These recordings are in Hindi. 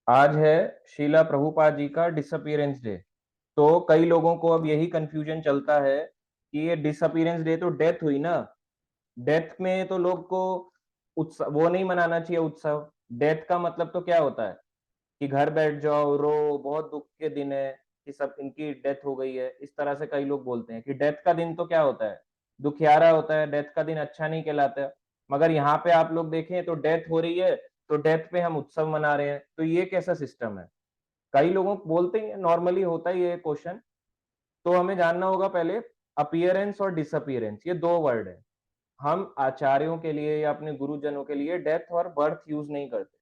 आज है शीला प्रभुपाद जी का डिसअपीयरेंस डे। तो कई लोगों को अब यही कंफ्यूजन चलता है कि ये डिसअपीयरेंस डे तो डेथ हुई ना, डेथ में तो लोग को उत्सव वो नहीं मनाना चाहिए उत्सव। डेथ का मतलब तो क्या होता है कि घर बैठ जाओ, रो, बहुत दुख के दिन है कि सब इनकी डेथ हो गई है। इस तरह से कई लोग बोलते हैं कि डेथ का दिन तो क्या होता है, दुखियारा होता है, डेथ का दिन अच्छा नहीं कहलाता है। मगर यहाँ पे आप लोग देखें तो डेथ हो रही है, तो डेथ पे हम उत्सव मना रहे हैं, तो ये कैसा सिस्टम है। कई लोगों को बोलते हैं, नॉर्मली होता ही है क्वेश्चन। तो हमें जानना होगा पहले, अपीयरेंस और डिसअपीयरेंस ये दो वर्ड है। हम आचार्यों के लिए या अपने गुरुजनों के लिए डेथ और बर्थ यूज नहीं करते।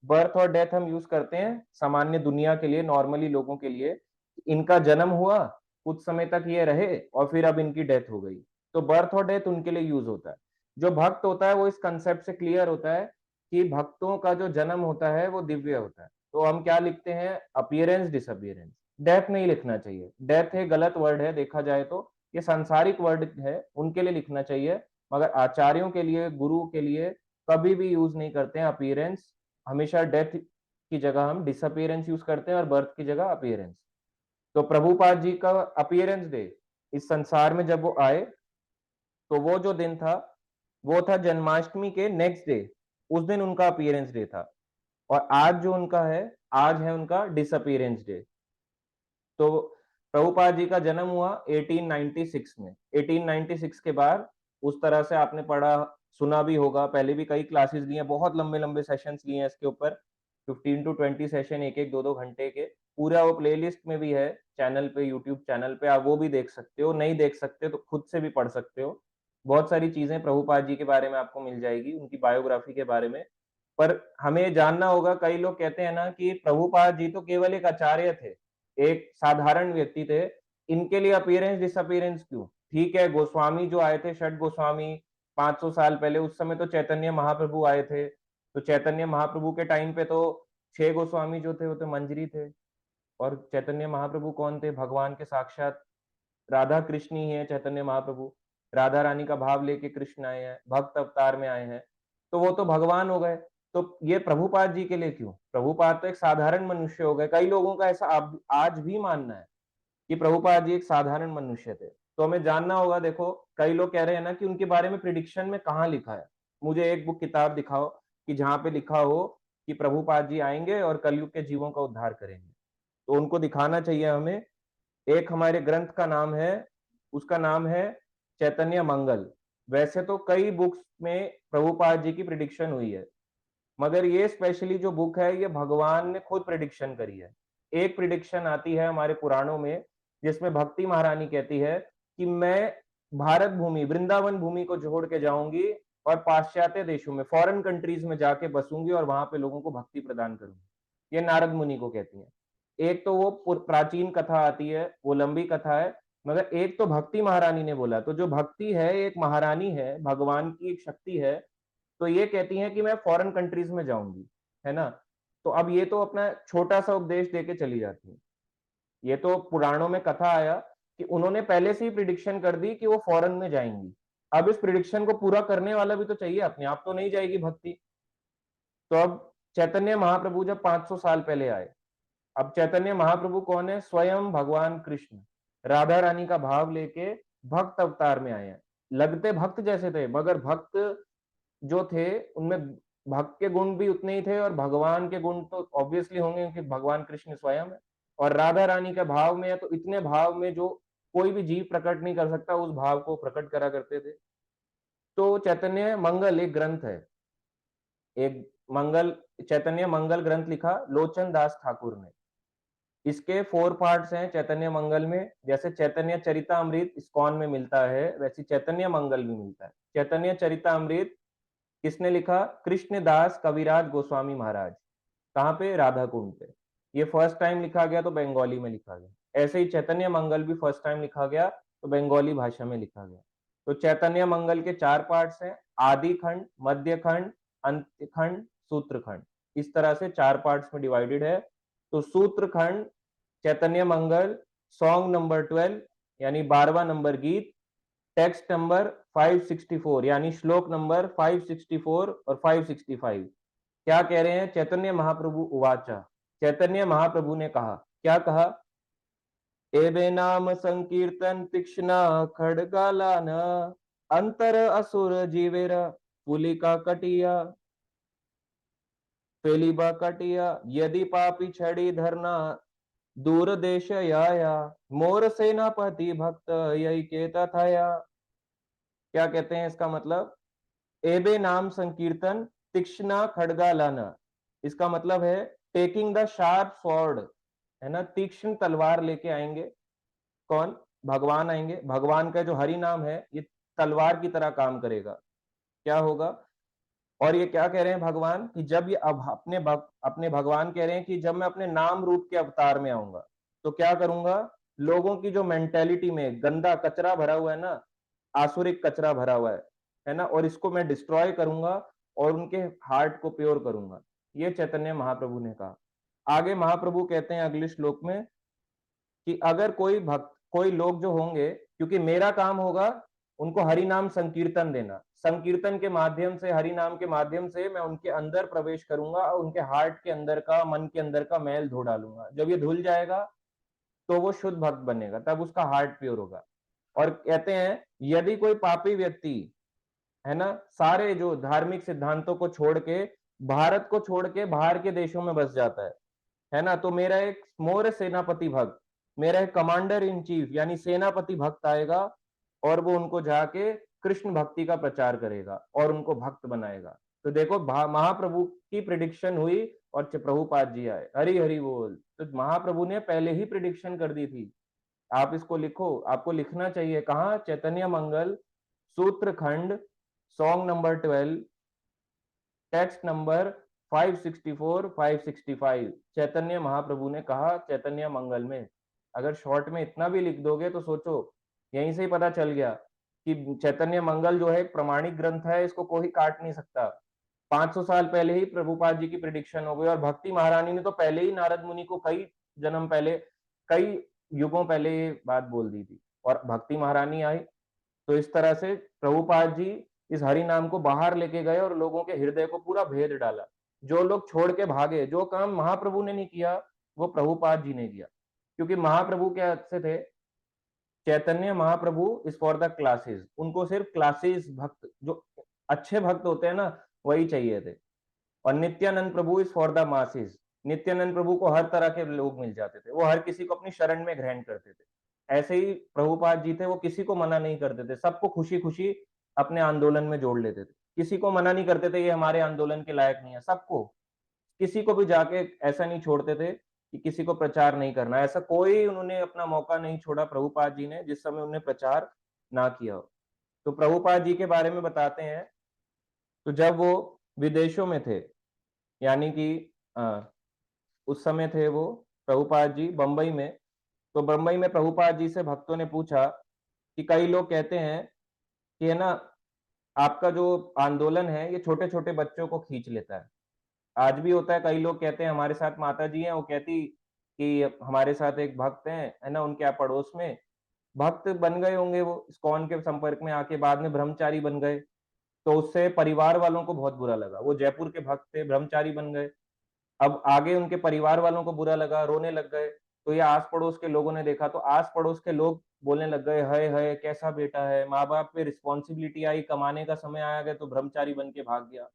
बर्थ और डेथ हम यूज करते हैं सामान्य दुनिया के लिए, नॉर्मली लोगों के लिए। इनका जन्म हुआ, कुछ समय तक ये रहे और फिर अब इनकी डेथ हो गई, तो बर्थ और डेथ उनके लिए यूज होता है। जो भक्त होता है वो इस कंसेप्ट से क्लियर होता है कि भक्तों का जो जन्म होता है वो दिव्य होता है। तो हम क्या लिखते हैं, अपीयरेंस डिसअपीयरेंस। डेथ नहीं लिखना चाहिए, डेथ एक गलत वर्ड है देखा जाए तो। ये सांसारिक वर्ड है, उनके लिए लिखना चाहिए। मगर आचार्यों के लिए, गुरु के लिए कभी भी यूज नहीं करते हैं अपीयरेंस। हमेशा डेथ की जगह हम डिसअपीयरेंस यूज करते हैं और बर्थ की जगह अपीयरेंस। तो प्रभुपाद जी का अपीयरेंस डे, इस संसार में जब वो आए तो वो जो दिन था वो था जन्माष्टमी के नेक्स्ट डे। उस दिन उनका अपीयरेंस डे था। और आज जो उनका है, आज है उनका डिसअपीयरेंस डे। तो प्रभुपाद जी का जन्म हुआ 1896 में। 1896 के बाद उस तरह से आपने पढ़ा, सुना भी होगा, पहले भी कई क्लासेस ली हैं, बहुत लंबे लंबे सेशंस लिए हैं इसके ऊपर। 15 to 20 सेशन, एक एक दो दो घंटे के। पूरा वो प्लेलिस्ट में भी है चैनल पे, यूट्यूब चैनल पे, आप वो भी देख सकते हो। नहीं देख सकते तो खुद से भी पढ़ सकते हो। बहुत सारी चीजें प्रभुपाद जी के बारे में आपको मिल जाएगी, उनकी बायोग्राफी के बारे में। पर हमें जानना होगा, कई लोग कहते हैं ना कि प्रभुपाद जी तो केवल एक आचार्य थे, एक साधारण व्यक्ति थे, इनके लिए अपीयरेंस डिसअपीयरेंस क्यों। ठीक है, गोस्वामी जो आए थे, षट गोस्वामी, 500 साल पहले, उस समय तो चैतन्य महाप्रभु आए थे। तो चैतन्य महाप्रभु के टाइम पे तो 6 गोस्वामी जो थे वो तो मंजरी थे। और चैतन्य महाप्रभु कौन थे, भगवान के साक्षात राधा कृष्ण ही है चैतन्य महाप्रभु। राधा रानी का भाव लेके कृष्ण आए हैं, भक्त अवतार में आए हैं, तो वो तो भगवान हो गए। तो ये प्रभुपाद जी के लिए क्यों, प्रभुपाद तो एक साधारण मनुष्य हो गए। कई लोगों का ऐसा आज भी मानना है कि प्रभुपाद जी एक साधारण मनुष्य थे। तो हमें जानना होगा, देखो कई लोग कह रहे हैं ना कि उनके बारे में प्रिडिक्शन में कहाँ लिखा है। मुझे एक बुक किताब दिखाओ कि जहां पे लिखा हो कि प्रभुपाद जी आएंगे और कलयुग के जीवों का उद्धार करेंगे। तो उनको दिखाना चाहिए हमें। एक हमारे ग्रंथ का नाम है, उसका नाम है चैतन्य मंगल। वैसे तो कई बुक्स में प्रभुपाद जी की प्रिडिक्शन हुई है, मगर ये स्पेशली जो बुक है ये भगवान ने खुद प्रिडिक्शन करी है। एक प्रिडिक्शन आती है हमारे पुराणों में, जिसमें भक्ति महारानी कहती है कि मैं भारत भूमि, वृंदावन भूमि को छोड़ के जाऊंगी और पाश्चात्य देशों में, फॉरेन कंट्रीज में जाके बसूंगी और वहां पे लोगों को भक्ति प्रदान करूंगी। ये नारद मुनि को कहती है। एक तो वो प्राचीन कथा आती है, वो लंबी कथा है। मगर एक तो भक्ति महारानी ने बोला। तो जो भक्ति है एक महारानी है, भगवान की एक शक्ति है। तो ये कहती हैं कि मैं फॉरेन कंट्रीज में जाऊंगी, है ना। तो अब ये तो अपना छोटा सा उपदेश देके चली जाती है। ये तो पुराणों में कथा आया कि उन्होंने पहले से ही प्रिडिक्शन कर दी कि वो फॉरेन में जाएंगी। अब इस प्रिडिक्शन को पूरा करने वाला भी तो चाहिए, अपने आप तो नहीं जाएगी भक्ति। तो अब चैतन्य महाप्रभु जब 500 साल पहले आए, अब चैतन्य महाप्रभु कौन है, स्वयं भगवान कृष्ण राधा रानी का भाव लेके भक्त अवतार में आए हैं। लगते भक्त जैसे थे, मगर भक्त जो थे उनमें भक्त के गुण भी उतने ही थे और भगवान के गुण तो ऑब्वियसली होंगे क्योंकि भगवान कृष्ण स्वयं है। और राधा रानी के भाव में है, तो इतने भाव में जो कोई भी जीव प्रकट नहीं कर सकता, उस भाव को प्रकट करा करते थे। तो चैतन्य मंगल एक ग्रंथ है, एक मंगल, चैतन्य मंगल ग्रंथ लिखा लोचन दास ठाकुर ने। इसके 4 पार्ट्स हैं चैतन्य मंगल में। जैसे चैतन्य चरितामृत इस्कॉन में मिलता है, वैसे चैतन्य मंगल भी मिलता है। चैतन्य चरितामृत किसने लिखा, कृष्णदास कविराज गोस्वामी महाराज। कहाँ पे, राधा कुंड पे। ये फर्स्ट टाइम लिखा गया तो बंगाली में लिखा गया। ऐसे ही चैतन्य मंगल भी फर्स्ट टाइम लिखा गया तो बंगाली भाषा में लिखा गया। तो चैतन्य मंगल के 4 पार्ट्स हैं, आदि खंड, मध्य खंड, अंत्य खंड, सूत्र खंड। इस तरह से 4 पार्ट्स में डिवाइडेड है। तो सूत्र खंड चैतन्य मंगल, सॉन्ग नंबर 12 यानी 12वां नंबर गीत, टेक्स्ट नंबर 564 यानी श्लोक नंबर 564 और 565। क्या कह रहे हैं, चैतन्य महाप्रभु उवाचा, चैतन्य महाप्रभु ने कहा, क्या कहा? एबे नाम संकीर्तन तीक्ष्ण खड़गालान अंतर असुर जीवेर पुलिका कटिया पेलीबा कटिया यदि पापी छड़ी धरना दूर देश आया मोर सेनापति भक्त यही केता थाया। क्या कहते हैं इसका मतलब? एबे नाम संकीर्तन तीक्ष्णा खड़गा लाना, इसका मतलब है टेकिंग द शार्प स्वॉर्ड, है ना, तीक्ष्ण तलवार लेके आएंगे। कौन? भगवान आएंगे। भगवान का जो हरि नाम है ये तलवार की तरह काम करेगा। क्या होगा? और ये क्या कह रहे हैं भगवान कि जब ये अब अपने भगवान कह रहे हैं कि जब मैं अपने नाम रूप के अवतार में आऊंगा तो क्या करूंगा? लोगों की जो मेंटेलिटी में गंदा कचरा भरा हुआ है ना, आसुरिक कचरा भरा हुआ है ना, और इसको मैं डिस्ट्रॉय करूंगा और उनके हार्ट को प्योर करूंगा। ये चैतन्य महाप्रभु ने कहा। आगे महाप्रभु कहते हैं अगले श्लोक में कि अगर कोई लोग जो होंगे, क्योंकि मेरा काम होगा उनको हरि नाम संकीर्तन देना, संकीर्तन के माध्यम से, हरि नाम के माध्यम से मैं उनके अंदर प्रवेश करूंगा और उनके हार्ट के अंदर का, मन के अंदर का मैल धो डालूंगा। जब ये धुल जाएगा तो वो शुद्ध भक्त बनेगा, तब उसका हार्ट प्योर होगा। और कहते हैं यदि कोई पापी व्यक्ति, है ना, सारे जो धार्मिक सिद्धांतों को छोड़ के, भारत को छोड़ के बाहर के देशों में बस जाता है ना, तो मेरा एक मोर सेनापति भक्त, मेरा एक कमांडर इन चीफ यानी सेनापति भक्त आएगा और वो उनको जाके कृष्ण भक्ति का प्रचार करेगा और उनको भक्त बनाएगा। तो देखो महाप्रभु की प्रिडिक्शन हुई और प्रभुपाद जी आए। हरि हरि बोल। तो महाप्रभु ने पहले ही प्रिडिक्शन कर दी थी। आप इसको लिखो, आपको लिखना चाहिए। कहा? चैतन्य मंगल सूत्र खंड song number 12 text number 564 565 Chaitanya Mahaprabhu ने कहा चैतन्य मंगल में। अगर शॉर्ट में इतना भी लिख दोगे तो सोचो, यहीं से ही पता चल गया कि चैतन्य मंगल जो है एक प्रमाणिक ग्रंथ है, इसको कोई काट नहीं सकता। 500 साल पहले ही प्रभुपाद जी की प्रिडिक्शन हो गई और भक्ति महारानी ने तो पहले ही नारद मुनि को कई जन्म पहले, कई युगों पहले ये बात बोल दी थी और भक्ति महारानी आई। तो इस तरह से प्रभुपाद जी इस हरि नाम को बाहर लेके गए और लोगों के हृदय को पूरा भेद डाला। जो लोग छोड़ के भागे, जो काम महाप्रभु ने नहीं किया वो प्रभुपाद जी ने किया। क्योंकि महाप्रभु क्या से थे? Chaitanya Mahaprabhu is for the classes, उनको सिर्फ क्लासेस भक्त, जो अच्छे भक्त होते हैं ना, वही चाहिए थे। और Nityananda Prabhu is for the masses, Nityananda Prabhu को हर तरह के लोग मिल जाते थे, वो हर किसी को अपनी शरण में ग्रहण करते थे। ऐसे ही प्रभुपाद जी थे, वो किसी को मना नहीं करते थे, सबको खुशी खुशी अपने आंदोलन में जोड़ लेते थे। किसी को मना नहीं करते थे ये हमारे आंदोलन के लायक नहीं है, सबको, किसी को भी जाके ऐसा नहीं छोड़ते थे कि किसी को प्रचार नहीं करना। ऐसा कोई उन्होंने अपना मौका नहीं छोड़ा प्रभुपाद जी ने जिस समय उन्होंने प्रचार ना किया हो। तो प्रभुपाद जी के बारे में बताते हैं। तो जब वो विदेशों में थे, यानी कि उस समय थे वो प्रभुपाद जी बंबई में। तो बंबई में प्रभुपाद जी से भक्तों ने पूछा कि कई लोग कहते हैं कि, है ना, आपका जो आंदोलन है ये छोटे छोटे बच्चों को खींच लेता है। आज भी होता है, कई लोग कहते हैं, हमारे साथ माता जी हैं, वो कहती कि हमारे साथ एक भक्त हैं, है ना, उनके आप पड़ोस में भक्त बन गए होंगे, वो इस्कॉन के संपर्क में आके बाद में ब्रह्मचारी बन गए। तो उससे परिवार वालों को बहुत बुरा लगा। वो जयपुर के भक्त थे, ब्रह्मचारी बन गए। अब आगे उनके परिवार वालों को बुरा लगा, रोने लग गए। तो ये आस पड़ोस के लोगों ने देखा, तो आस पड़ोस के लोग बोलने लग गए, है कैसा बेटा है, माँ बाप पे रिस्पॉन्सिबिलिटी आई, कमाने का समय आया गया तो ब्रह्मचारी बन के भाग गया।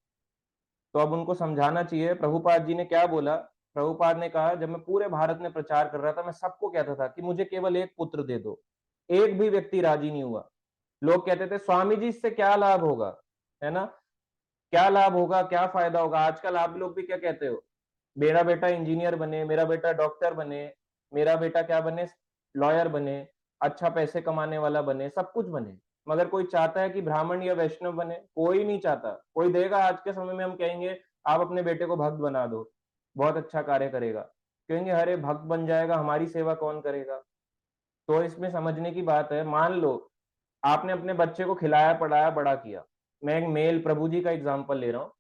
तो अब उनको समझाना चाहिए। प्रभुपाद जी ने क्या बोला? प्रभुपाद ने कहा, जब मैं पूरे भारत में प्रचार कर रहा था, मैं सबको कहता था कि मुझे केवल एक पुत्र दे दो। एक भी व्यक्ति राजी नहीं हुआ। लोग कहते थे स्वामी जी इससे क्या लाभ होगा, है ना, क्या लाभ होगा, क्या फायदा होगा। आजकल आप लोग भी क्या कहते हो? मेरा बेटा इंजीनियर बने, मेरा बेटा डॉक्टर बने, मेरा बेटा क्या बने, लॉयर बने, अच्छा पैसे कमाने वाला बने, सब कुछ बने। मगर कोई चाहता है कि ब्राह्मण या वैष्णव बने? कोई नहीं चाहता। कोई देगा? आज के समय में हम कहेंगे आप अपने बेटे को भक्त बना दो, बहुत अच्छा कार्य करेगा। कहेंगे अरे भक्त बन जाएगा, हमारी सेवा कौन करेगा? तो इसमें समझने की बात है। मान लो आपने अपने बच्चे को खिलाया पढ़ाया बड़ा किया, मैं एक मेल प्रभु जी का एग्जाम्पल ले रहा हूँ।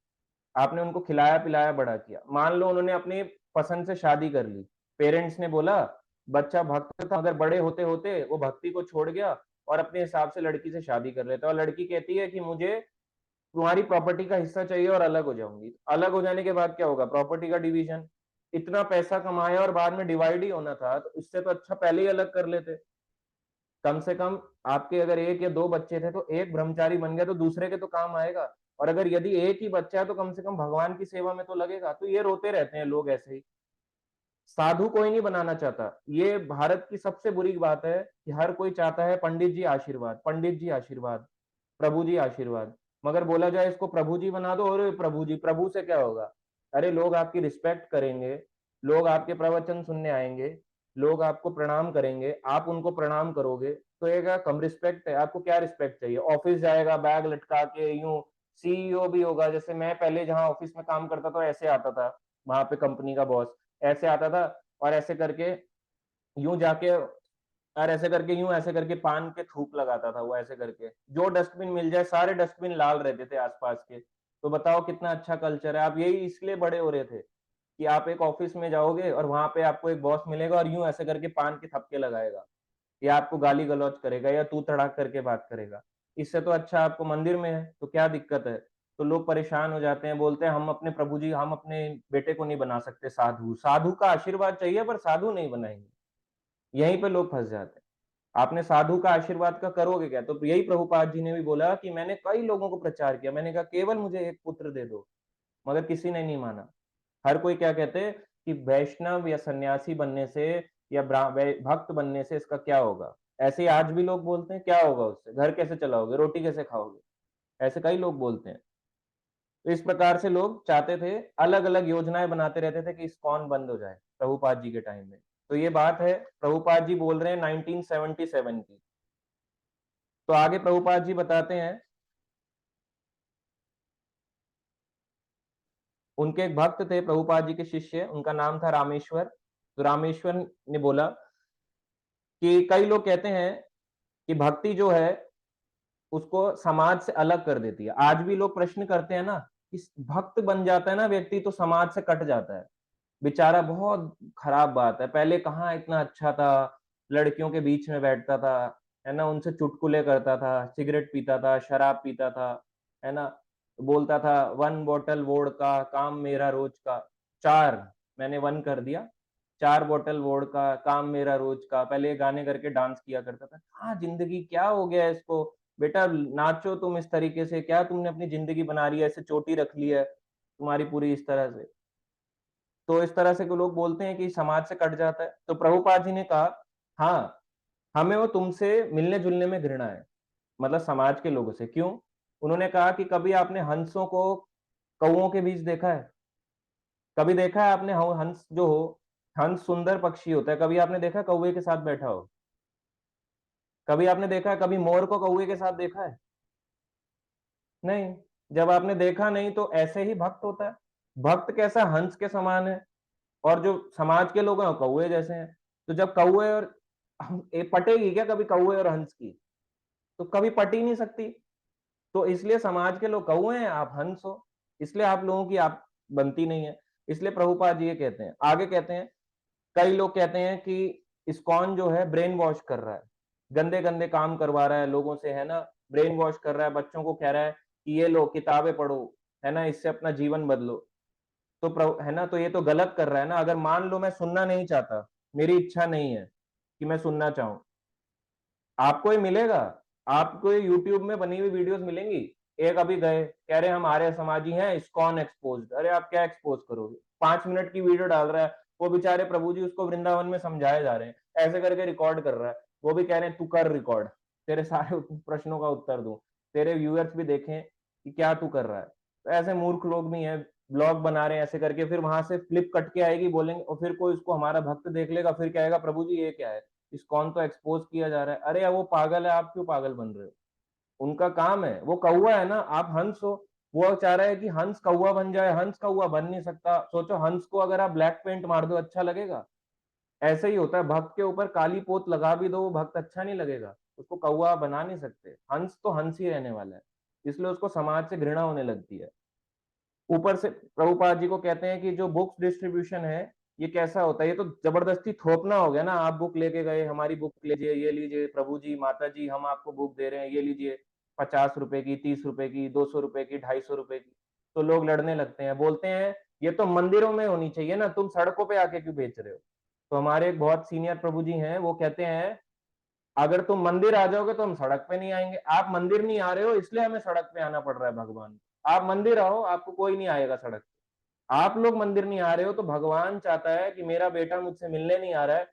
आपने उनको खिलाया पिलाया बड़ा किया, मान लो उन्होंने अपनी पसंद से शादी कर ली। पेरेंट्स ने बोला बच्चा भक्त था, मगर बड़े होते होते वो भक्ति को छोड़ गया और अपने हिसाब से लड़की से शादी कर लेता है। और लड़की कहती है कि मुझे तुम्हारी प्रॉपर्टी का हिस्सा चाहिए और अलग हो जाऊंगी। अलग हो जाने के बाद क्या होगा? प्रॉपर्टी का डिवीजन। इतना पैसा कमाया और बाद में डिवाइड ही होना था, तो इससे तो अच्छा पहले ही अलग कर लेते। कम से कम आपके अगर एक या दो बच्चे थे तो एक ब्रह्मचारी बन गया तो दूसरे के तो काम आएगा। और अगर यदि एक ही बच्चा है तो कम से कम भगवान की सेवा में तो लगेगा। तो ये रोते रहते हैं लोग ऐसे ही। साधु कोई नहीं बनाना चाहता। ये भारत की सबसे बुरी बात है कि हर कोई चाहता है पंडित जी आशीर्वाद, पंडित जी आशीर्वाद, प्रभु जी आशीर्वाद। मगर बोला जाए इसको प्रभु जी बना दो, और प्रभु जी, प्रभु से क्या होगा? अरे लोग आपकी रिस्पेक्ट करेंगे, लोग आपके प्रवचन सुनने आएंगे, लोग आपको प्रणाम करेंगे, आप उनको प्रणाम करोगे, तो ये क्या कम रिस्पेक्ट है? आपको क्या रिस्पेक्ट चाहिए? ऑफिस जाएगा बैग लटका के यूं, सीईओ भी होगा। जैसे मैं पहले जहां ऑफिस में काम करता था ऐसे आता था, वहां पे कंपनी का बॉस ऐसे आता था और ऐसे करके यूं जाके, और ऐसे करके यूं ऐसे करके पान के थूक लगाता था वो, ऐसे करके जो डस्टबिन मिल जाए, सारे डस्टबिन लाल रहते थे आसपास के। तो बताओ कितना अच्छा कल्चर है। आप यही इसलिए बड़े हो रहे थे कि आप एक ऑफिस में जाओगे और वहां पे आपको एक बॉस मिलेगा और यूं ऐसे करके पान के थपके लगाएगा, या आपको गाली गलौज करेगा, या तू तड़ाक करके बात करेगा। इससे तो अच्छा आपको मंदिर में है, तो क्या दिक्कत है? तो लोग परेशान हो जाते हैं, बोलते हैं हम अपने प्रभु जी, हम अपने बेटे को नहीं बना सकते साधु। साधु का आशीर्वाद चाहिए पर साधु नहीं बनाएंगे। यहीं पे लोग फंस जाते हैं। आपने साधु का आशीर्वाद का करोगे क्या? तो यही प्रभुपाद जी ने भी बोला कि मैंने कई लोगों को प्रचार किया, मैंने कहा केवल मुझे एक पुत्र दे दो, मगर किसी ने नहीं माना। हर कोई क्या कहते हैं कि वैष्णव या सन्यासी बनने से या भक्त बनने से इसका क्या होगा? ऐसे ही आज भी लोग बोलते हैं, क्या होगा उससे? घर कैसे चलाओगे, रोटी कैसे खाओगे? ऐसे कई लोग बोलते हैं। तो इस प्रकार से लोग चाहते थे, अलग अलग योजनाएं बनाते रहते थे कि इस्कॉन बंद हो जाए प्रभुपाद जी के टाइम में। तो ये बात है, प्रभुपाद जी बोल रहे हैं 1977 की। तो आगे प्रभुपाद जी बताते हैं, उनके एक भक्त थे प्रभुपाद जी के शिष्य, उनका नाम था रामेश्वर। तो रामेश्वर ने बोला कि कई लोग कहते हैं कि भक्ति जो है उसको समाज से अलग कर देती है। आज भी लोग प्रश्न करते हैं ना कि भक्त बन जाता है ना व्यक्ति तो समाज से कट जाता है। बेचारा, बहुत खराब बात है। पहले कहाँ इतना अच्छा था, लड़कियों के बीच में बैठता था, है ना, उनसे चुटकुले करता था, सिगरेट पीता था, शराब पीता था, है ना, बोलता था 1 बोतल वोडका काम मेरा रोज का। चार, मैंने 1 कर दिया, 4 बोतल वोडका काम मेरा रोज का, पहले ये गाने करके डांस किया करता था। हाँ, जिंदगी क्या हो गया है इसको? बेटा नाचो तुम इस तरीके से, क्या तुमने अपनी जिंदगी बना रही है? ऐसे चोटी रख ली है तुम्हारी पूरी इस तरह से। तो इस तरह से लोग बोलते हैं कि समाज से कट जाता है। तो प्रभुपाद जी ने कहा, हाँ, हमें वो तुमसे मिलने जुलने में घृणा है, मतलब समाज के लोगों से। क्यों? उन्होंने कहा कि कभी आपने हंसों को कौओं के बीच देखा है? कभी देखा है आपने हंस जो हो, हंस सुंदर पक्षी होता है, कभी आपने देखा कौवे के साथ बैठा हो? कभी आपने देखा है, कभी मोर को कौवे के साथ देखा है? नहीं। जब आपने देखा नहीं तो ऐसे ही भक्त होता है। भक्त कैसा? हंस के समान है, और जो समाज के लोग हैं वो कौवे जैसे हैं। तो जब कौवे और पटेगी क्या कभी कौवे और हंस की? तो कभी पट ही नहीं सकती। तो इसलिए समाज के लोग कौवे हैं, आप हंस हो, इसलिए आप लोगों की आप बनती नहीं है। इसलिए प्रभुपाद जी ये कहते हैं, आगे कहते हैं, कई लोग कहते हैं कि इस्कॉन जो है ब्रेन वॉश कर रहा है, गंदे गंदे काम करवा रहा है लोगों से, है ना, ब्रेन वॉश कर रहा है, बच्चों को कह रहा है कि ये लो किताबें पढ़ो, है ना, इससे अपना जीवन बदलो। तो है ना, तो ये तो गलत कर रहा है ना। अगर मान लो मैं सुनना नहीं चाहता, मेरी इच्छा नहीं है कि मैं सुनना चाहूं, आपको ही मिलेगा। आपको यूट्यूब में बनी हुई वीडियोस मिलेंगी। एक अभी गए कह रहे हम आर्य समाजी हैं, इस्कॉन एक्सपोज्ड। अरे आप क्या एक्सपोज करोगे? 5 मिनट की वीडियो डाल रहा है, वो बेचारे प्रभु जी उसको वृंदावन में समझाए जा रहे हैं, ऐसे करके रिकॉर्ड कर रहा है। वो भी कह रहे हैं तू कर रिकॉर्ड, तेरे सारे प्रश्नों का उत्तर दूं, तेरे व्यूअर्स भी देखें कि क्या तू कर रहा है। तो ऐसे मूर्ख लोग भी हैं, ब्लॉग बना रहे हैं ऐसे करके, फिर वहां से फ्लिप कट के आएगी, बोलेंगे, और फिर कोई उसको हमारा भक्त देख लेगा, फिर कहेगा प्रभु जी ये क्या है, इस्कॉन तो एक्सपोज किया जा रहा है। अरे वो पागल है, आप क्यों पागल बन रहे हो? उनका काम है, वो कौवा है ना, आप हंस हो। वो चाह रहा है कि हंस कौवा बन जाए, हंस कौवा बन नहीं सकता। सोचो हंस को अगर आप ब्लैक पेंट मार दो अच्छा लगेगा? ऐसे ही होता है, भक्त के ऊपर काली पोत लगा भी दो, वो भक्त अच्छा नहीं लगेगा, उसको कौवा बना नहीं सकते। हंस तो हंस ही रहने वाला है, इसलिए उसको समाज से घृणा होने लगती है। ऊपर से प्रभुपाद जी को कहते हैं कि जो बुक्स डिस्ट्रीब्यूशन है ये कैसा होता है, ये तो जबरदस्ती थोपना हो गया ना। आप बुक लेके गए, हमारी बुक लीजिए, ये लीजिए प्रभु जी, माता जी, हम आपको बुक दे रहे हैं, ये लीजिए, 50 रुपए की, 30 रुपए की, 200 रुपए की, 250 रुपए की। तो लोग लड़ने लगते हैं, बोलते हैं ये तो मंदिरों में होनी चाहिए ना, तुम सड़कों पे आके क्यों बेच रहे हो? तो हमारे एक बहुत सीनियर प्रभु जी हैं, वो कहते हैं अगर तुम मंदिर आ जाओगे तो हम सड़क पे नहीं आएंगे। आप मंदिर नहीं आ रहे हो इसलिए हमें सड़क पे आना पड़ रहा है भगवान। आप मंदिर आओ, आपको कोई नहीं आएगा सड़क पे। आप लोग मंदिर नहीं आ रहे हो तो भगवान चाहता है कि मेरा बेटा मुझसे मिलने नहीं आ रहा है,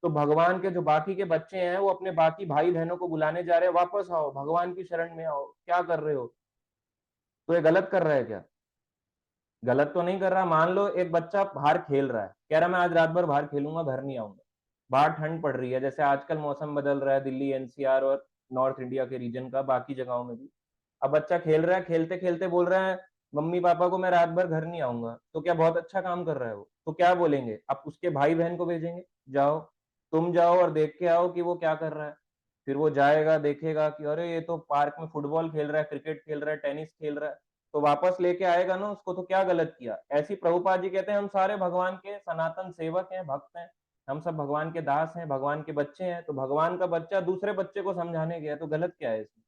तो भगवान के जो बाकी के बच्चे हैं वो अपने बाकी भाई बहनों को बुलाने जा रहे हैं, वापस आओ भगवान की शरण में आओ, क्या कर रहे हो? तो ये गलत कर रहा है क्या? गलत तो नहीं कर रहा। मान लो एक बच्चा बाहर खेल रहा है, कह रहा मैं आज रात भर बाहर खेलूंगा, घर नहीं आऊंगा। बाहर ठंड पड़ रही है, जैसे आजकल मौसम बदल रहा है दिल्ली एनसीआर और नॉर्थ इंडिया के रीजन का, बाकी जगहों में भी। अब बच्चा खेल रहा है, खेलते खेलते बोल रहा है मम्मी पापा को मैं रात भर घर नहीं आऊंगा, तो क्या बहुत अच्छा काम कर रहा है वो? तो क्या बोलेंगे? अब उसके भाई बहन को भेजेंगे, जाओ तुम जाओ और देख के आओ कि वो क्या कर रहा है। फिर वो जाएगा, देखेगा कि अरे ये तो पार्क में फुटबॉल खेल रहा है, क्रिकेट खेल रहा है, टेनिस खेल रहा है, तो वापस लेके आएगा ना उसको। तो क्या गलत किया? ऐसी प्रभुपाद जी कहते हैं हम सारे भगवान के सनातन सेवक हैं, भक्त हैं, हम सब भगवान के दास हैं, भगवान के बच्चे हैं। तो भगवान का बच्चा दूसरे बच्चे को समझाने गया तो गलत क्या है इसमें?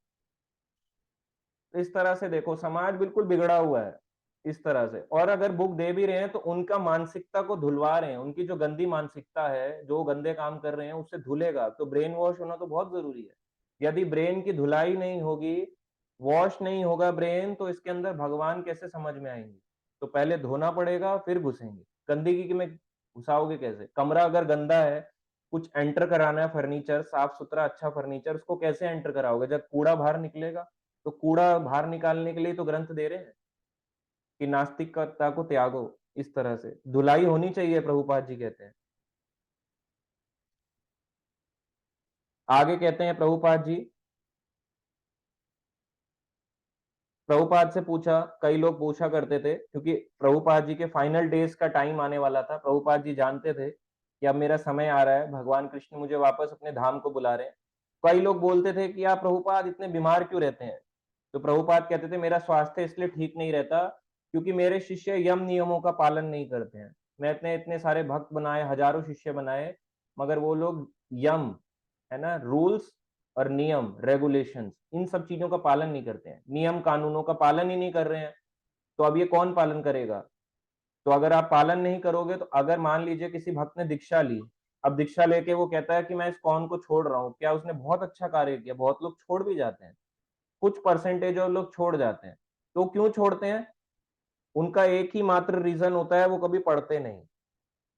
तो इस तरह से देखो, समाज बिल्कुल बिगड़ा हुआ है इस तरह से। और अगर बुक दे भी रहे हैं तो उनका मानसिकता को धुलवा रहे हैं, उनकी जो गंदी मानसिकता है, जो गंदे काम कर रहे हैं उससे धुलेगा। तो ब्रेन वॉश होना तो बहुत जरूरी है। यदि ब्रेन की धुलाई नहीं होगी, वॉश नहीं होगा ब्रेन, तो इसके अंदर भगवान कैसे समझ में आएंगे? तो पहले धोना पड़ेगा फिर घुसेंगे। गंदगी में घुसाओगे कैसे? कमरा अगर गंदा है, कुछ एंटर कराना है, फर्नीचर साफ सुथरा अच्छा फर्नीचर, उसको कैसे एंटर कराओगे जब कूड़ा बाहर निकलेगा? तो कूड़ा बाहर निकालने के लिए तो ग्रंथ दे रहे हैं कि नास्तिकता को त्यागो। इस तरह से धुलाई होनी चाहिए, प्रभुपाद जी कहते हैं। आगे कहते हैं प्रभुपाद जी, प्रभुपाद से पूछा, कई लोग पूछा करते थे क्योंकि प्रभुपाद जी के फाइनल डेज का टाइम आने वाला था। प्रभुपाद जी जानते थे कि अब मेरा समय आ रहा है, भगवान कृष्ण मुझे वापस अपने धाम को बुला रहे हैं। कई लोग बोलते थे कि आप प्रभुपाद इतने बीमार क्यों रहते हैं? तो प्रभुपाद कहते थे मेरा स्वास्थ्य इसलिए ठीक नहीं रहता क्योंकि मेरे शिष्य यम नियमों का पालन नहीं करते हैं। मैं इतने इतने सारे भक्त बनाए, हजारों शिष्य बनाए, मगर वो लोग यम, है ना, रूल्स और नियम रेगुलेशंस, इन सब चीजों का पालन नहीं करते हैं, नियम कानूनों का पालन ही नहीं कर रहे हैं। तो अब ये कौन पालन करेगा? तो अगर आप पालन नहीं करोगे, तो अगर मान लीजिए किसी भक्त ने दीक्षा ली, अब दीक्षा लेके वो कहता है कि मैं इस कौन को छोड़ रहा हूँ, क्या उसने बहुत अच्छा कार्य किया? बहुत लोग छोड़ भी जाते हैं, कुछ परसेंटेज और लोग छोड़ जाते हैं। तो क्यों छोड़ते हैं? उनका एक ही मात्र रीजन होता है, वो कभी पढ़ते नहीं।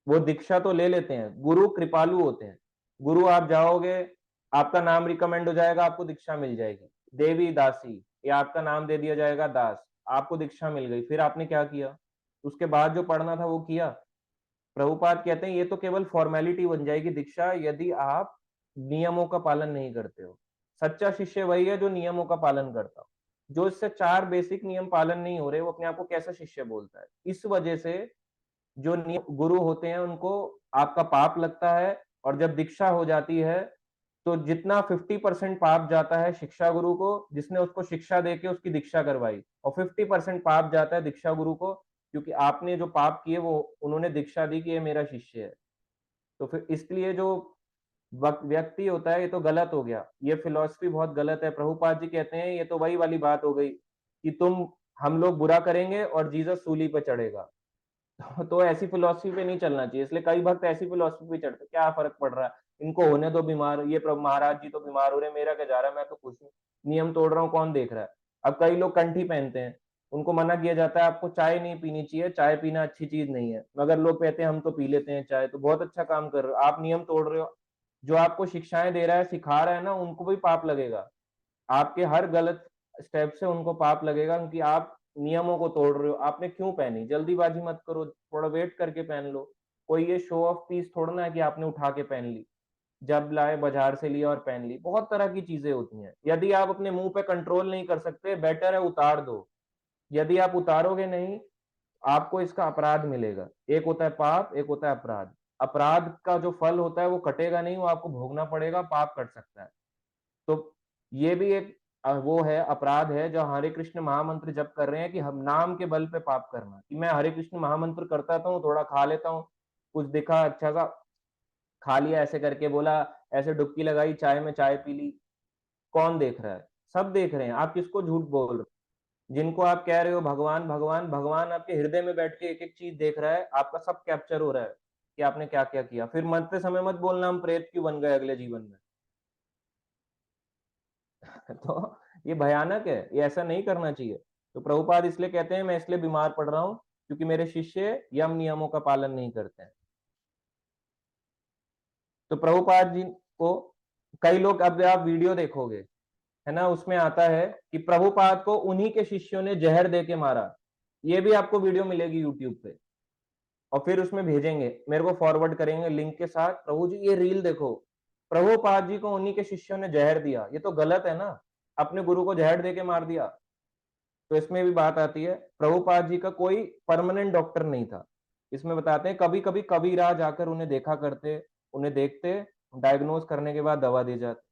वो दीक्षा तो ले लेते हैं, गुरु कृपालु होते हैं। गुरु आप जाओगे, आपका नाम रिकमेंड हो जाएगा, आपको दीक्षा मिल जाएगी। देवी दासी, या आपका नाम दे दिया जाएगा दास, आपको दीक्षा मिल गई। फिर आपने क्या किया? उसके बाद जो पढ़ना था वो किया? प्रभुपाद कहते हैं ये तो केवल फॉर्मेलिटी बन जाएगी दीक्षा, यदि आप नियमों का पालन नहीं करते हो। सच्चा शिष्य वही है जो नियमों का पालन करता हो। जो इससे चार बेसिक नियम पालन नहीं हो रहे, वो अपने आप को कैसा शिष्य बोलता है? इस वजह से जो गुरु होते हैं उनको आपका पाप लगता है। और जब दीक्षा हो जाती है तो जितना 50% पाप जाता है शिक्षा गुरु को, जिसने उसको शिक्षा देके उसकी दीक्षा करवाई, और 50% पाप जाता है दीक्षा गुरु को, क्योंकि आपने जो पाप किए वो उन्होंने दीक्षा दी कि ये मेरा शिष्य है। तो फिर इसलिए जो व्यक्ति होता है, ये तो गलत हो गया, ये फिलॉसफी बहुत गलत है। प्रभुपाद जी कहते हैं ये तो वही वाली बात हो गई कि तुम, हम लोग बुरा करेंगे और जीसस सूली पे चढ़ेगा। तो ऐसी फिलॉसफी पे नहीं चलना चाहिए। इसलिए कई भक्त ऐसी फिलॉसफी पे चढ़ते, क्या फर्क पड़ रहा है, इनको होने दो बीमार, ये प्रभु महाराज जी तो बीमार हो रहे, मेरा क्या जा रहा है, मैं तो खुश हूँ, नियम तोड़ रहा हूँ, कौन देख रहा है? अब कई लोग कंठी पहनते हैं, उनको मना किया जाता है आपको चाय नहीं पीनी चाहिए, चाय पीना अच्छी चीज नहीं है, मगर लोग कहते हैं हम तो पी लेते हैं चाय। तो बहुत अच्छा काम कर रहे हो, आप नियम तोड़ रहे हो। जो आपको शिक्षाएं दे रहा है, सिखा रहा है ना, उनको भी पाप लगेगा। आपके हर गलत स्टेप से उनको पाप लगेगा, क्योंकि आप नियमों को तोड़ रहे हो। आपने क्यों पहनी? जल्दीबाजी मत करो, थोड़ा वेट करके पहन लो। कोई ये शो ऑफ पीस थोड़ा ना है कि आपने उठा के पहन ली, जब लाए बाजार से लिया और पहन ली। बहुत तरह की चीजें होती हैं। यदि आप अपने मुंह पे कंट्रोल नहीं कर सकते, बेटर है उतार दो। यदि आप उतारोगे नहीं, आपको इसका अपराध मिलेगा। एक होता है पाप, एक होता है अपराध। अपराध का जो फल होता है वो कटेगा नहीं, वो आपको भोगना पड़ेगा, पाप कट सकता है। तो ये भी एक वो है, अपराध है जो हरे कृष्ण महामंत्र जप कर रहे हैं, कि हम नाम के बल पे पाप करना, कि मैं हरे कृष्ण महामंत्र करता हूँ, थोड़ा खा लेता हूँ, कुछ दिखा अच्छा सा खा लिया, ऐसे करके बोला, ऐसे डुबकी लगाई चाय में, चाय पी ली, कौन देख रहा है? सब देख रहे हैं, आप किसको झूठ बोल रहे हो? जिनको आप कह रहे हो भगवान भगवान, भगवान आपके हृदय में बैठ के एक एक चीज देख रहा है, आपका सब कैप्चर हो रहा है कि आपने क्या क्या किया। फिर मरते समय मत बोलना हम प्रेत क्यों बन गए अगले जीवन में। तो ये भयानक है, ये ऐसा नहीं करना चाहिए। तो प्रभुपाद इसलिए कहते हैं मैं इसलिए बीमार पड़ रहा हूँ क्योंकि मेरे शिष्य यम नियमों का पालन नहीं करते हैं। तो प्रभुपाद जी को कई लोग, अब आप वीडियो देखोगे है ना, उसमें आता है कि प्रभुपाद को उन्हीं के शिष्यों ने जहर दे के मारा। ये भी आपको वीडियो मिलेगी यूट्यूब पे, और फिर उसमें भेजेंगे, मेरे को फॉरवर्ड करेंगे लिंक के साथ, प्रभु जी ये रील देखो, प्रभुपाद जी को उन्हीं के शिष्यों ने जहर दिया। ये तो गलत है ना, अपने गुरु को जहर दे के मार दिया। तो इसमें भी बात आती है, प्रभुपाद जी का कोई परमानेंट डॉक्टर नहीं था। इसमें बताते हैं कभी कभी कबीराज आकर उन्हें देखा करते, उन्हें देखते, डायग्नोज करने के बाद दवा दी जाती।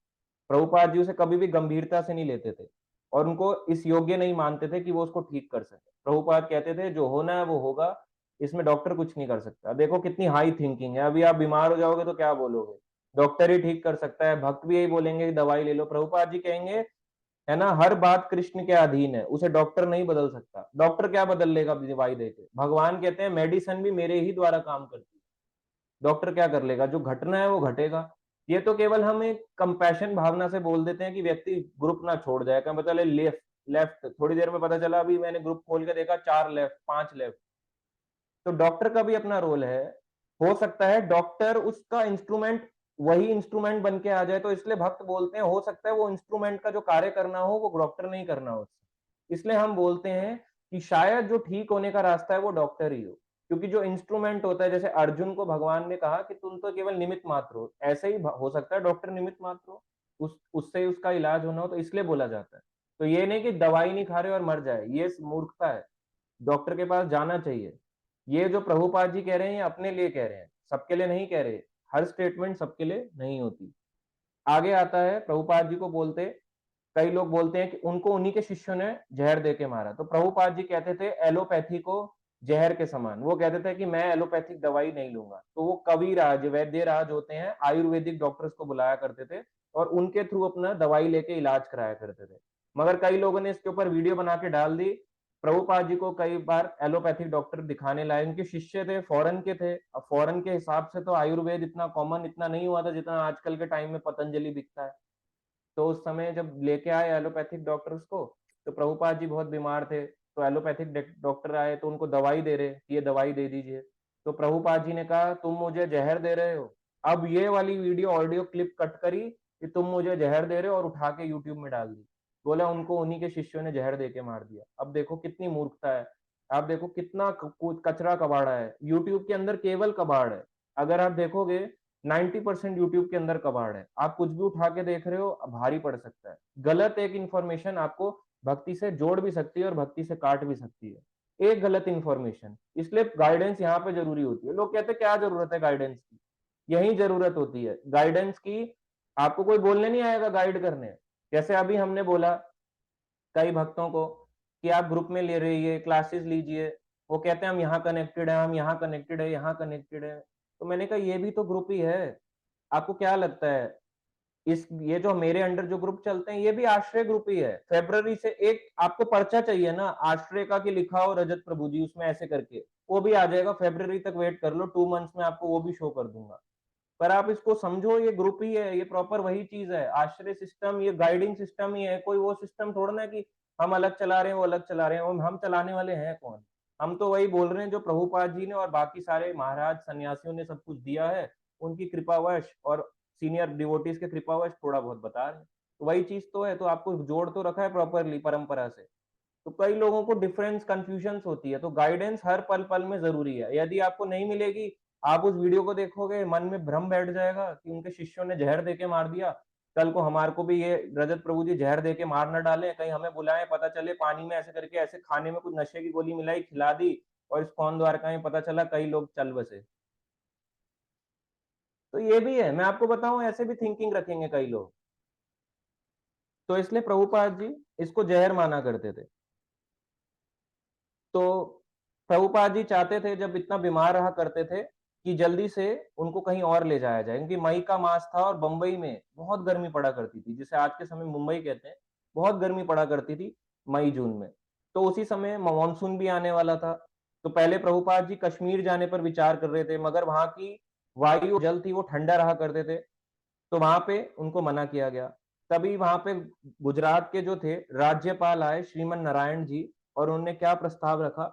प्रभुपाद जी उसे कभी भी गंभीरता से नहीं लेते थे और उनको इस योग्य नहीं मानते थे कि वो उसको ठीक कर सके। प्रभुपाद कहते थे जो होना है वो होगा, इसमें डॉक्टर कुछ नहीं कर सकता। देखो कितनी हाई थिंकिंग है। अभी आप बीमार हो जाओगे तो क्या बोलोगे, डॉक्टर ही ठीक कर सकता है, भक्त भी यही बोलेंगे कि दवाई ले लो। प्रभुपाद जी कहेंगे है ना, हर बात कृष्ण के अधीन है, उसे डॉक्टर नहीं बदल सकता। डॉक्टर क्या बदल लेगा दवाई देके। भगवान कहते हैं मेडिसिन भी मेरे ही द्वारा काम करती है, डॉक्टर क्या कर लेगा, जो घटना है वो घटेगा। ये तो केवल हम एक कंपैशन भावना से बोल देते हैं कि व्यक्ति ग्रुप ना छोड़ जाए। क्या पता लेफ्ट लेफ्ट थोड़ी देर में पता चला, अभी मैंने ग्रुप खोल के देखा 4 लेफ्ट 5 लेफ्ट। तो डॉक्टर का भी अपना रोल है। हो सकता है डॉक्टर उसका इंस्ट्रूमेंट, वही इंस्ट्रूमेंट बन के आ जाए। तो इसलिए भक्त बोलते हैं हो सकता है वो इंस्ट्रूमेंट का जो कार्य करना हो वो डॉक्टर नहीं करना हो उससे। इसलिए हम बोलते हैं कि शायद जो ठीक होने का रास्ता है वो डॉक्टर ही हो, क्योंकि जो इंस्ट्रूमेंट होता है, जैसे अर्जुन को भगवान ने कहा कि तुम तो केवल निमित्त मात्र हो, ऐसे ही हो सकता है डॉक्टर निमित्त मात्र हो, उससे उसका इलाज होना हो, तो इसलिए बोला जाता है। तो ये नहीं कि दवाई नहीं खा रहे और मर जाए, ये मूर्खता है। डॉक्टर के पास जाना चाहिए। ये जो प्रभुपाद जी कह रहे हैं ये अपने लिए कह रहे हैं, सबके लिए नहीं कह रहे। हर स्टेटमेंट सबके लिए नहीं होती। आगे आता है, प्रभुपाद जी को बोलते, कई लोग बोलते हैं कि उनको उन्हीं के शिष्यों ने जहर दे के मारा। तो प्रभुपाद जी कहते थे एलोपैथी को जहर के समान। वो कहते थे कि मैं एलोपैथिक दवाई नहीं लूंगा। तो वो कविराज वैद्य राज होते हैं, आयुर्वेदिक डॉक्टर्स को बुलाया करते थे और उनके थ्रू अपना दवाई लेके इलाज कराया करते थे। मगर कई लोगों ने इसके ऊपर वीडियो बना के डाल दी। प्रभुपाद जी को कई बार एलोपैथिक डॉक्टर दिखाने लाए, उनके शिष्य थे, फॉरेन के थे। अब फॉरेन के हिसाब से तो आयुर्वेद इतना कॉमन इतना नहीं हुआ था जितना आजकल के टाइम में पतंजलि बिकता है। तो उस समय जब लेके आए एलोपैथिक डॉक्टर्स को, तो प्रभुपाद जी बहुत बीमार थे, तो एलोपैथिक डॉक्टर आए तो उनको दवाई दे रहे, ये दवाई दे दीजिए। तो प्रभुपाद जी ने कहा तुम मुझे जहर दे रहे हो। अब ये वाली वीडियो ऑडियो क्लिप कट करी कि तुम मुझे जहर दे रहे हो और उठा के यूट्यूब में डाल दी। बोला उनको उन्हीं के शिष्यों ने जहर दे के मार दिया। अब देखो कितनी मूर्खता है। आप देखो कितना कचरा कबाड़ा है यूट्यूब के अंदर, केवल कबाड़ है। अगर आप देखोगे 90% यूट्यूब के अंदर कबाड़ है। आप कुछ भी उठा के देख रहे हो भारी पड़ सकता है। गलत एक इंफॉर्मेशन आपको भक्ति से जोड़ भी सकती है और भक्ति से काट भी सकती है, एक गलत इंफॉर्मेशन। इसलिए गाइडेंस यहाँ पे जरूरी होती है। लोग कहते हैं क्या जरूरत है गाइडेंस की, यही जरूरत होती है गाइडेंस की। आपको कोई बोलने नहीं आएगा गाइड करने। जैसे अभी हमने बोला कई भक्तों को कि आप ग्रुप में ले रहिए, क्लासेस लीजिए, वो कहते हैं हम यहाँ कनेक्टेड है, हम यहाँ कनेक्टेड है, यहाँ कनेक्टेड है। तो मैंने कहा ये भी तो ग्रुप ही है। आपको क्या लगता है इस ये जो मेरे अंडर जो ग्रुप चलते हैं ये भी आश्रय ग्रुप ही है। फेब्रवरी से एक आपको पर्चा चाहिए ना आश्रय का कि लिखा हो रजत प्रभु जी उसमें ऐसे करके, वो भी आ जाएगा। फेब्रवरी तक वेट कर लो, 2 मंथ्स में आपको वो भी शो कर दूंगा। पर आप इसको समझो ये ग्रुप ही है, ये प्रॉपर वही चीज है, आश्रय सिस्टम, ये गाइडिंग सिस्टम ही है। कोई वो सिस्टम थोड़ा ना कि हम अलग चला रहे हैं वो अलग चला रहे हैं। हम चलाने वाले हैं कौन? हम तो वही बोल रहे हैं जो प्रभुपाद जी ने और बाकी सारे महाराज सन्यासियों ने सब कुछ दिया है, उनकी कृपावश और सीनियर डिवोटीज के कृपावश थोड़ा बहुत बता रहे हैं। तो वही चीज तो है। तो आपको जोड़ तो रखा है प्रॉपरली परंपरा से। तो कई लोगों को डिफरेंस कंफ्यूजन होती है। तो गाइडेंस हर पल पल में जरूरी है। यदि आपको नहीं मिलेगी, आप उस वीडियो को देखोगे मन में भ्रम बैठ जाएगा कि उनके शिष्यों ने जहर देके मार दिया। कल को हमारे को भी ये रजत प्रभु जी जहर देके मार न डाले, कहीं हमें बुलाएं, पता चले पानी में ऐसे करके ऐसे खाने में कुछ नशे की गोली मिलाई खिला दी और इस्कॉन द्वारका में पता चला कई लोग चल बसे। तो ये भी है, मैं आपको बताऊं ऐसे भी थिंकिंग रखेंगे कई लोग। तो इसलिए प्रभुपाद जी इसको जहर माना करते थे। तो प्रभुपाद जी चाहते थे जब इतना बीमार रहा करते थे कि जल्दी से उनको कहीं और ले जाया जाए, क्योंकि मई का मास था और बंबई में बहुत गर्मी पड़ा करती थी, जिसे आज के समय मुंबई कहते हैं। बहुत गर्मी पड़ा करती थी मई जून में। तो उसी समय मानसून भी आने वाला था। तो पहले प्रभुपाद जी कश्मीर जाने पर विचार कर रहे थे, मगर वहां की वायु जल थी वो ठंडा रहा करते थे, तो वहां पे उनको मना किया गया। तभी वहां पे गुजरात के जो थे राज्यपाल आए श्रीमन नारायण जी, और उन्होंने क्या प्रस्ताव रखा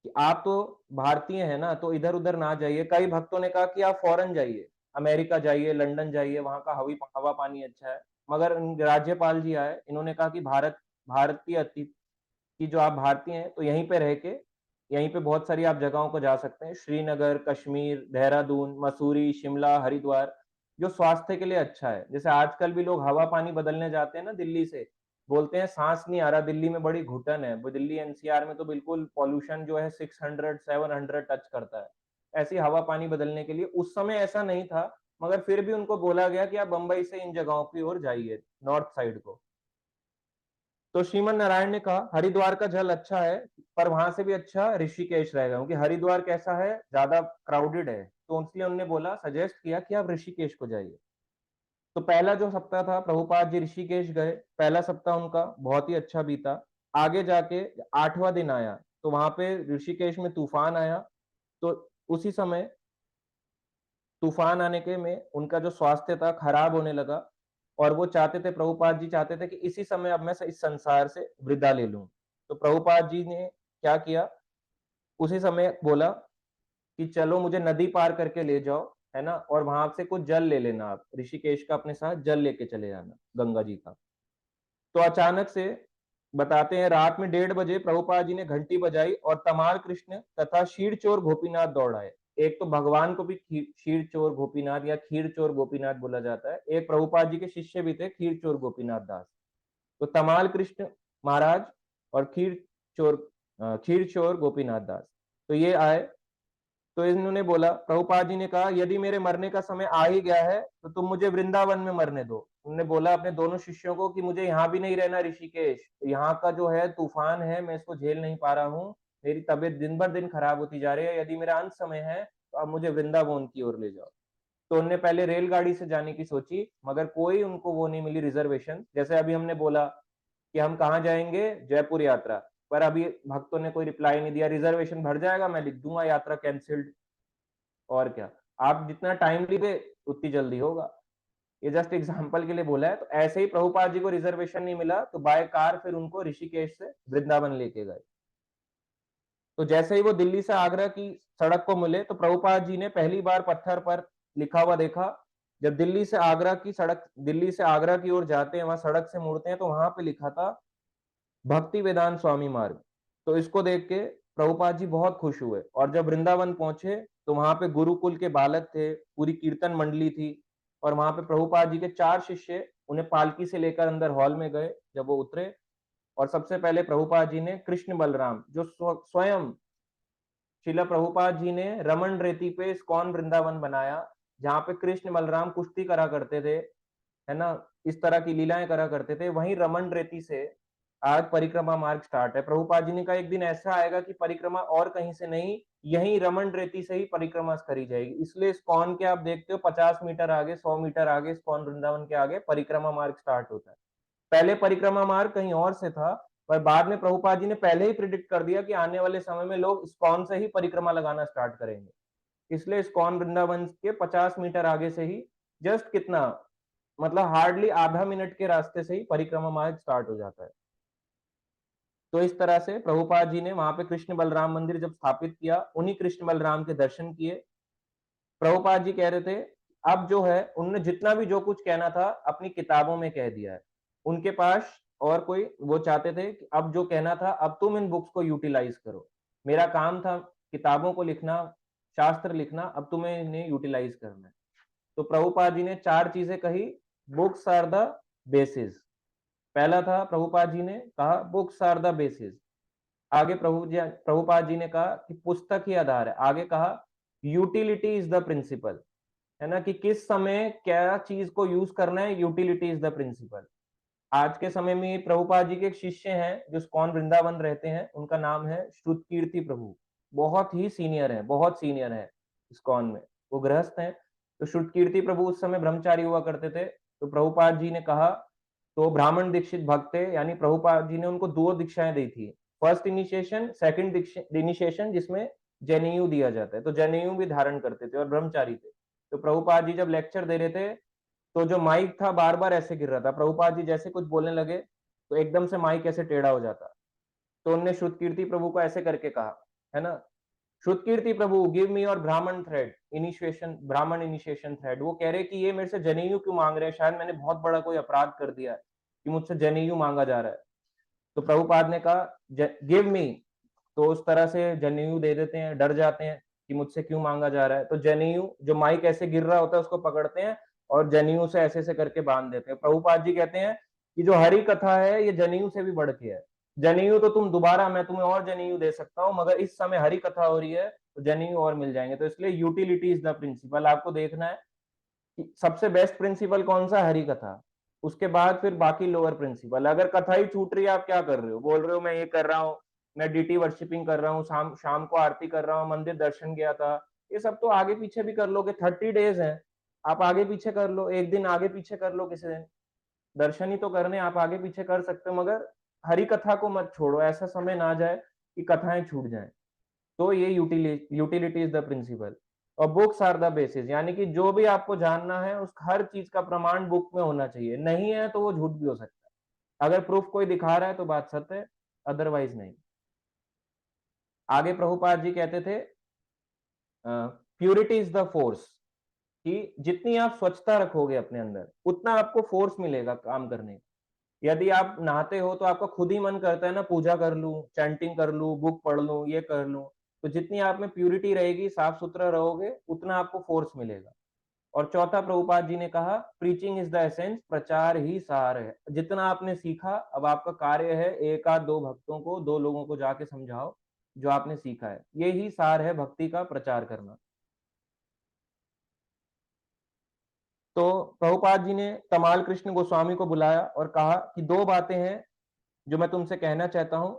कि आप तो भारतीय हैं ना, तो इधर उधर ना जाइए। कई भक्तों ने कहा कि आप फॉरेन जाइए, अमेरिका जाइए, लंदन जाइए, वहां का हवा पानी अच्छा है। मगर राज्यपाल जी आए, इन्होंने कहा कि भारतीय अति कि जो आप भारतीय हैं तो यहीं पे रह के, यहीं पे बहुत सारी आप जगहों को जा सकते हैं, श्रीनगर, कश्मीर, देहरादून, मसूरी, शिमला, हरिद्वार, जो स्वास्थ्य के लिए अच्छा है। जैसे आजकल भी लोग हवा पानी बदलने जाते हैं ना दिल्ली से, बोलते हैं सांस नहीं आ रहा, दिल्ली में बड़ी घुटन है। वो दिल्ली एनसीआर में तो बिल्कुल पॉल्यूशन जो है 600 700 टच करता है। ऐसी हवा पानी बदलने के लिए उस समय ऐसा नहीं था, मगर फिर भी उनको बोला गया कि आप बंबई से इन जगहों की ओर जाइए, नॉर्थ साइड को। तो श्रीमन नारायण ने कहा हरिद्वार का जल अच्छा है, पर वहां से भी अच्छा ऋषिकेश रहेगा, क्योंकि हरिद्वार कैसा है, ज्यादा क्राउडेड है। तो इसलिए उन्होंने बोला, सजेस्ट किया कि आप ऋषिकेश को जाइए। तो पहला जो सप्ताह था, प्रभुपाद जी ऋषिकेश गए, पहला सप्ताह उनका बहुत ही अच्छा बीता। आगे जाके 8वां दिन आया, तो वहां पे ऋषिकेश में तूफान आया। तो उसी समय तूफान आने के में उनका जो स्वास्थ्य था खराब होने लगा, और वो चाहते थे, प्रभुपाद जी चाहते थे कि इसी समय अब मैं इस संसार से विदा ले लूं। तो प्रभुपाद जी ने क्या किया, उसी समय बोला कि चलो मुझे नदी पार करके ले जाओ, है ना, और वहां से कुछ जल ले लेना, आप ऋषिकेश का अपने साथ जल लेके चले जाना, गंगा जी का। तो अचानक से बताते हैं, रात में 1:30 बजे प्रभुपाद जी ने घंटी बजाई और तमाल कृष्ण तथा क्षीर चोर गोपीनाथ दौड़ आए। एक तो भगवान को भी क्षीर चोर गोपीनाथ या खीर चोर गोपीनाथ बोला जाता है, एक प्रभुपाद जी के शिष्य भी थे खीर चोर गोपीनाथ दास। तो तमाल कृष्ण महाराज और चोर खीर चोर गोपीनाथ दास, तो ये आए। तो इन्होंने बोला, प्रभुपाद जी ने कहा यदि मेरे मरने का समय आ ही गया है तो तुम मुझे वृंदावन में मरने दो। उन्होंने बोला अपने दोनों शिष्यों को कि मुझे यहाँ भी नहीं रहना, ऋषिकेश, यहाँ का जो है तूफान है, मैं इसको झेल नहीं पा रहा हूँ, मेरी तबीयत दिन भर दिन खराब होती जा रही है, यदि मेरा अंत समय है तो आप मुझे वृंदावन की ओर ले जाओ। तो उनने पहले रेलगाड़ी से जाने की सोची, मगर कोई उनको वो नहीं मिली रिजर्वेशन। जैसे अभी हमने बोला कि हम कहाँ जाएंगे, जयपुर यात्रा, पर अभी भक्तों ने कोई रिप्लाई नहीं दिया, रिजर्वेशन भर जाएगा, मैं लिख दूंगा यात्रा कैंसिल्ड। और क्या, आप जितना टाइम लिए उतनी जल्दी होगा। ये जस्ट एग्जांपल के लिए बोला है। तो ऐसे ही प्रभुपाद जी को रिजर्वेशन नहीं मिला, तो बाय कार फिर उनको ऋषिकेश से वृंदावन लेके गए। तो जैसे ही वो दिल्ली से आगरा की सड़क को मिले, तो प्रभुपाद जी ने पहली बार पत्थर पर लिखा हुआ देखा। जब दिल्ली से आगरा की ओर जाते हैं, वहां सड़क से मुड़ते हैं, तो वहां पे लिखा था भक्ति वेदांत स्वामी मार्ग। तो इसको देख के प्रभुपाद जी बहुत खुश हुए, और जब वृंदावन पहुंचे तो वहां पे गुरुकुल के बालक थे, पूरी कीर्तन मंडली थी, और वहां पे प्रभुपाद जी के 4 शिष्य उन्हें पालकी से लेकर अंदर हॉल में गए। जब वो उतरे, और सबसे पहले प्रभुपाद जी ने कृष्ण बलराम, जो स्वयं शिला प्रभुपाद जी ने रमन रेती पे इस्कॉन वृंदावन बनाया, जहाँ पे कृष्ण बलराम कुश्ती करा करते थे, है ना, इस तरह की लीलाएं करा करते थे, वहीं रमन रेती से आज परिक्रमा मार्ग स्टार्ट है। प्रभुपाद जी ने कहा एक दिन ऐसा आएगा कि परिक्रमा और कहीं से नहीं, यहीं रमन रेती से ही परिक्रमा करी जाएगी। इसलिए इस्कॉन के आप देखते हो 50 मीटर आगे, 100 मीटर आगे, इस्कॉन वृंदावन के आगे परिक्रमा मार्ग स्टार्ट होता है। पहले परिक्रमा मार्ग कहीं और से था, पर बाद में प्रभुपाद जी ने पहले ही प्रिडिक्ट कर दिया कि आने वाले समय में लोग इस्कॉन से ही परिक्रमा लगाना स्टार्ट करेंगे। इसलिए इस्कॉन वृंदावन के 50 मीटर आगे से ही, जस्ट कितना, मतलब हार्डली आधा मिनट के रास्ते से ही परिक्रमा मार्ग स्टार्ट हो जाता है। तो इस तरह से प्रभुपाद जी ने वहां पे कृष्ण बलराम मंदिर जब स्थापित किया, उन्हीं कृष्ण बलराम के दर्शन किए। प्रभुपाद जी कह रहे थे, अब जो है उन्होंने जितना भी जो कुछ कहना था अपनी किताबों में कह दिया है। उनके पास और कोई, वो चाहते थे कि अब जो कहना था अब तुम इन बुक्स को यूटिलाइज करो। मेरा काम था किताबों को लिखना, शास्त्र लिखना, अब तुम्हें इन्हें यूटिलाइज करना है। तो प्रभुपाद जी ने 4 चीजें कही। Books are the basis. पहला था, प्रभुपाद जी ने कहा बुक्स आर द बेसिस। आगे प्रभुपाद जी ने कहा कि पुस्तक ही आधार है। आगे कहा यूटिलिटी इज द प्रिंसिपल, है ना, कि किस समय क्या चीज को यूज करना है, यूटिलिटी इज द प्रिंसिपल। आज के समय में प्रभुपाद जी के एक शिष्य हैं जो इस्कॉन वृंदावन रहते हैं, उनका नाम है श्रुत कीर्ति प्रभु। बहुत ही सीनियर है, बहुत सीनियर है इस्कॉन में, वो गृहस्थ हैं। तो श्रुत कीर्ति प्रभु उस समय ब्रह्मचारी हुआ करते थे। तो प्रभुपाद जी ने कहा, तो ब्राह्मण दीक्षित भक्त थे, यानी प्रभुपाद जी ने उनको 2 दीक्षाएं दी थी। फर्स्ट इनिशिएशन, सेकंड इनिशिएशन जिसमें जनेयू दिया जाता है, तो जनेयू भी धारण करते थे और ब्रह्मचारी थे। तो प्रभुपाद जी जब लेक्चर दे रहे थे, तो जो माइक था बार बार ऐसे गिर रहा था। प्रभुपाद जी जैसे कुछ बोलने लगे तो एकदम से माइक ऐसे टेढ़ा हो जाता। तो उनने श्रुत कीर्ति प्रभु को ऐसे करके कहा, है ना, श्रुत कीर्ति प्रभु गिव मी योर ब्राह्मण थ्रेड इनिशिएशन, ब्राह्मण इनिशिएशन थ्रेड। वो कह रहे कि ये मेरे से जनेयू क्यों मांग रहे हैं, शायद मैंने बहुत बड़ा कोई अपराध कर दिया है कि मुझसे जनेयू मांगा जा रहा है। तो प्रभुपाद ने कहा गिव मी, तो उस तरह से जनेयू दे देते हैं, डर जाते हैं कि मुझसे क्यों मांगा जा रहा है। तो जनेयू, जो माइक ऐसे गिर रहा होता है उसको पकड़ते हैं और जनेयू से ऐसे ऐसे करके बांध देते हैं। प्रभुपाद जी कहते हैं कि जो हरि कथा है ये जनेयू से भी बढ़ के है। जनेयू तो तुम दोबारा, मैं तुम्हें और जनेयू दे सकता हूँ, मगर इस समय हरि कथा हो रही है तो जनेयू और मिल जाएंगे। तो इसलिए यूटिलिटी इज द प्रिंसिपल। आपको देखना है कि सबसे बेस्ट प्रिंसिपल कौन सा, हरि कथा, उसके बाद फिर बाकी लोअर प्रिंसिपल। अगर कथा ही छूट रही है, आप क्या कर रहे हो, बोल रहे हो मैं ये कर रहा हूँ, मैं डीटी वर्शिपिंग कर रहा हूँ, शाम शाम को आरती कर रहा हूँ, मंदिर दर्शन गया था, ये सब तो आगे पीछे भी कर लोगे, 30 डेज है, आप आगे पीछे कर लो, एक दिन आगे पीछे कर लो, किसी दिन दर्शन ही तो करने, आप आगे पीछे कर सकते हो, मगर हरि कथा को मत छोड़ो, ऐसा समय ना जाए कि कथाएं छूट जाएं। तो ये यूटिलिटी इज द प्रिंसिपल। और बुक्स आर द बेसिस, यानी कि जो भी आपको जानना है उस हर चीज का प्रमाण बुक में होना चाहिए, नहीं है तो वो झूठ भी हो सकता है। अगर प्रूफ कोई दिखा रहा है तो बात सत्य है, अदरवाइज नहीं। आगे प्रभुपाद जी कहते थे प्यूरिटी इज द फोर्स, कि जितनी आप स्वच्छता रखोगे अपने अंदर उतना आपको फोर्स मिलेगा काम करने का। यदि आप नहाते हो तो आपका खुद ही मन करता है ना, पूजा कर लूं, चैंटिंग कर लूं, बुक पढ़ लूं, ये कर लूं। तो जितनी आप में प्यूरिटी रहेगी, साफ सुथरा रहोगे, उतना आपको फोर्स मिलेगा। और चौथा, प्रभुपाद जी ने कहा प्रीचिंग इज द एसेंस, प्रचार ही सार है। जितना आपने सीखा, अब आपका कार्य है एक आध दो भक्तों को, दो लोगों को जाके समझाओ जो आपने सीखा है। यही सार है भक्ति का, प्रचार करना। तो प्रभुपाद जी ने तमाल कृष्ण गोस्वामी को बुलाया और कहा कि दो बातें हैं जो मैं तुमसे कहना चाहता हूं,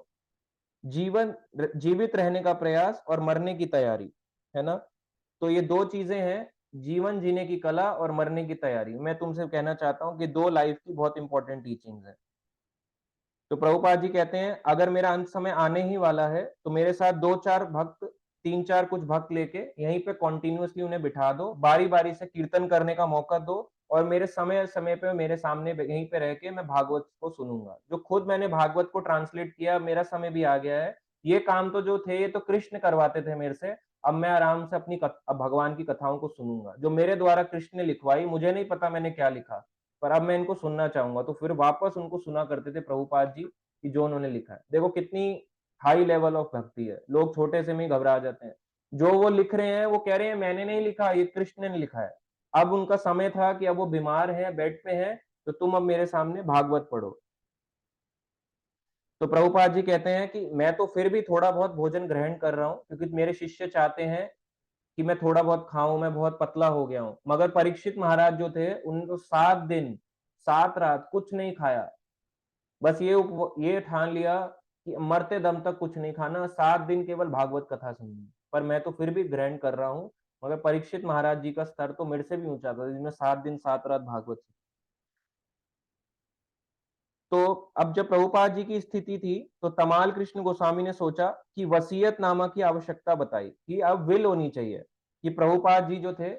जीवन, जीवित रहने का प्रयास और मरने की तैयारी, है ना। तो ये दो चीजें हैं, जीवन जीने की कला और मरने की तैयारी। मैं तुमसे कहना चाहता हूं कि दो लाइफ की बहुत इंपॉर्टेंट टीचिंग्स है। तो प्रभुपाद जी कहते हैं अगर मेरा अंत समय आने ही वाला है तो मेरे साथ दो चार भक्त, तीन चार कुछ भक्त लेके यहीं पे कॉन्टिन्यूअसली उन्हें बिठा दो, बारी बारी से कीर्तन करने का मौका दो, और मेरे समय समय पे मेरे सामने यहीं पे रह के मैं भागवत को सुनूंगा। जो खुद मैंने भागवत को ट्रांसलेट किया, मेरा समय भी आ गया है। ये काम तो जो थे ये तो कृष्ण करवाते थे मेरे से, अब मैं आराम से अपनी अब भगवान की कथाओं को सुनूंगा जो मेरे द्वारा कृष्ण ने लिखवाई। मुझे नहीं पता मैंने क्या लिखा, पर अब मैं इनको सुनना चाहूंगा। तो फिर वापस उनको सुना करते थे प्रभुपाद जी कि जो उन्होंने लिखा है। देखो कितनी हाई लेवल ऑफ भक्ति है, लोग छोटे से में घबरा जाते हैं। जो वो लिख रहे हैं वो कह रहे हैं मैंने नहीं लिखा, ये कृष्ण ने लिखा है। अब उनका समय था कि अब वो बीमार है, बेड पे है, तो तुम अब मेरे सामने भागवत पढ़ो। तो प्रभुपाद जी कहते हैं कि मैं तो फिर भी थोड़ा बहुत भोजन ग्रहण कर रहा हूँ क्योंकि मेरे शिष्य चाहते हैं कि मैं थोड़ा बहुत खाऊं, मैं बहुत पतला हो गया हूं। मगर परीक्षित महाराज जो थे उनको 7 दिन 7 रात कुछ नहीं खाया, बस ये ठान लिया कि मरते दम तक कुछ नहीं खाना, 7 दिन केवल भागवत कथा सुननी। पर मैं तो फिर भी ग्रहण कर रहा हूँ, मगर परीक्षित महाराज जी का स्तर तो मेरे से भी ऊंचा था जिनमें 7 दिन 7 रात भागवत। तो अब जब प्रभुपाद जी की स्थिति थी तो तमाल कृष्ण गोस्वामी ने सोचा कि वसीयतनामा की आवश्यकता बताई कि अब विल होनी चाहिए, कि प्रभुपाद जी जो थे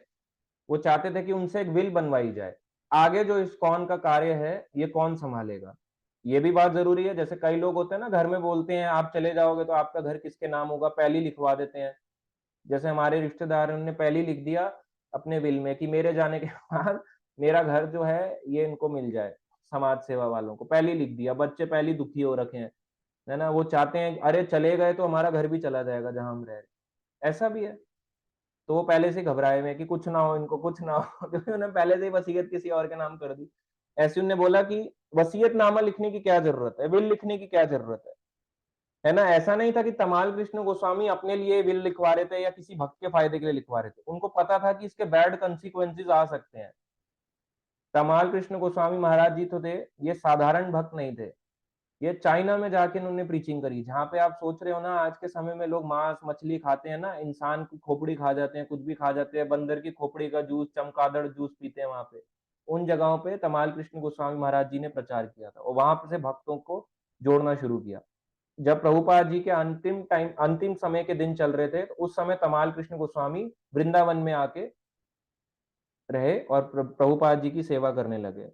वो चाहते थे कि उनसे एक विल बनवाई जाए, आगे जो इस्कॉन का कार्य है ये कौन संभालेगा। ये भी बात जरूरी है, जैसे कई लोग होते हैं ना घर में बोलते हैं आप चले जाओगे तो आपका घर किसके नाम होगा, पहली लिखवा देते हैं। जैसे हमारे रिश्तेदार ने पहली लिख दिया अपने विल में कि मेरे जाने के बाद मेरा घर जो है ये इनको मिल जाए, समाज सेवा वालों को पहली लिख दिया। बच्चे पहली दुखी हो रखे हैं, है ना, वो चाहते हैं अरे चले गए तो हमारा घर भी चला जाएगा जहां हम रह रहे। ऐसा भी है। तो वो पहले से घबराए हुए कि कुछ ना हो इनको, कुछ ना हो क्योंकि उन्होंने पहले से ही वसीयत किसी और के नाम कर दी। ऐसे उन्होंने बोला कि वसीयतनामा लिखने की क्या जरूरत है, विल लिखने की क्या जरूरत है ना। ऐसा नहीं था कि तमाल कृष्ण गोस्वामी अपने लिए विल लिखवा रहे थे या किसी भक्त के फायदे के लिए लिखवा रहे थे, उनको पता था कि इसके बैड कंसिक्वेंसेस आ सकते हैं। तमाल कृष्ण गोस्वामी महाराज जी तो थे, ये साधारण भक्त नहीं थे। ये चाइना में जाके उन्होंने प्रीचिंग करी, जहां पे आप सोच रहे हो ना आज के समय में लोग मांस मछली खाते हैं ना, इंसान की खोपड़ी खा जाते हैं, कुछ भी खा जाते हैं, बंदर की खोपड़ी का जूस, चमगादड़ जूस पीते हैं वहां पे। उन जगहों पे तमाल कृष्ण गोस्वामी महाराज जी ने प्रचार किया था और वहां से भक्तों को जोड़ना शुरू किया। जब प्रभुपाद जी के अंतिम समय के दिन चल रहे थे, तो उस समय तमाल कृष्ण गोस्वामी वृंदावन में आके रहे और प्रभुपाद जी की सेवा करने लगे।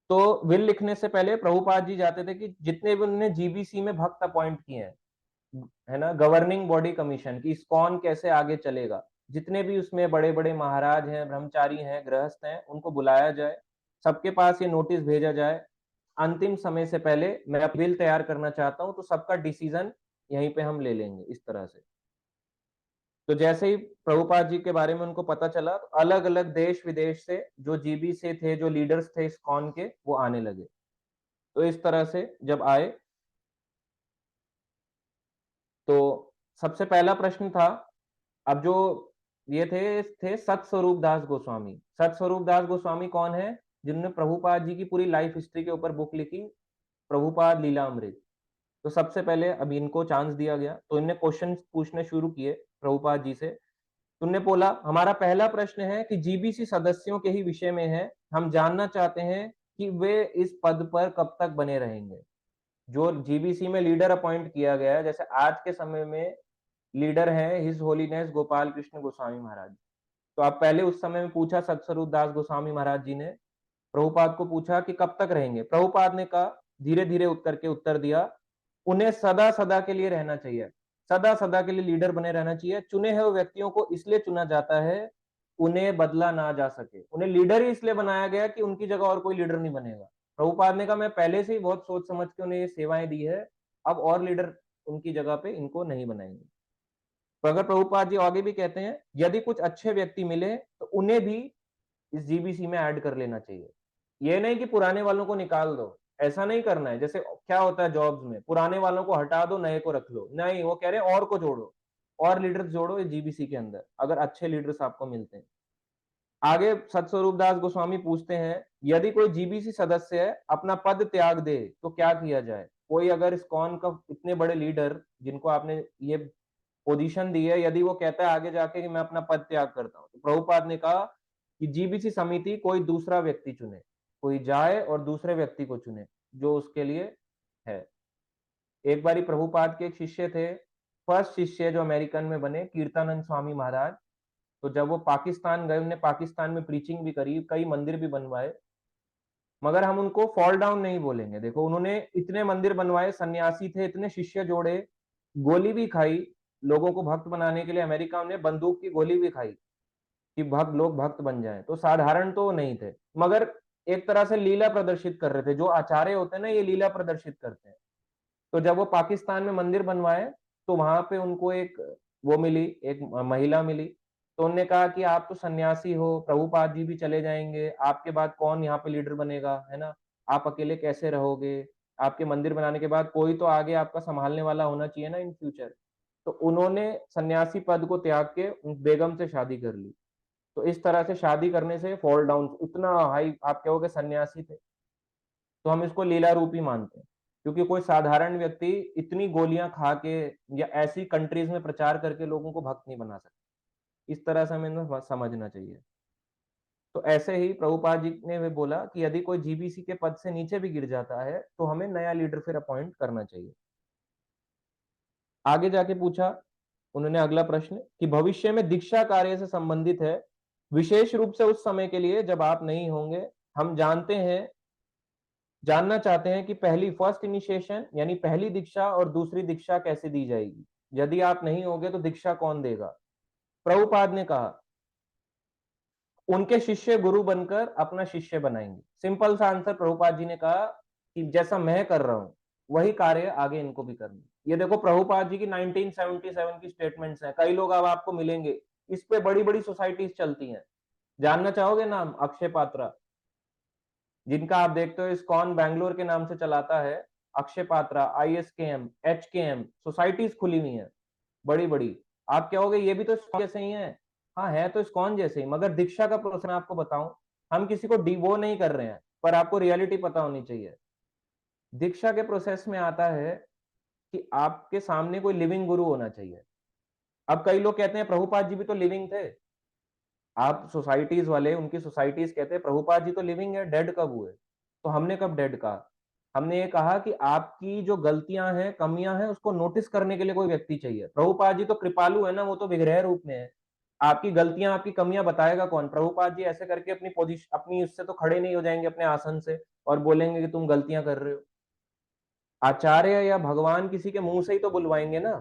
तो विल लिखने से पहले प्रभुपाद जी जाते थे कि जितने भी उन्होंने जीबीसी में भक्त अपॉइंट किए हैं, है ना, गवर्निंग बॉडी कमीशन की इस्कॉन कैसे आगे चलेगा, जितने भी उसमें बड़े बड़े महाराज हैं, ब्रह्मचारी हैं, गृहस्थ हैं, उनको बुलाया जाए, सबके पास ये नोटिस भेजा जाए, अंतिम समय से पहले मैं बिल तैयार करना चाहता हूं, तो सबका डिसीजन यहीं पे हम ले लेंगे, इस तरह से। तो जैसे ही प्रभुपाद जी के बारे में उनको पता चला, तो अलग अलग देश विदेश से जो जीबी से थे, जो लीडर्स थे इस्कॉन के, वो आने लगे। तो इस तरह से जब आए, तो सबसे पहला प्रश्न था, अब जो ये थे सतस्वरूप दास गोस्वामी। सतस्वरूप दास गोस्वामी कौन है? जिन्होंने प्रभुपाद जी की पूरी लाइफ हिस्ट्री के ऊपर बुक लिखी, प्रभुपाद लीलामृत। तो सबसे पहले अब इनको चांस दिया गया, तो इनने क्वेश्चन पूछने शुरू किए प्रभुपाद जी से। तुमने बोला, हमारा पहला प्रश्न है कि जीबीसी सदस्यों के ही विषय में है, हम जानना चाहते हैं कि वे इस पद पर कब तक बने रहेंगे। जो जीबीसी में लीडर अपॉइंट किया गया है, जैसे आज के समय में लीडर है हिज होलीनेस गोपाल कृष्ण गोस्वामी महाराज। तो आप पहले उस समय में पूछा, सतस्वरूप दास गोस्वामी महाराज जी ने प्रभुपाद को पूछा कि कब तक रहेंगे। प्रभुपाद ने कहा, धीरे धीरे उत्तर दिया, उन्हें सदा सदा के लिए रहना चाहिए, सदा सदा के लिए लीडर बने रहना चाहिए। चुने हुए व्यक्तियों को इसलिए चुना जाता है, उन्हें बदला ना जा सके। उन्हें लीडर ही इसलिए बनाया गया कि उनकी जगह और कोई लीडर नहीं बनेगा। प्रभुपाद ने कहा, मैं पहले से ही बहुत सोच समझ के उन्हें ये सेवाएं दी है, अब और लीडर उनकी जगह पे इनको नहीं बनाएंगे। तो अगर प्रभुपाद जी आगे भी कहते हैं, यदि कुछ अच्छे व्यक्ति मिले तो उन्हें भी इस जीबीसी में ऐड कर लेना चाहिए। ये नहीं कि पुराने वालों को निकाल दो, ऐसा नहीं करना है। जैसे क्या होता है जॉब्स में, पुराने वालों को हटा दो, नए को रख लो, नहीं, वो कह रहे हैं और को जोड़ो, और लीडर्स जोड़ो इस जीबीसी के अंदर, अगर अच्छे लीडर्स आपको मिलते हैं। आगे सतस्वरूप दास गोस्वामी पूछते हैं, यदि कोई जीबीसी सदस्य है अपना पद त्याग दे तो क्या किया जाए। कोई अगर इस्कॉन का इतने बड़े लीडर, जिनको आपने ये पोजीशन दी है, यदि वो कहता है आगे जाके कि मैं अपना पद त्याग करता हूं, तो प्रभुपाद ने कहा कि जीबीसी समिति कोई दूसरा व्यक्ति चुने, कोई जाए और दूसरे व्यक्ति को चुने जो उसके लिए है। एक बारी प्रभुपाद के एक शिष्य थे, फर्स्ट शिष्य जो अमेरिकन में बने, कीर्तानंद स्वामी महाराज। तो जब वो पाकिस्तान गए, उन्होंने पाकिस्तान में प्रीचिंग भी करी, कई मंदिर भी बनवाए, मगर हम उनको फॉल डाउन नहीं बोलेंगे। देखो, उन्होंने इतने मंदिर बनवाए, सन्यासी थे, इतने शिष्य जोड़े, गोली भी खाई, लोगों को भक्त बनाने के लिए अमेरिका में बंदूक की गोली भी खाई कि लोग भक्त बन जाएं। तो साधारण तो नहीं थे, मगर एक तरह से लीला प्रदर्शित कर रहे थे। जो आचार्य होते हैं ना, ये लीला प्रदर्शित करते हैं। तो जब वो पाकिस्तान में मंदिर बनवाए, तो वहां पे उनको एक वो मिली, एक महिला मिली। तो उन्होंने कहा कि आप तो सन्यासी हो, प्रभुपाद जी भी चले जाएंगे, आपके बाद कौन यहाँ पे लीडर बनेगा, है ना, आप अकेले कैसे रहोगे, आपके मंदिर बनाने के बाद कोई तो आगे आपका संभालने वाला होना चाहिए ना इन फ्यूचर। तो उन्होंने सन्यासी पद को त्याग के उन बेगम से शादी कर ली। तो इस तरह से शादी करने से फॉल डाउन, उतना हाई आप कहोगे सन्यासी थे, तो हम इसको लीला रूप ही मानते हैं। क्योंकि कोई साधारण व्यक्ति इतनी गोलियां खा के या ऐसी कंट्रीज में प्रचार करके लोगों को भक्त नहीं बना सकता। इस तरह से हमें समझना चाहिए। तो ऐसे ही प्रभुपाद जी ने भी बोला कि यदि कोई जीबीसी के पद से नीचे भी गिर जाता है, तो हमें नया लीडर फिर अपॉइंट करना चाहिए। आगे जाके पूछा उन्होंने अगला प्रश्न कि भविष्य में दीक्षा कार्य से संबंधित है, विशेष रूप से उस समय के लिए जब आप नहीं होंगे। हम जानना चाहते हैं कि पहली फर्स्ट इनिशिएशन यानी पहली दीक्षा और दूसरी दीक्षा कैसे दी जाएगी। यदि आप नहीं होगे तो दीक्षा कौन देगा। प्रभुपाद ने कहा, उनके शिष्य गुरु बनकर अपना शिष्य बनाएंगे। सिंपल सा आंसर प्रभुपाद जी ने कहा कि जैसा मैं कर रहा हूं वही कार्य आगे इनको भी करना। ये देखो प्रभुपाद जी की 1977 की स्टेटमेंट्स हैं, कई लोग अब आपको मिलेंगे, इस पे बड़ी बड़ी सोसाइटीज चलती हैं। जानना चाहोगे नाम? अक्षय पात्रा, जिनका आप देखते हो इस्कॉन बैंगलोर के नाम से चलाता है। Akshay Patra, ISKM, HKM societies खुली हुई है बड़ी बड़ी। आप क्या होगे, ये भी तो इस्कॉन जैसे ही है। हाँ, है तो इस्कॉन जैसे ही, मगर दीक्षा का प्रोसेस मैं आपको बताऊं, हम किसी को वो नहीं कर रहे हैं, पर आपको रियलिटी पता होनी चाहिए। दीक्षा के प्रोसेस में आता है कि आपके सामने कोई लिविंग गुरु होना चाहिए। अब कई लोग कहते हैं प्रभुपाद जी भी तो लिविंग थे। आप सोसाइटीज वाले, उनकी सोसाइटीज कहते हैं प्रभुपाद जी तो लिविंग है, डेड कब हुए? तो हमने कब डेड कहा? हमने ये कहा कि आपकी जो गलतियां हैं, कमियां हैं, उसको नोटिस करने के लिए कोई व्यक्ति चाहिए। प्रभुपाद जी तो कृपालु है ना, वो तो विग्रह रूप में है। आपकी गलतियां, आपकी कमियां बताएगा कौन? प्रभुपाद जी ऐसे करके अपनी पोजीशन, अपनी उससे तो खड़े नहीं हो जाएंगे अपने आसन से और बोलेंगे कि तुम गलतियां कर रहे हो। आचार्य या भगवान किसी के मुंह से ही तो बुलवाएंगे ना,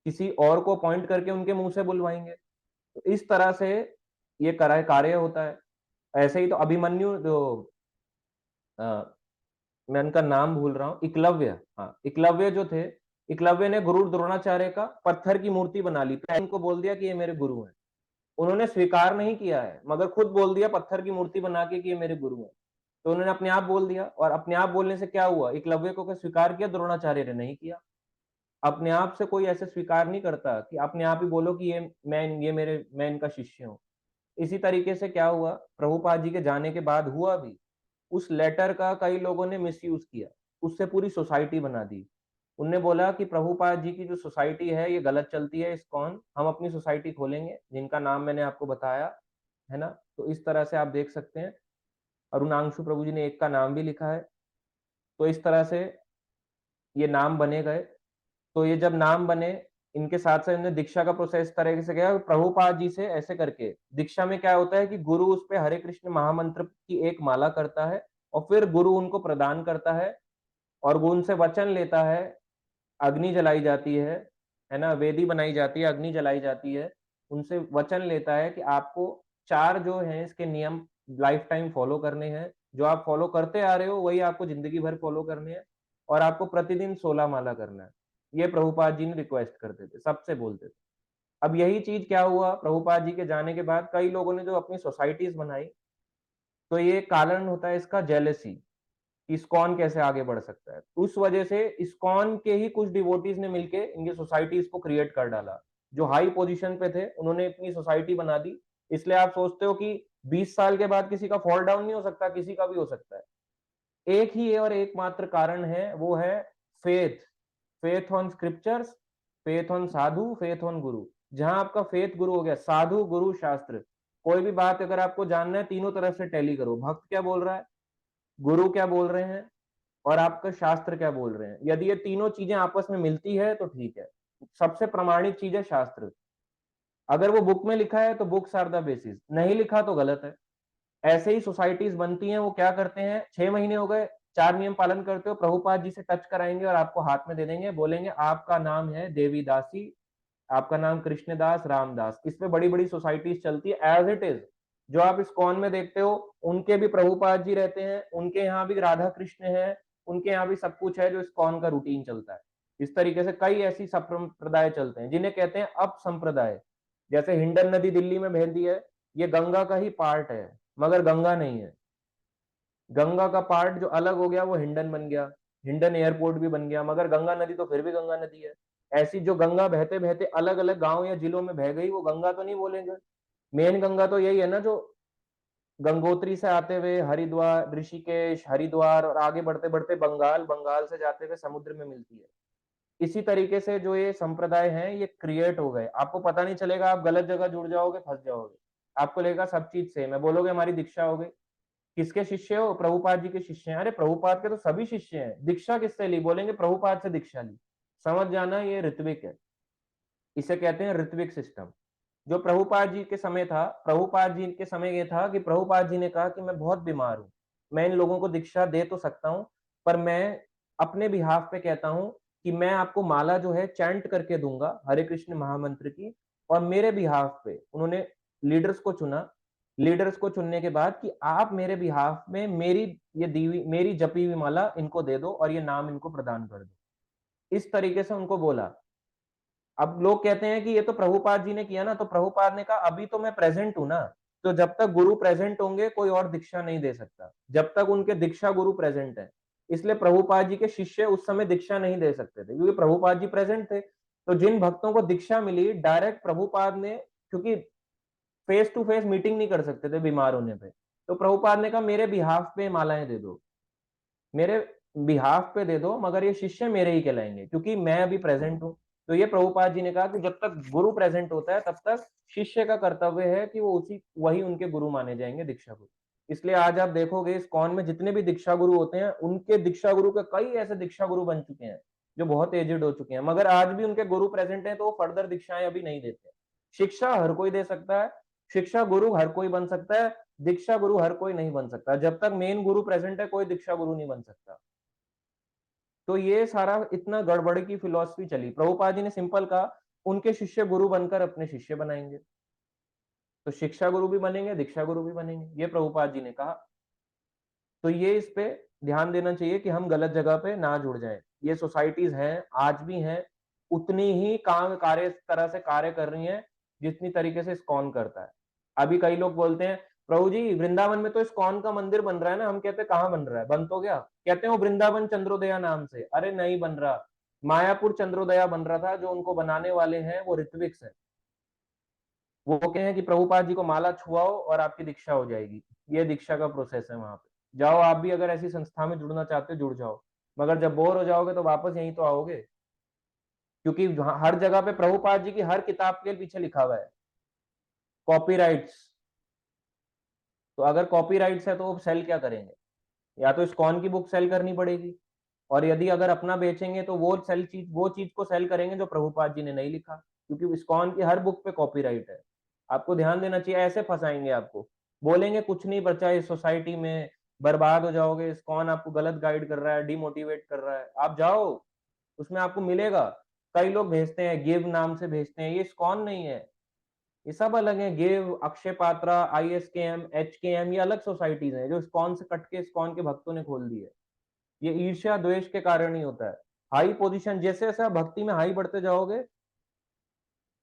किसी और को अपॉइंट करके उनके मुंह से बुलवाएंगे। तो इस तरह से ये कार्य होता है। ऐसे ही तो अभिमन्यु जो मैं उनका नाम भूल रहा हूँ, एकलव्य, हाँ एकलव्य जो थे, एकलव्य ने गुरु द्रोणाचार्य का पत्थर की मूर्ति बना ली, उनको बोल दिया कि ये मेरे गुरु हैं। उन्होंने स्वीकार नहीं किया है, मगर खुद बोल दिया पत्थर की मूर्ति बना के कि ये मेरे गुरु हैं। तो उन्होंने अपने आप बोल दिया, और अपने आप बोलने से क्या हुआ? एकलव्य को स्वीकार किया, द्रोणाचार्य ने नहीं किया। अपने आप से कोई ऐसे स्वीकार नहीं करता कि अपने आप ही बोलो कि मैं इनका शिष्य हूँ। इसी तरीके से क्या हुआ, प्रभुपाद जी के जाने के बाद हुआ भी, उस लेटर का कई लोगों ने मिसयूज किया, उससे पूरी सोसाइटी बना दी। उनने बोला कि प्रभुपाद जी की जो सोसाइटी है ये गलत चलती है, इस्कॉन, हम अपनी सोसाइटी खोलेंगे, जिनका नाम मैंने आपको बताया है ना। तो इस तरह से आप देख सकते हैं, अरुणांशु प्रभु जी ने एक का नाम भी लिखा है। तो इस तरह से ये नाम बने गए। तो ये जब नाम बने, इनके साथ साथ इन्हें दीक्षा का प्रोसेस इस तरह से गया, प्रभुपाद जी से ऐसे करके दीक्षा में क्या होता है कि गुरु उस पे हरे कृष्ण महामंत्र की एक माला करता है, और फिर गुरु उनको प्रदान करता है, और वो उनसे वचन लेता है, अग्नि जलाई जाती है ना, वेदी बनाई जाती है, अग्नि जलाई जाती है, उनसे वचन लेता है कि आपको चार जो है इसके नियम लाइफ टाइम फॉलो करने हैं, जो आप फॉलो करते आ रहे हो वही आपको जिंदगी भर फॉलो करने हैं, और आपको प्रतिदिन 16 माला करना है। ये प्रभुपाद जी ने रिक्वेस्ट करते थे, सबसे बोलते थे। अब यही चीज क्या हुआ, प्रभुपाद जी के जाने के बाद कई लोगों ने जो अपनी सोसाइटीज बनाई, तो ये कारण होता है इसका जेलेसी, इस्कॉन कैसे आगे बढ़ सकता है। उस वजह से इस्कॉन के ही कुछ डिवोटीज ने मिलके इनकी सोसाइटीज को क्रिएट कर डाला। जो हाई पोजीशन पे थे उन्होंने अपनी सोसाइटी बना दी। इसलिए आप सोचते हो कि 20 साल के बाद किसी का फॉल डाउन नहीं हो सकता, किसी का भी हो सकता है। एक ही और एकमात्र कारण है, वो है faith. Faith on scriptures, faith on Sadhu, faith on गुरु। जहां आपका फेथ गुरु हो गया, साधु गुरु शास्त्र, कोई भी बात अगर आपको जानना है तीनों तरफ से टैली करो, भक्त क्या बोल रहा है, गुरु क्या बोल रहे हैं, और आपका शास्त्र क्या बोल रहे हैं। यदि ये तीनों चीजें आपस में मिलती है तो ठीक है। सबसे प्रमाणिक चीज है शास्त्र। अगर वो बुक में लिखा है तो बुक्स आर द बेसिस, नहीं लिखा तो गलत है। ऐसे ही सोसाइटीज बनती हैं। वो क्या करते हैं, 6 महीने हो गए, 4 नियम पालन करते हो, प्रभुपाद जी से टच कराएंगे और आपको हाथ में दे देंगे, बोलेंगे आपका नाम है देवी दासी, आपका नाम कृष्णदास, रामदास। इस पे बड़ी बड़ी सोसाइटीज चलती है एज इट इज। जो आप इस्कॉन में देखते हो, उनके भी प्रभुपाद जी रहते हैं, उनके यहाँ भी राधा कृष्ण है, उनके यहाँ भी सब कुछ है, जो इस्कॉन का रूटीन चलता है। इस तरीके से कई ऐसी संप्रदाय चलते हैं जिन्हें कहते हैं अप संप्रदाय। जैसे हिंडन नदी दिल्ली में बहती है, ये गंगा का ही पार्ट है, मगर गंगा नहीं है। गंगा का पार्ट जो अलग हो गया वो हिंडन बन गया, हिंडन एयरपोर्ट भी बन गया, मगर गंगा नदी तो फिर भी गंगा नदी है। ऐसी जो गंगा बहते बहते अलग अलग गांव या जिलों में बह गई, वो गंगा तो नहीं बोलेंगे। मेन गंगा तो यही है ना, जो गंगोत्री से आते हुए हरिद्वार, ऋषिकेश, हरिद्वार, और आगे बढ़ते बढ़ते बंगाल, बंगाल से जाते हुए समुद्र में मिलती है। इसी तरीके से जो ये संप्रदाय हैं ये क्रिएट हो गए, आपको पता नहीं चलेगा, आप गलत जगह जुड़ जाओगे, फंस जाओगे। आपको लगेगा सब चीज सेम है, बोलोगे हमारी दीक्षा हो गई। किसके शिष्य हो? प्रभुपाद जी के शिष्य हैं। अरे प्रभुपाद के तो सभी शिष्य हैं। दीक्षा किससे ली? बोलेंगे प्रभुपाद से दीक्षा ली। समझ जाना, ये ऋत्विक है, इसे कहते हैं ऋत्विक सिस्टम। जो प्रभुपाद जी के समय था, प्रभुपाद जी के समय ये था कि प्रभुपाद जी ने कहा कि मैं बहुत बीमार हूं, मैं इन लोगों को दीक्षा दे तो सकता हूं, पर मैं अपने बिहाफ पे कहता हूं कि मैं आपको माला जो है चैंट करके दूंगा हरे कृष्ण महामंत्र की। और मेरे बिहाफ पे उन्होंने लीडर्स को चुना। लीडर्स को चुनने के बाद कि आप मेरे बिहाफ में मेरी ये दीवी, मेरी जपी हुई माला इनको दे दो और ये नाम इनको प्रदान कर दो। इस तरीके से उनको बोला। अब लोग कहते हैं कि ये तो प्रभुपाद जी ने किया ना, तो प्रभुपाद ने कहा अभी तो मैं प्रेजेंट हूं ना, तो जब तक गुरु प्रेजेंट होंगे कोई और दीक्षा नहीं दे सकता, जब तक उनके दीक्षा गुरु प्रेजेंट है। इसलिए प्रभुपाद जी के शिष्य उस समय दीक्षा नहीं दे सकते थे, क्योंकि प्रभुपाद जी प्रेजेंट थे। तो जिन भक्तों को दीक्षा मिली, डायरेक्ट प्रभुपाद ने, क्योंकि फेस टू फेस मीटिंग नहीं कर सकते थे बीमार होने पे, तो प्रभुपाद ने कहा मेरे बिहाफ पे मालाएं दे दो, मेरे बिहाफ पे दे दो, मगर ये शिष्य मेरे ही कहलाएंगे क्योंकि मैं अभी प्रेजेंट हूँ। तो ये प्रभुपाद जी ने कहा कि जब तक गुरु प्रेजेंट होता है तब तक शिष्य का कर्तव्य है कि वो उसी, वही उनके गुरु माने जाएंगे, दीक्षा गुरु। इसलिए आज आप देखोगे इस्कॉन में जितने भी दीक्षा गुरु होते हैं, उनके दीक्षा गुरु के कई ऐसे दीक्षा गुरु बन चुके हैं जो बहुत एजेड हो चुके हैं, मगर आज भी उनके गुरु प्रेजेंट हैं, तो वो फर्दर दीक्षाएं अभी नहीं देते। शिक्षा हर कोई दे सकता है, शिक्षा गुरु हर कोई बन सकता है, दीक्षा गुरु हर कोई नहीं बन सकता। जब तक मेन गुरु प्रेजेंट है, कोई दीक्षा गुरु नहीं बन सकता। तो ये सारा इतना गड़बड़ की फिलॉसफी चली। प्रभुपाद जी ने सिंपल कहा, उनके शिष्य गुरु बनकर अपने शिष्य बनाएंगे। तो शिक्षा गुरु भी बनेंगे, दीक्षा गुरु भी बनेंगे, ये प्रभुपाद जी ने कहा। तो ये इस पे ध्यान देना चाहिए कि हम गलत जगह पे ना जुड़ जाएं। ये सोसाइटीज हैं, आज भी हैं, उतनी ही काम कार्य तरह से कार्य कर रही हैं जितनी तरीके से इस्कॉन करता है। अभी कई लोग बोलते हैं, प्रभु जी वृंदावन में तो इस्कॉन का मंदिर बन रहा है ना। हम कहते हैं कहाँ बन रहा है? बन तो गया। कहते हैं वो वृंदावन चंद्रोदया नाम से। अरे नहीं बन रहा, मायापुर चंद्रोदया बन रहा था। जो उनको बनाने वाले हैं वो ऋत्विक्स है। वो कहे हैं कि प्रभुपाद जी को माला छुआओ और आपकी दीक्षा हो जाएगी। ये दीक्षा का प्रोसेस है। वहां पे जाओ, आप भी अगर ऐसी संस्था में जुड़ना चाहते हो जुड़ जाओ, मगर जब बोर हो जाओगे तो वापस यहीं तो आओगे। क्योंकि हर जगह पे प्रभुपाद जी की हर किताब के पीछे लिखा हुआ है कॉपीराइट्स। तो अगर कॉपीराइट्स है तो वो सेल क्या करेंगे? या तो इस्कॉन की बुक सेल करनी पड़ेगी, और यदि अगर अपना बेचेंगे तो वो चीज को सेल करेंगे जो प्रभुपाद जी ने नहीं लिखा, क्योंकि इस्कॉन की हर बुक पे कॉपीराइट है। आपको ध्यान देना चाहिए। ऐसे फंसाएंगे आपको, बोलेंगे कुछ नहीं बचा इस सोसाइटी में, बर्बाद हो जाओगे, इस्कॉन आपको गलत गाइड कर रहा है, डिमोटिवेट कर रहा है। आप जाओ, उसमें आपको मिलेगा। कई लोग भेजते हैं, गिव नाम से भेजते हैं, ये इस्कॉन नहीं है। ये सब अलग है। Give, Akshay Patra, ISKM, HKM, ये अलग सोसाइटीज हैं जो इस्कॉन से कट के इस्कॉन के भक्तों ने खोल दी है। ये ईर्ष्या द्वेष के कारण ही होता है। हाई पोजीशन, जैसे जैसे आप भक्ति में हाई बढ़ते जाओगे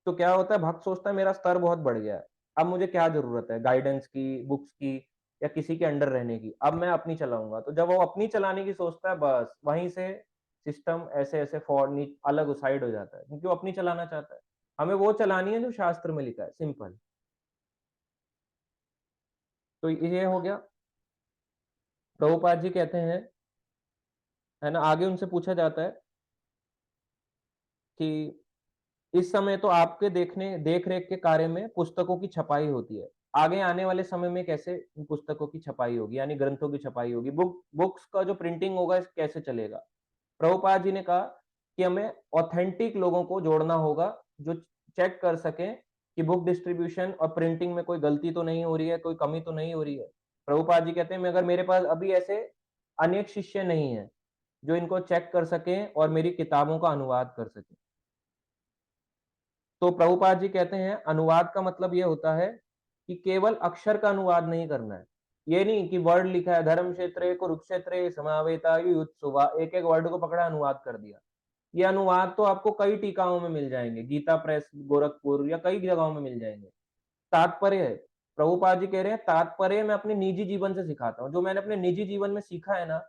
तो क्या होता है, भक्त सोचता है मेरा स्तर बहुत बढ़ गया है, अब मुझे क्या जरूरत है गाइडेंस की, बुक्स की, या किसी के अंडर रहने की, अब मैं अपनी चलाऊंगा। तो जब वो अपनी चलाने की सोचता है, बस वहीं से सिस्टम ऐसे ऐसे अलग साइड हो जाता है, क्योंकि वो अपनी चलाना चाहता है। हमें वो चलानी है जो शास्त्र में लिखा है, सिंपल। तो ये हो गया। प्रभुपाद जी कहते हैं, है ना, आगे उनसे पूछा जाता है कि इस समय तो आपके देख रेख के कार्य में पुस्तकों की छपाई होती है, आगे आने वाले समय में कैसे इन पुस्तकों की छपाई होगी, यानी ग्रंथों की छपाई होगी, बुक्स का जो प्रिंटिंग होगा कैसे चलेगा? प्रभुपाद जी ने कहा कि हमें ऑथेंटिक लोगों को जोड़ना होगा जो चेक कर सकें कि बुक डिस्ट्रीब्यूशन और प्रिंटिंग में कोई गलती तो नहीं हो रही है, कोई कमी तो नहीं हो रही है। प्रभुपाद जी कहते हैं, अगर मेरे पास अभी ऐसे अनेक शिष्य नहीं है जो इनको चेक कर सकें और मेरी किताबों का अनुवाद कर सकें। तो प्रभुपाद जी कहते हैं, अनुवाद का मतलब ये होता है कि केवल अक्षर का अनुवाद नहीं करना है। ये नहीं कि वर्ड लिखा है धर्म क्षेत्र कुरुक्षेत्र समावेता युत्सुवा, एक एक वर्ड को पकड़ा अनुवाद कर दिया। ये अनुवाद तो आपको कई टीकाओं में मिल जाएंगे, गीता प्रेस गोरखपुर या कई जगहों में मिल जाएंगे। तात्पर्य है, प्रभुपाद जी कह रहे हैं तात्पर्य मैं अपने निजी जीवन से सिखाता हूँ। जो मैंने अपने निजी जीवन में सीखा है ना,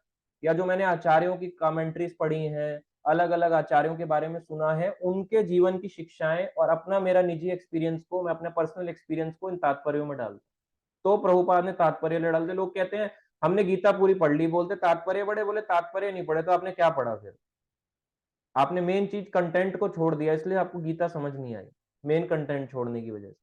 या जो मैंने आचार्यों की कमेंट्रीज पढ़ी हैं, अलग अलग आचार्यों के बारे में सुना है, उनके जीवन की शिक्षाएं और अपना मेरा निजी एक्सपीरियंस को, मैं अपने पर्सनल एक्सपीरियंस को इन तात्पर्यों में डालता। तो प्रभुपाद ने तात्पर्य डाल दिया। लोग कहते हैं हमने गीता पूरी पढ़ ली, बोलते तात्पर्य पढ़े, बोले तात्पर्य नहीं पढ़े तो आपने क्या पढ़ा फिर? आपने मेन चीज कंटेंट को छोड़ दिया, इसलिए आपको गीता समझ नहीं आई, मेन कंटेंट छोड़ने की वजह से।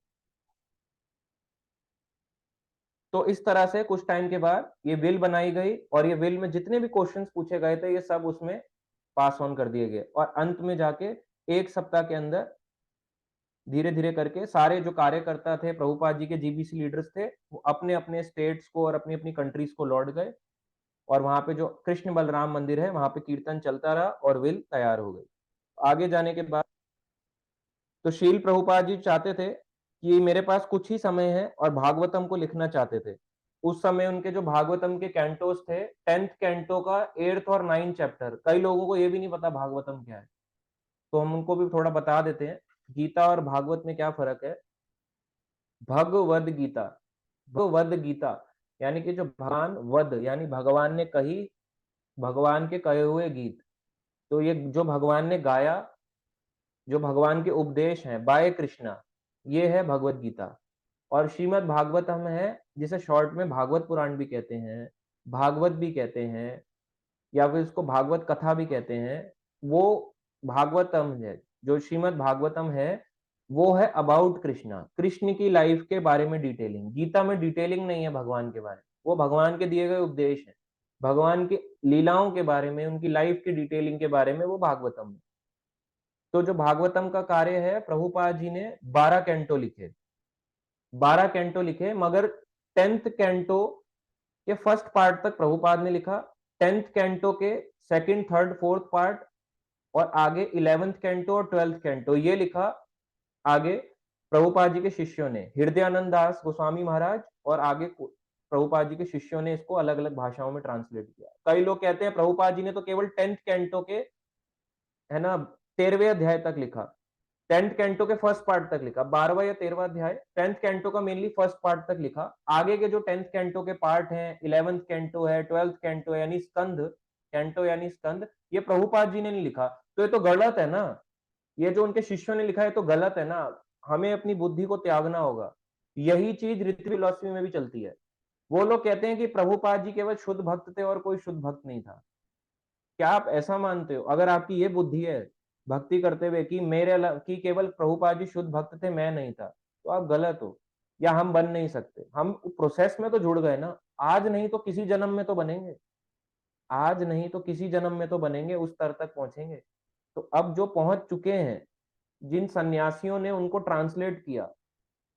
तो इस तरह से कुछ टाइम के बाद ये विल बनाई गई, और ये विल में जितने भी क्वेश्चंस पूछे गए थे ये सब उसमें पास ऑन कर दिए गए, और अंत में जाके एक सप्ताह के अंदर धीरे धीरे करके सारे जो कार्यकर्ता थे, प्रभुपाद जी के जीबीसी लीडर्स थे, वो अपने अपने स्टेट्स को और अपनी अपनी कंट्रीज को लौट गए, और वहां पे जो कृष्ण बलराम मंदिर है वहां पे कीर्तन चलता रहा और विल तैयार हो गई। आगे जाने के बाद तो शील प्रभुपाद जी चाहते थे कि मेरे पास कुछ ही समय है, और भागवतम को लिखना चाहते थे। उस समय उनके जो भागवतम के कैंटोस थे, 10th कैंटो का 8th और 9th चैप्टर, कई लोगों को ये भी नहीं पता भागवतम क्या है, तो हम उनको भी थोड़ा बता देते हैं। गीता और भागवत में क्या फर्क है? भगवद गीता, भगवद गीता यानी कि जो भगवान वद यानी भगवान ने कही, भगवान के कहे हुए गीत। तो ये जो भगवान ने गाया, जो भगवान के उपदेश हैं बाय कृष्णा, ये है भगवत गीता। और श्रीमद् भागवतम है, जिसे शॉर्ट में भागवत पुराण भी कहते हैं, भागवत भी कहते हैं, या फिर इसको भागवत कथा भी कहते हैं। वो भागवतम है, जो श्रीमद् भागवतम है, वो है अबाउट कृष्णा, कृष्ण की लाइफ के बारे में डिटेलिंग। गीता में डिटेलिंग नहीं है भगवान के बारे में। वो भगवान के दिए गए उपदेश हैं, भगवान की लीलाओं के बारे में, उनकी लाइफ की डिटेलिंग के बारे में वो भागवतम है। तो जो भागवतम का कार्य है, प्रभुपाद जी ने 12 कैंटो लिखे, 12 कैंटो लिखे, मगर 10th कैंटो के फर्स्ट पार्ट तक प्रभुपाद ने लिखा, 10th कैंटो के सेकंड, थर्ड, फोर्थ पार्ट और आगे 11th कैंटो और 12th कैंटो ये लिखा आगे प्रभुपाद जी के शिष्यों ने, हृदयानंद दास गोस्वामी महाराज और आगे प्रभुपाद जी के शिष्यों ने इसको अलग अलग भाषाओं में ट्रांसलेट किया। कई लोग कहते हैं प्रभुपाद जी ने तो केवल 10th कैंटो के, है ना, 13वें अध्याय तक लिखा, 10th कैंटो के फर्स्ट पार्ट तक लिखा, 12वां या 13वां अध्याय, 10th कैंटो का मेनली फर्स्ट पार्ट तक लिखा। आगे के जो 10th कैंटो के पार्ट हैं, 11th कैंटो है, 12th कैंटो है, यानी स्कंद, कैंटो यानी स्कंद, ये प्रभुपाद जी ने नहीं लिखा। तो ये तो गलत है ना, ये जो उनके शिष्यों ने लिखा है तो गलत है ना, हमें अपनी बुद्धि को त्यागना होगा। यही चीज ऋत्विक फिलॉसफी में भी चलती है। वो लोग कहते हैं कि प्रभुपाद जी केवल शुद्ध भक्त थे और कोई शुद्ध भक्त नहीं था। क्या आप ऐसा मानते हो? अगर आपकी ये बुद्धि है भक्ति करते हुए कि कि केवल प्रभुपाद जी शुद्ध भक्त थे, मैं नहीं था, तो आप गलत हो, या हम बन नहीं सकते। हम प्रोसेस में तो जुड़ गए ना, आज नहीं तो किसी जन्म में तो बनेंगे, आज नहीं तो किसी जन्म में तो बनेंगे, उस स्तर तक पहुंचेंगे। तो अब जो पहुंच चुके हैं, जिन सन्यासियों ने उनको ट्रांसलेट किया,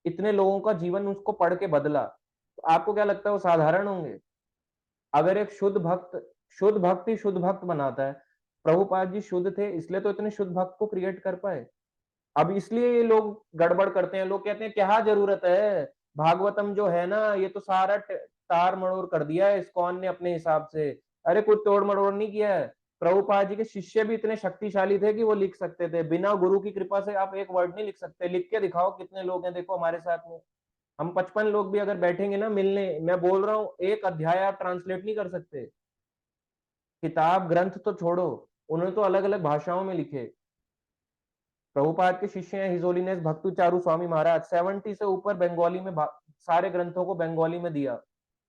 इतने लोगों का जीवन उसको पढ़ के बदला, तो आपको क्या लगता है वो साधारण होंगे? अगर एक शुद्ध भक्त ही शुद्ध भक्त बनाता है, प्रभुपाद जी शुद्ध थे इसलिए तो इतने शुद्ध भक्त को क्रिएट कर पाए। अब इसलिए ये लोग गड़बड़ करते हैं, लोग कहते हैं क्या जरूरत है, भागवतम जो है ना ये तो सारा तार मड़ोड़ कर दिया है इस्कॉन ने अपने हिसाब से। अरे कुछ तोड़ मड़ोड़ नहीं किया है, प्रभुपाद जी के शिष्य भी इतने शक्तिशाली थे कि वो लिख सकते थे, बिना गुरु की कृपा से आप एक वर्ड नहीं लिख सकते। लिख के दिखाओ, कितने लोग हैं देखो हमारे साथ में, हम 55 लोग भी अगर बैठेंगे ना मिलने, मैं बोल रहा हूँ एक अध्याय आप ट्रांसलेट नहीं कर सकते। किताब ग्रंथ तो छोड़ो, उन्होंने तो अलग अलग भाषाओं में लिखे। प्रभुपाद के शिष्य हैं हिज होलीनेस भक्तु चारू स्वामी महाराज, 70 से ऊपर बंगाली में सारे ग्रंथों को बंगाली में दिया।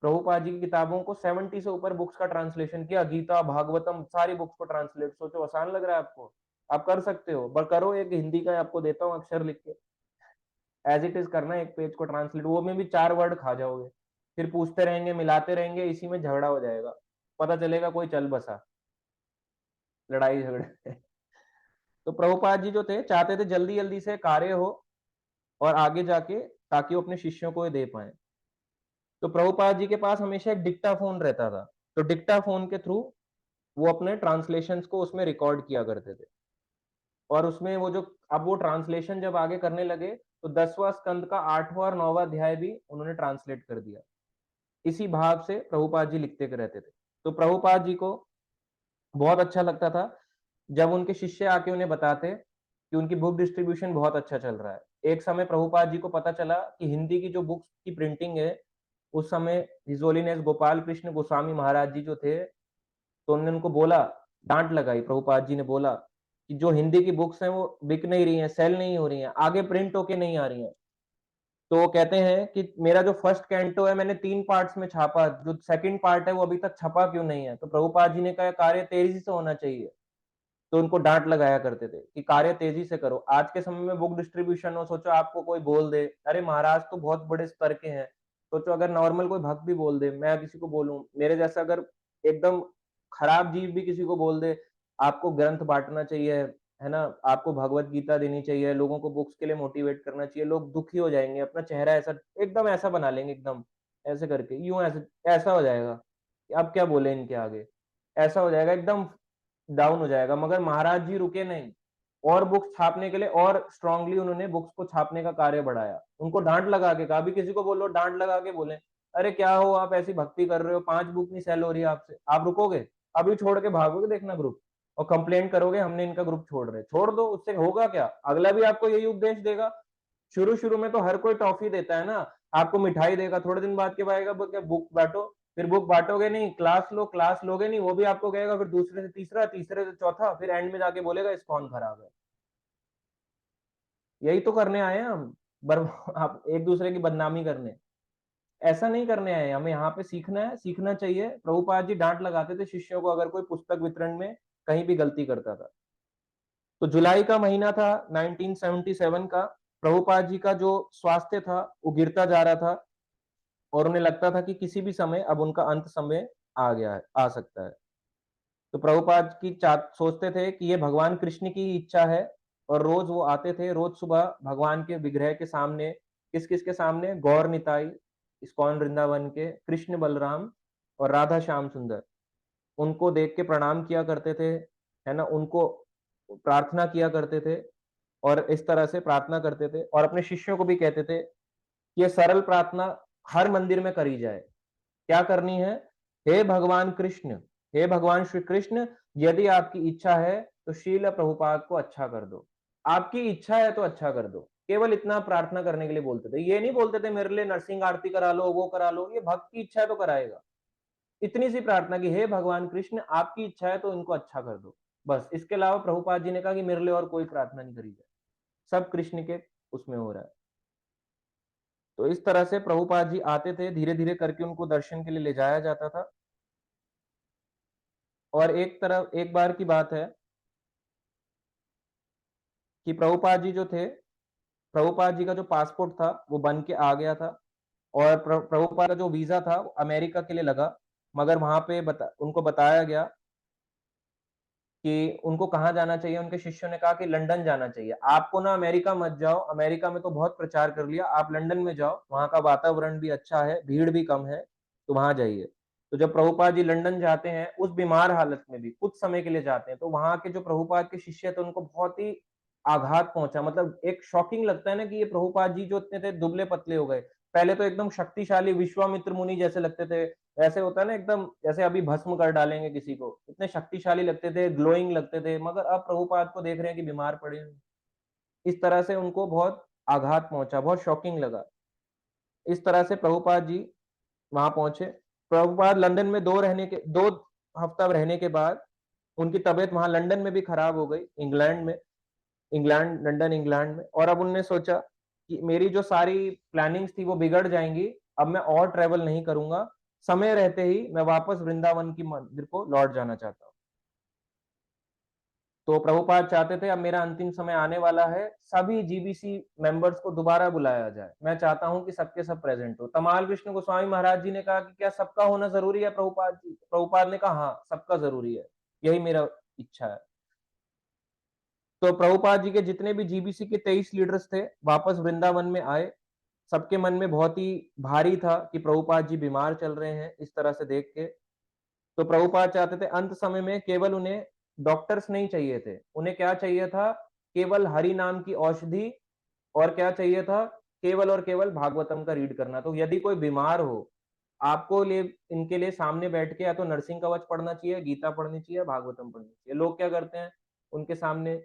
प्रभुपाद जी की किताबों को 70 से ऊपर बुक्स का ट्रांसलेशन किया, गीता भागवतम सारी बुक्स को ट्रांसलेट। सोचो आसान लग रहा है आपको? आप कर सकते हो, पर करो, एक हिंदी का आपको देता हूँ अक्षर लिख के, एज इट इज करना, एक पेज को ट्रांसलेट, वो में भी 4 वर्ड खा जाओगे, फिर पूछते रहेंगे मिलाते रहेंगे, इसी में झगड़ा हो जाएगा, पता चलेगा कोई चल बसा, लड़ाई झगड़े। तो प्रभुपाद जी जो थे चाहते थे जल्दी जल्दी से कार्य हो और आगे जाके, ताकि वो अपने शिष्यों को ये दे पाए। तो प्रभुपाद जी के पास हमेशा एक डिक्टाफोन रहता था, तो डिक्टाफोन के थ्रू वो अपने ट्रांसलेशंस को उसमें रिकॉर्ड किया करते थे। और उसमें वो जो, अब वो ट्रांसलेशन जब आगे करने लगे तो 10वां स्कंद का 8वां और 9वां अध्याय भी उन्होंने ट्रांसलेट कर दिया। इसी भाव से प्रभुपाद जी लिखते रहते थे। तो प्रभुपाद जी को बहुत अच्छा लगता था जब उनके शिष्य आके उन्हें बताते कि उनकी बुक डिस्ट्रीब्यूशन बहुत अच्छा चल रहा है। एक समय प्रभुपाद जी को पता चला कि हिंदी की जो बुक्स की प्रिंटिंग है, उस समय हिज होलीनेस गोपाल कृष्ण गोस्वामी महाराज जी जो थे, तो उन्होंने उनको बोला, डांट लगाई, प्रभुपाद जी ने बोला कि जो हिंदी की बुक्स हैं वो बिक नहीं रही हैं, सेल नहीं हो रही हैं, आगे प्रिंट होके नहीं आ रही हैं। तो वो कहते हैं कि मेरा जो फर्स्ट कैंटो है मैंने 3 पार्ट्स में छापा, जो सेकंड पार्ट है वो अभी तक छपा क्यों नहीं है? तो प्रभुपाद जी ने कहा कार्य तेजी से होना चाहिए। तो उनको डांट लगाया करते थे कि कार्य तेजी से करो। आज के समय में बुक डिस्ट्रीब्यूशन हो, सोचो आपको कोई बोल दे, अरे महाराज तो बहुत बड़े स्तर के हैं, सोचो अगर नॉर्मल कोई भक्त भी बोल दे, मैं किसी को बोलूं, मेरे जैसा अगर एकदम खराब जीव भी किसी को बोल दे, आपको ग्रंथ बांटना चाहिए, है ना, आपको भगवत गीता देनी चाहिए, लोगों को बुक्स के लिए मोटिवेट करना चाहिए, लोग दुखी हो जाएंगे, अपना चेहरा ऐसा एकदम ऐसा बना लेंगे, एकदम ऐसे करके यूं ऐसे ऐसा हो जाएगा कि अब क्या बोले इनके आगे, ऐसा हो जाएगा, एकदम डाउन हो जाएगा। मगर महाराज जी रुके नहीं, और बुक्स छापने के लिए और स्ट्रांगली उन्होंने बुक्स को छापने का कार्य बढ़ाया। उनको डांट लगा के कहा, भी किसी को बोलो डांट लगा के बोले, अरे क्या हो आप ऐसी भक्ति कर रहे हो, 5 बुक नहीं सेल हो रही है आपसे, आप रुकोगे? अभी छोड़ के भागोगे देखना ग्रुप, और कंप्लेंट करोगे हमने इनका ग्रुप छोड़ रहे। छोड़ दो, उससे होगा क्या? अगला भी आपको यही उपदेश देगा। शुरू शुरू में तो हर कोई टॉफी देता है ना, आपको मिठाई देगा, थोड़े दिन बाद के आएगा बुक बांटो, फिर बुक बांटोगे नहीं, क्लास लो, क्लास लोगे नहीं, वो भी आपको कहेगा, फिर दूसरे से तीसरा, तीसरे से चौथा, फिर एंड में जाके बोलेगा इस कौन खराब है। यही तो करने आए हैं हम, बर आप एक दूसरे की बदनामी करने, ऐसा नहीं करने आए हमें, यहाँ पे सीखना है, सीखना चाहिए। प्रभुपाद जी डांट लगाते थे शिष्यों को अगर कोई पुस्तक वितरण में कहीं भी गलती करता था। तो जुलाई का महीना था 1977 का, प्रभुपाद जी का जो स्वास्थ्य था वो गिरता जा रहा था, और उन्हें लगता था कि किसी भी समय अब उनका अंत समय आ गया है, आ सकता है। तो प्रभुपाद की चा सोचते थे कि ये भगवान कृष्ण की इच्छा है, और रोज वो आते थे, रोज सुबह भगवान के विग्रह के सामने, किस-किस के सामने? गौर निताई, इस्कॉन वृंदावन के कृष्ण बलराम और राधा श्याम सुंदर। उनको देख के प्रणाम किया करते थे, है ना? उनको प्रार्थना किया करते थे, और इस तरह से प्रार्थना करते थे, और अपने शिष्यों को भी कहते थे कि ये सरल प्रार्थना हर मंदिर में करी जाए। क्या करनी है? हे भगवान कृष्ण, हे भगवान श्री कृष्ण, यदि आपकी इच्छा है तो श्रील प्रभुपाद को अच्छा कर दो। आपकी इच्छा है तो अच्छा कर दो। केवल इतना प्रार्थना करने के लिए बोलते थे। ये नहीं बोलते थे मेरे लिए नरसिंह आरती करा लो, वो करा लो। ये भक्त की इच्छा है तो कराएगा। इतनी सी प्रार्थना की हे भगवान कृष्ण, आपकी इच्छा है तो इनको अच्छा कर दो। बस इसके अलावा प्रभुपाद जी ने कहा कि मेरे लिए और कोई प्रार्थना नहीं करी जाए। सब कृष्ण के उसमें हो रहा है। तो इस तरह से प्रभुपाद जी आते थे, धीरे-धीरे करके उनको दर्शन के लिए ले जाया जाता था। और एक बार की बात है कि प्रभुपाद जी जो थे, प्रभुपाद जी का जो पासपोर्ट था वो बन के आ गया था, और प्रभुपाद का जो वीजा था वो अमेरिका के लिए लगा, मगर वहां पे उनको बताया गया कि उनको कहाँ जाना चाहिए। उनके शिष्यों ने कहा कि लंदन जाना चाहिए। आपको ना अमेरिका मत जाओ, अमेरिका में तो बहुत प्रचार कर लिया, आप लंदन में जाओ, वहाँ का वातावरण भी अच्छा है, भीड़ भी कम है, तो वहाँ जाइए। तो जब प्रभुपाद जी लंदन जाते हैं, उस बीमार हालत में भी कुछ समय के लिए जाते हैं, तो वहाँ के जो प्रभुपाद के शिष्य थे उनको बहुत ही आघात पहुंचा। मतलब एक शॉकिंग लगता है ना कि ये प्रभुपाद जी जो इतने थे दुबले पतले हो गए। पहले तो एकदम शक्तिशाली विश्वामित्र मुनि जैसे लगते थे, ऐसे होता है ना एकदम जैसे अभी भस्म कर डालेंगे किसी को, इतने शक्तिशाली लगते थे, ग्लोइंग लगते थे, मगर अब प्रभुपाद को देख रहे हैं कि बीमार पड़े हैं। इस तरह से उनको बहुत आघात पहुंचा, बहुत शॉकिंग लगा। इस तरह से प्रभुपाद जी वहां पहुंचे। प्रभुपाद लंदन में 2 हफ्ता रहने के बाद उनकी तबीयत वहां लंदन में भी खराब हो गई, इंग्लैंड में, लंदन इंग्लैंड में। और अब उन्होंने सोचा कि मेरी जो सारी प्लानिंग्स थी वो बिगड़ जाएंगी, अब मैं और ट्रेवल नहीं करूंगा, समय रहते ही मैं वापस वृंदावन की मंदिर को लौट जाना चाहता हूँ। तो प्रभुपाद चाहते थे अब मेरा अंतिम समय आने वाला है, सभी जीबीसी मेंबर्स को दोबारा बुलाया जाए, मैं चाहता हूं कि सबके सब प्रेजेंट हो। तमाल कृष्ण गोस्वामी महाराज जी ने कहा कि क्या सबका होना जरूरी है प्रभुपाद जी? प्रभुपाद ने कहा हाँ, सबका जरूरी है, यही मेरा इच्छा है। तो प्रभुपाद जी के जितने भी जीबीसी के 23 लीडर्स थे वापस वृंदावन में आए। सबके मन में बहुत ही भारी था कि प्रभुपाद जी बीमार चल रहे हैं, इस तरह से देख के। तो प्रभुपाद चाहते थे अंत समय में केवल उन्हें डॉक्टर्स नहीं चाहिए थे, उन्हें क्या चाहिए था? केवल हरि नाम की औषधि, और क्या चाहिए था? केवल और केवल भागवतम का रीड करना। तो यदि कोई बीमार हो, आपको लिए इनके लिए सामने बैठ के या तो नरसिंह कवच पढ़ना चाहिए, गीता पढ़नी चाहिए, भागवतम पढ़नी चाहिए। लोग क्या करते हैं? उनके सामने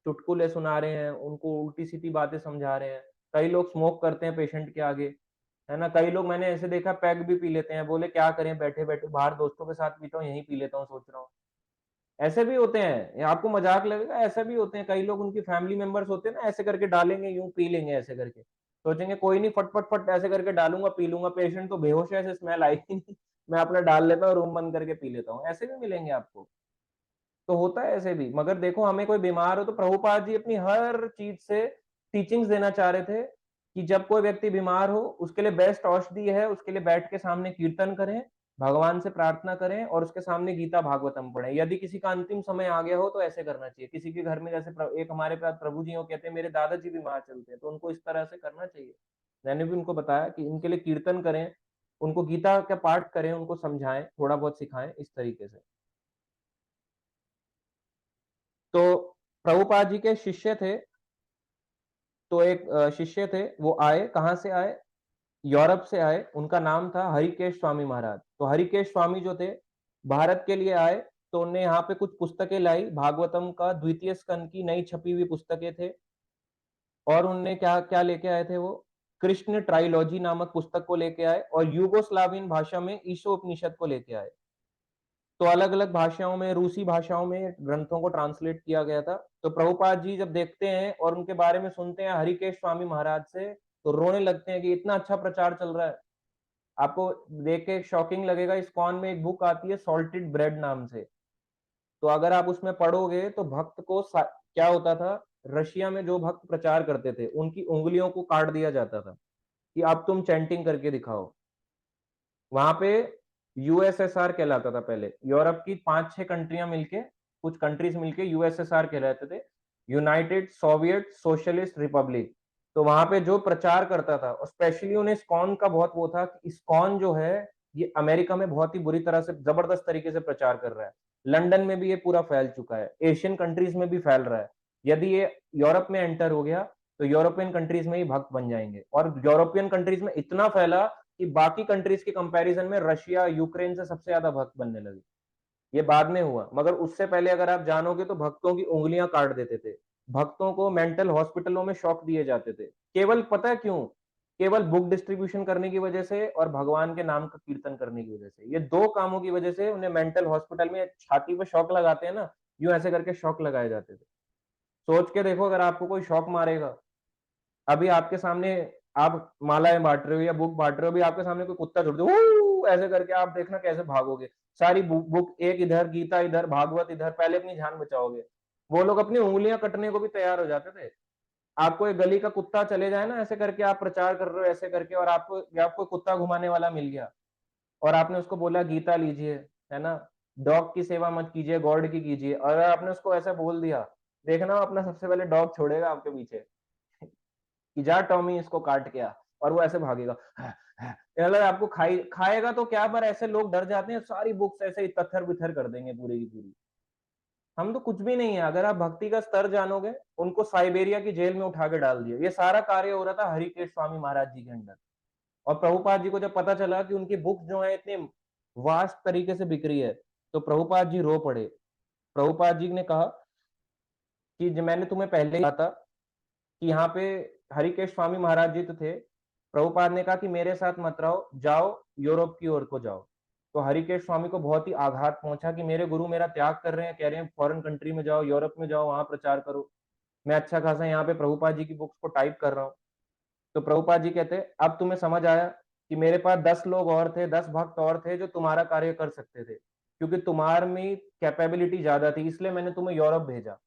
चुटकुले सुना रहे हैं, उनको उल्टी-सीधी बातें समझा रहे हैं। कई लोग स्मोक करते हैं पेशेंट के आगे, है ना? कई लोग मैंने ऐसे देखा पैग भी पी लेते हैं, बोले क्या करें बैठे-बैठे, बाहर दोस्तों के साथ पीता हूँ, यहीं पी लेता हूँ, सोच रहा हूँ। ऐसे भी होते हैं, ये आपको मजाक लगेगा, ऐसे भी होते हैं। कई लोग उनकी फैमिली मेंबर्स होते हैं ना, ऐसे करके डालेंगे, यूं पी लेंगे ऐसे करके, सोचेंगे कोई नहीं, फट फट फट ऐसे करके डालूंगा, पी लूंगा, पेशेंट तो बेहोश है, ऐसे स्मेल आएगी नहीं, मैं अपना डाल लेता हूँ, रूम बंद करके पी लेता हूँ। ऐसे भी मिलेंगे आपको, तो होता है ऐसे भी। मगर देखो हमें कोई बीमार हो तो प्रभुपाद जी अपनी हर चीज से टीचिंग्स देना चाह रहे थे कि जब कोई व्यक्ति बीमार हो उसके लिए बेस्ट औषधि है, उसके लिए बैठ के सामने कीर्तन करें, भगवान से प्रार्थना करें, और उसके सामने गीता भागवतम पढ़ें। यदि किसी का अंतिम समय आ गया हो तो ऐसे करना चाहिए। किसी के घर में जैसे एक हमारे पास प्रभु जी हो, कहते हैं मेरे दादाजी बीमार चलते हैं, तो उनको इस तरह से करना चाहिए। मैंने भी उनको बताया कि इनके लिए कीर्तन करें, उनको गीता का पाठ करें, उनको समझाएं, थोड़ा बहुत सिखाएं, इस तरीके से। तो प्रभुपाद जी के शिष्य थे, तो एक शिष्य थे, वो आए, कहाँ से आए? यूरोप से आए। उनका नाम था हरिकेश स्वामी महाराज। तो हरिकेश स्वामी जो थे भारत के लिए आए, तो उन्होंने यहाँ पे कुछ पुस्तकें लाई, भागवतम का द्वितीय स्कंद की नई छपी हुई पुस्तकें थे। और उनने क्या क्या लेके आए थे? वो कृष्ण ट्राइलॉजी नामक पुस्तक को लेके आए, और यूगोस्लावियन भाषा में ईशोपनिषद को लेके आए। तो अलग-अलग भाषाओं में, रूसी भाषाओं में ग्रंथों को ट्रांसलेट किया गया था। तो प्रभुपाद जी जब देखते हैं और उनके बारे में सुनते हैं हरिकेश स्वामी महाराज से, तो रोने लगते हैं कि इतना अच्छा प्रचार चल रहा है। आपको देख के शॉकिंग लगेगा, इस्कॉन में एक बुक आती है सॉल्टेड ब्रेड नाम से। तो अगर आप उसमें पढ़ोगे तो भक्त को क्या होता था, रशिया में जो भक्त प्रचार करते थे, उनकी उंगलियों को काट दिया जाता था कि अब तुम चैंटिंग करके दिखाओ। वहां पे यूएसएसआर कहलाता था पहले, यूरोप की 5-6 कंट्रियां मिलके, कुछ कंट्रीज मिलके यूएसएसआर कहलाते थे, यूनाइटेड सोवियत सोशलिस्ट रिपब्लिक। तो वहां पे जो प्रचार करता था, और स्पेशली उन्हें इस्कॉन का बहुत वो था कि इस्कॉन जो है ये अमेरिका में बहुत ही बुरी तरह से जबरदस्त तरीके से प्रचार कर रहा है, लंदन में भी ये पूरा फैल चुका है, एशियन कंट्रीज में भी फैल रहा है। यदि ये यूरोप में एंटर हो गया तो यूरोपियन कंट्रीज में ही भक्त बन जाएंगे, और यूरोपियन कंट्रीज में इतना फैला कि बाकी कंट्रीज के कंपैरिजन में रशिया यूक्रेन से सबसे ज्यादा भक्त बनने लगे। ये बाद में हुआ, मगर उससे पहले अगर आप जानोगे तो भक्तों की उंगलियां काट देते थे, भक्तों को मेंटल हॉस्पिटलों में शॉक दिए जाते थे, केवल पता है क्यों? केवल बुक डिस्ट्रीब्यूशन करने की वजह से और भगवान के नाम का कीर्तन करने की वजह से, ये दो कामों की वजह से उन्हें मेंटल हॉस्पिटल में छाती पे शॉक लगाते हैं ना, यूं ऐसे करके शॉक लगाए जाते थे। सोच के देखो, अगर आपको कोई शॉक मारेगा, अभी आपके सामने आप मालाएं बांट रहे हो या बुक बांट रहे हो, अभी आपके सामने कोई कुत्ता छुट दे ऐसे करके, आप देखना कैसे भागोगे। सारी बुक एक इधर, गीता इधर, भागवत इधर, पहले अपनी जान बचाओगे। वो लोग अपनी उंगलियां कटने को भी तैयार हो जाते थे। आपको एक गली का कुत्ता चले जाए ना, ऐसे करके आप प्रचार कर रहे हो ऐसे करके, और आपको कुत्ता घुमाने वाला मिल गया, और आपने उसको बोला गीता लीजिए, है ना, डॉग की सेवा मत कीजिए, गॉड की कीजिए, और आपने उसको ऐसा बोल दिया, देखना अपना सबसे पहले डॉग छोड़ेगा आपके पीछे कि जा टॉमी इसको काट के आ, और वो ऐसे भागेगा मतलब आपको खाएगा तो क्या, पर ऐसे लोग डर जाते हैं, सारी बुक्स ऐसे ही तत्थर बिथर कर देंगे पूरी की पूरी। हम तो कुछ भी नहीं है, अगर आप भक्ति का स्तर जानोगे, उनको साइबेरिया की जेल में उठा के डाल दिया। ये सारा कार्य हो रहा था हरिकेश स्वामी महाराज जी के अंडर। और प्रभुपाद जी को जब पता चला कि उनकी बुक जो है इतने वास्ट तरीके से बिक रही है, तो प्रभुपाद जी रो पड़े। प्रभुपाद जी ने कहा कि मैंने तुम्हें पहले ही कहा था कि यहाँ पे हरिकेश स्वामी महाराज जी तो थे। प्रभुपाद ने कहा कि मेरे साथ मत रहो, जाओ यूरोप की ओर को जाओ। तो हरिकेश स्वामी को बहुत ही आघात पहुंचा कि मेरे गुरु मेरा त्याग कर रहे हैं, कह रहे हैं फॉरेन कंट्री में जाओ, यूरोप में जाओ, वहां प्रचार करो। मैं अच्छा खासा यहाँ पे प्रभुपाद जी की बुक्स को टाइप कर रहा हूँ। तो प्रभुपाद जी कहते, अब तुम्हें समझ आया कि मेरे पास 10 लोग और थे, 10 भक्त और थे जो तुम्हारा कार्य कर सकते थे, क्योंकि तुम्हारे में कैपेबिलिटी ज्यादा थी, इसलिए मैंने तुम्हें यूरोप भेजा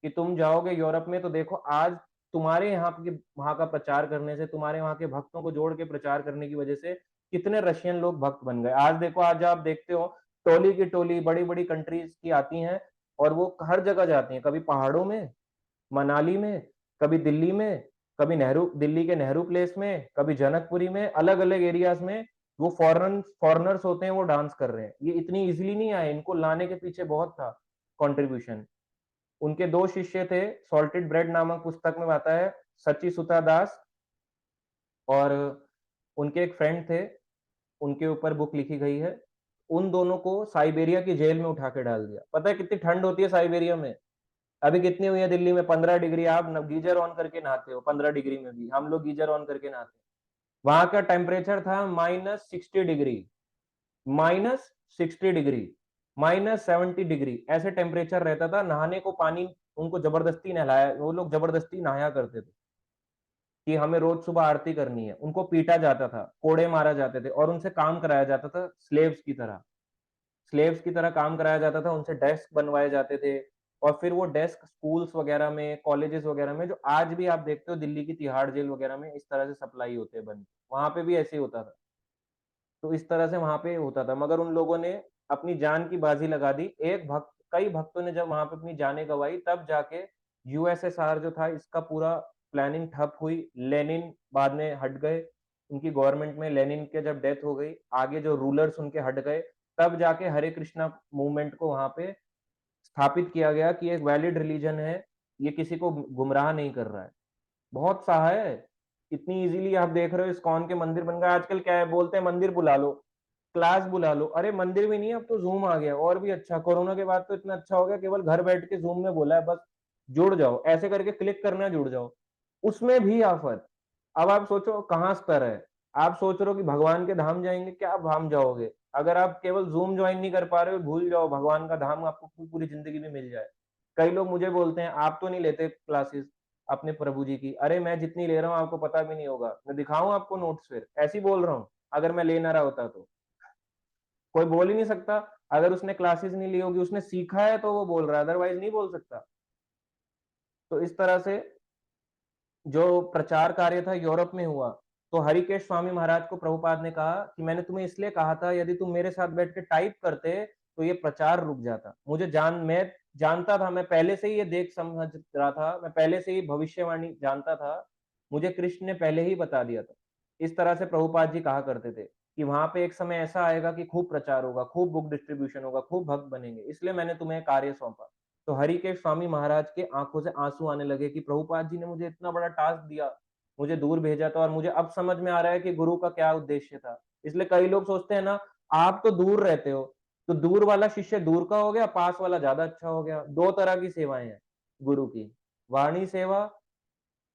कि तुम जाओगे यूरोप में तो देखो आज तुम्हारे यहाँ के वहां का प्रचार करने से, तुम्हारे वहां के भक्तों को जोड़ के प्रचार करने की वजह से कितने रशियन लोग भक्त बन गए। आज देखो, आज आप देखते हो टोली की टोली बड़ी बड़ी कंट्रीज की आती हैं, और वो हर जगह जाती हैं, कभी पहाड़ों में, मनाली में, कभी दिल्ली में, कभी नेहरू, दिल्ली के नेहरू प्लेस में, कभी जनकपुरी में, अलग अलग एरियाज में वो फॉरनर्स होते हैं, वो डांस कर रहे हैं। ये इतनी इजीली नहीं आए, इनको लाने के पीछे बहुत था कंट्रीब्यूशन। उनके दो शिष्य थे, सॉल्टेड ब्रेड नामक पुस्तक में आता है, सची सुता दास, और उनके एक फ्रेंड थे, उनके ऊपर बुक लिखी गई है। उन दोनों को साइबेरिया की जेल में उठा के डाल दिया। पता है कितनी ठंड होती है साइबेरिया में? अभी कितनी हुई है दिल्ली में? 15 डिग्री। आप गीजर ऑन करके नहाते हो 15 डिग्री में भी, हम लोग गीजर ऑन करके नहाते हैं। वहां का टेम्परेचर था -60 डिग्री, -60 डिग्री, -70 डिग्री, ऐसे टेम्परेचर रहता था। नहाने को पानी उनको जबरदस्ती नहलाया, वो लोग जबरदस्ती नहाया करते थे कि हमें रोज सुबह आरती करनी है। उनको पीटा जाता था, कोड़े मारा जाते थे, और उनसे काम कराया जाता था स्लेव्स की तरह। स्लेव्स की तरह काम कराया जाता था, उनसे डेस्क बनवाए जाते थे। और फिर वो डेस्क स्कूल्स वगैरह में, कॉलेजेस वगैरह में, जो आज भी आप देखते हो दिल्ली की तिहाड़ जेल वगैरह में, इस तरह से सप्लाई होते हैं बन, वहां पे भी ऐसे ही होता था। तो इस तरह से वहां पे होता था, मगर उन लोगों ने अपनी जान की बाजी लगा दी। एक भक्त, कई भक्तों ने जब वहां पे अपनी जानें गंवाई, तब जाके यूएसएसआर जो था इसका पूरा प्लानिंग ठप हुई। लेनिन बाद में हट गए, उनकी गवर्नमेंट में लेनिन के जब डेथ हो गई, आगे जो रूलर्स उनके हट गए, तब जाके हरे कृष्णा मूवमेंट को वहां पे स्थापित किया गया कि एक वैलिड रिलीजन है, ये किसी को गुमराह नहीं कर रहा है। बहुत सा है, इतनी इजीली आप देख रहे हो इस्कॉन के मंदिर बन गए। आजकल क्या है, बोलते हैं मंदिर बुला लो, क्लास बुला लो। अरे मंदिर भी नहीं, अब तो जूम आ गया, और भी अच्छा। कोरोना के बाद तो इतना अच्छा हो गया, केवल घर बैठ के जूम में बोला है बस, जुड़ जाओ, ऐसे करके क्लिक करना, जुड़ जाओ। उसमें भी आफत। अब आप सोचो कहाँ स्तर है। आप सोच रहे हो कि भगवान के धाम जाएंगे, क्या धाम जाओगे? अगर आप केवल जूम ज्वाइन नहीं कर पा रहे हो, भूल जाओ, भगवान का धाम आपको पूरी जिंदगी में मिल जाए। कई लोग मुझे बोलते हैं आप तो नहीं लेते क्लासेस अपने प्रभु जी की। अरे मैं जितनी ले रहा हूँ आपको पता भी नहीं होगा, मैं दिखाऊं आपको नोट्स? फिर ऐसी बोल रहा हूँ, अगर मैं ले ना रहा होता तो कोई बोल ही नहीं सकता। अगर उसने क्लासेस नहीं ली होगी, उसने सीखा है तो वो बोल रहा है, अदरवाइज नहीं बोल सकता। तो इस तरह से जो प्रचार कार्य था यूरोप में हुआ, तो हरिकेश स्वामी महाराज को प्रभुपाद ने कहा कि मैंने तुम्हें इसलिए कहा था, यदि तुम मेरे साथ बैठ के टाइप करते तो ये प्रचार रुक जाता। मैं जानता था, मैं पहले से ही ये देख समझ रहा था, मैं पहले से ही भविष्यवाणी जानता था, मुझे कृष्ण ने पहले ही बता दिया था। इस तरह से प्रभुपाद जी कहा करते थे कि वहां पे एक समय ऐसा आएगा कि खूब प्रचार होगा, खूब बुक डिस्ट्रीब्यूशन होगा, खूब भक्त बनेंगे, इसलिए मैंने तुम्हें कार्य सौंपा। तो हरिकेश स्वामी महाराज के आंखों से आंसू आने लगे कि प्रभुपाद जी ने मुझे इतना बड़ा टास्क दिया, मुझे दूर भेजा था, और मुझे अब समझ में आ रहा है कि गुरु का क्या उद्देश्य था। इसलिए कई लोग सोचते हैं ना, आप तो दूर रहते हो, तो दूर वाला शिष्य दूर का हो गया, पास वाला ज्यादा अच्छा हो गया। दो तरह की सेवाएं हैं गुरु की, वाणी सेवा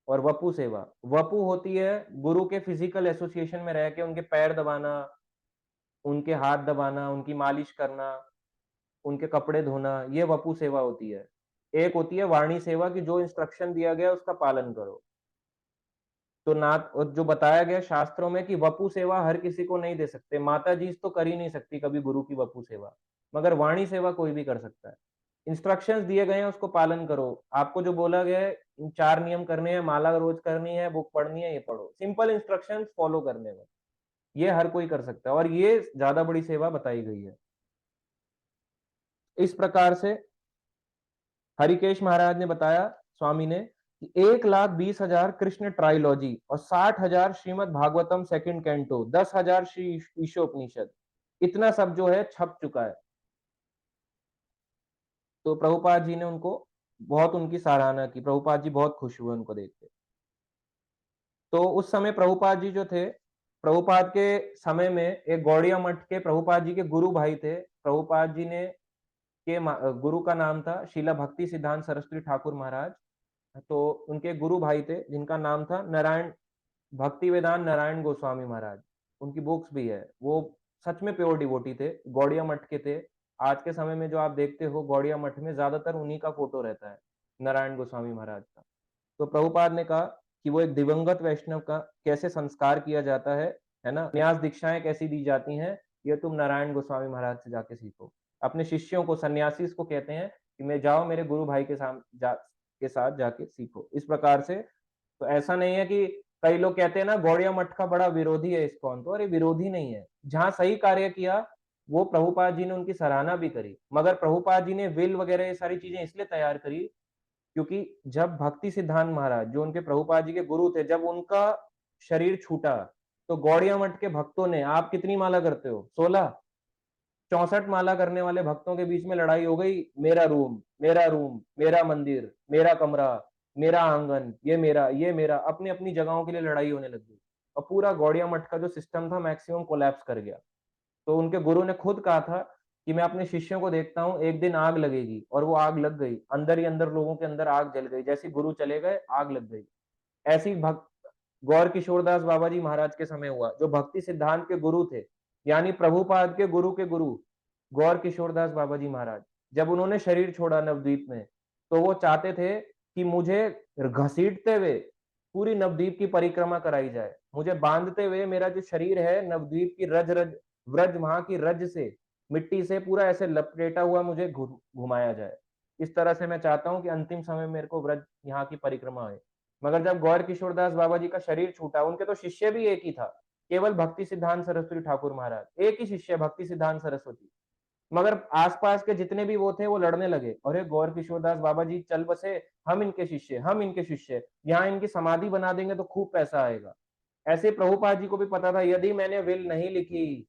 और वपु सेवा। वपु होती है गुरु के फिजिकल एसोसिएशन में रह के उनके पैर दबाना, उनके हाथ दबाना, उनकी मालिश करना, उनके कपड़े धोना, ये वपु सेवा होती है। एक होती है वाणी सेवा की जो इंस्ट्रक्शन दिया गया उसका पालन करो। तो ना, जो बताया गया शास्त्रों में कि वपु सेवा हर किसी को नहीं दे सकते, माता जी तो कर ही नहीं सकती कभी गुरु की वपु सेवा, मगर वाणी सेवा कोई भी कर सकता है। इंस्ट्रक्शंस दिए गए हैं उसको पालन करो। आपको जो बोला गया है, इन 4 नियम करने हैं, माला रोज करनी है, बुक पढ़नी है, ये पढ़ो, सिंपल इंस्ट्रक्शंस फॉलो करने में, ये हर कोई कर सकता है, और ये ज्यादा बड़ी सेवा बताई गई है। इस प्रकार से हरिकेश महाराज ने बताया, स्वामी ने, कि 1,20,000 कृष्ण ट्राइलॉजी और 60,000 श्रीमद् भागवतम सेकंड कैंटो, 10,000 श्री ईशोपनिषद, इतना सब जो है छप चुका है। तो प्रभुपाद जी ने उनको बहुत, उनकी सराहना की, प्रभुपाद जी बहुत खुश हुए उनको देख के। तो उस समय प्रभुपाद जी जो थे, प्रभुपाद के समय में एक गौड़िया मठ के प्रभुपाद जी के गुरु भाई थे। प्रभुपाद जी ने के गुरु का नाम था शीला भक्ति सिद्धांत सरस्वती ठाकुर महाराज। तो उनके गुरु भाई थे जिनका नाम था नारायण, भक्ति वेदांत नारायण गोस्वामी महाराज। उनकी बुक्स भी है, वो सच में प्योर डिवोटी थे, गौड़िया मठ के थे। आज के समय में जो आप देखते हो गौड़िया मठ में ज्यादातर उन्हीं का फोटो रहता है, नारायण गोस्वामी महाराज का। तो प्रभुपाद ने कहा कि वो एक दिवंगत वैष्णव का कैसे संस्कार किया जाता है ना, न्यास दीक्षाएं कैसी दी जाती हैं, ये तुम नारायण गोस्वामी महाराज से जाके सीखो। अपने शिष्यों को, सन्यासी को कहते हैं कि मैं जाओ मेरे गुरु भाई के साथ जाके सीखो, इस प्रकार से। तो ऐसा नहीं है कि कई लोग कहते हैं ना गौड़िया मठ का बड़ा विरोधी है इस्कॉन, तो अरे विरोधी नहीं है, जहां सही कार्य किया वो प्रभुपाद जी ने उनकी सराहना भी करी। मगर प्रभुपाद जी ने विल वगैरह ये सारी चीजें इसलिए तैयार करी क्योंकि जब भक्ति सिद्धांत महाराज जो उनके प्रभुपाद जी के गुरु थे, जब उनका शरीर छूटा, तो गौड़िया मठ के भक्तों ने, आप कितनी माला करते हो, 16, 64 माला करने वाले भक्तों के बीच में लड़ाई हो गई, मेरा रूम, मेरा रूम, मेरा मंदिर, मेरा कमरा, मेरा आंगन, ये मेरा, अपनी अपनी जगहों के लिए लड़ाई होने लग गई, और पूरा गौड़िया मठ का जो सिस्टम था मैक्सिमम कोलैप्स कर गया। तो उनके गुरु ने खुद कहा था कि मैं अपने शिष्यों को देखता हूँ एक दिन आग लगेगी, और वो आग लग गई, अंदर ही अंदर लोगों के अंदर आग जल गई, जैसे गुरु चले गए आग लग गई। ऐसी भक्त गौर किशोरदास बाबा जी महाराज के समय हुआ, जो भक्ति सिद्धांत के गुरु थे, यानी प्रभुपाद के गुरु गौर किशोरदास बाबा जी महाराज, जब उन्होंने शरीर छोड़ा नवद्वीप में, तो वो चाहते थे कि मुझे घसीटते हुए पूरी नवद्वीप की परिक्रमा कराई जाए, मुझे बांधते हुए मेरा जो शरीर है नवद्वीप की रज रज, व्रज वहां की रज से, मिट्टी से पूरा ऐसे लपेटा हुआ मुझे घुमाया जाए। इस तरह से मैं चाहता हूँ कि अंतिम समय मेरे को व्रज यहाँ की परिक्रमा हो। मगर जब गौर किशोरदास बाबा जी का शरीर छूटा, उनके तो शिष्य भी एक ही था, केवल भक्ति सिद्धांत सरस्वती ठाकुर महाराज, एक ही शिष्य भक्ति सिद्धांत सरस्वती। मगर आसपास के जितने भी वो थे वो लड़ने लगे, अरे गौर किशोरदास बाबा जी चल बसे, हम इनके शिष्य, यहाँ इनकी समाधि बना देंगे तो खूब पैसा आएगा। ऐसे प्रभुपाद जी को भी पता था यदि मैंने विल नहीं लिखी